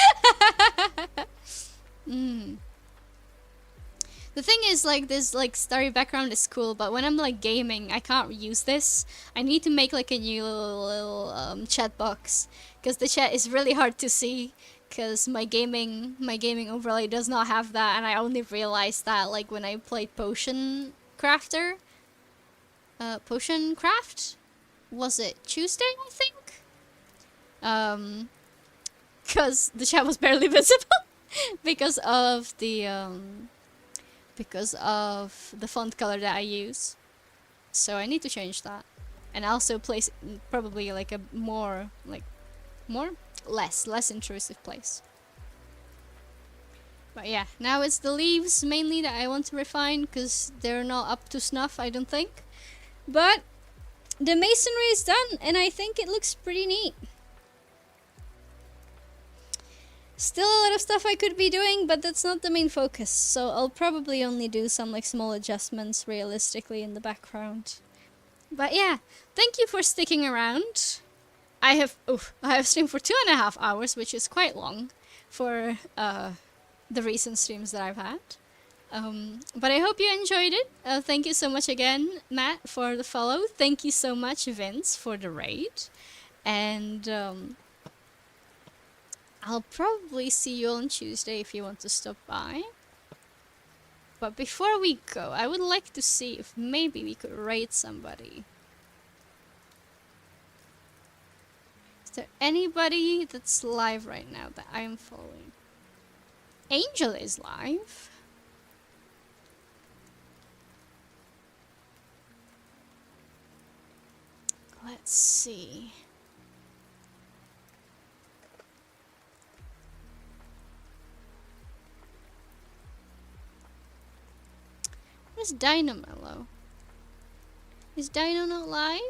The thing is, like, this like story background is cool, but when I'm like gaming, I can't use this. I need to make like a new little chat box, because the chat is really hard to see. Because my gaming overlay does not have that, and I only realized that like when I played Potion Crafter. Potion Craft? Was it Tuesday, I think? Because the chat was barely visible because of the font color that I use. So I need to change that, and also place probably like a less intrusive place. But yeah, now it's the leaves mainly that I want to refine, because they're not up to snuff, I don't think. But the masonry is done, and I think it looks pretty neat. Still a lot of stuff I could be doing, but that's not the main focus, so I'll probably only do some like small adjustments realistically in the background. But yeah, thank you for sticking around. I have streamed for 2.5 hours, which is quite long for the recent streams that I've had. But I hope you enjoyed it. Thank you so much again, Matt, for the follow. Thank you so much, Vince, for the raid. And I'll probably see you on Tuesday if you want to stop by. But before we go, I would like to see if maybe we could raid somebody. Is there anybody that's live right now that I am following? Angel is live. Let's see. Where's Dino Mellow? Is Dino not live?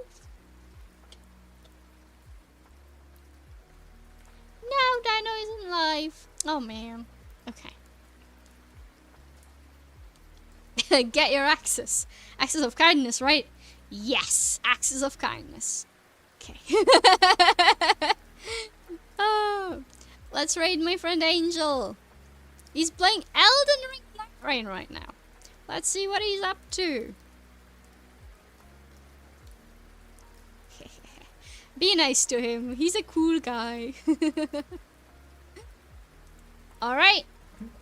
No, Dino isn't live. Oh man. Okay. Get your axes. Axes of kindness, right? Yes, axes of kindness. Okay. Oh, let's raid my friend Angel. He's playing Elden Ring Rain right now. Let's see what he's up to. Be nice to him. He's a cool guy. Alright.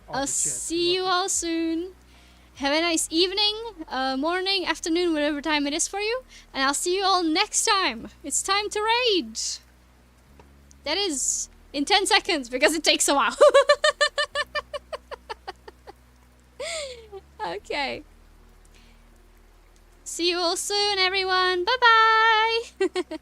I'll see you all soon. Have a nice evening, morning, afternoon, whatever time it is for you. And I'll see you all next time. It's time to raid. That is in 10 seconds, because it takes a while. Okay. See you all soon, everyone. Bye-bye.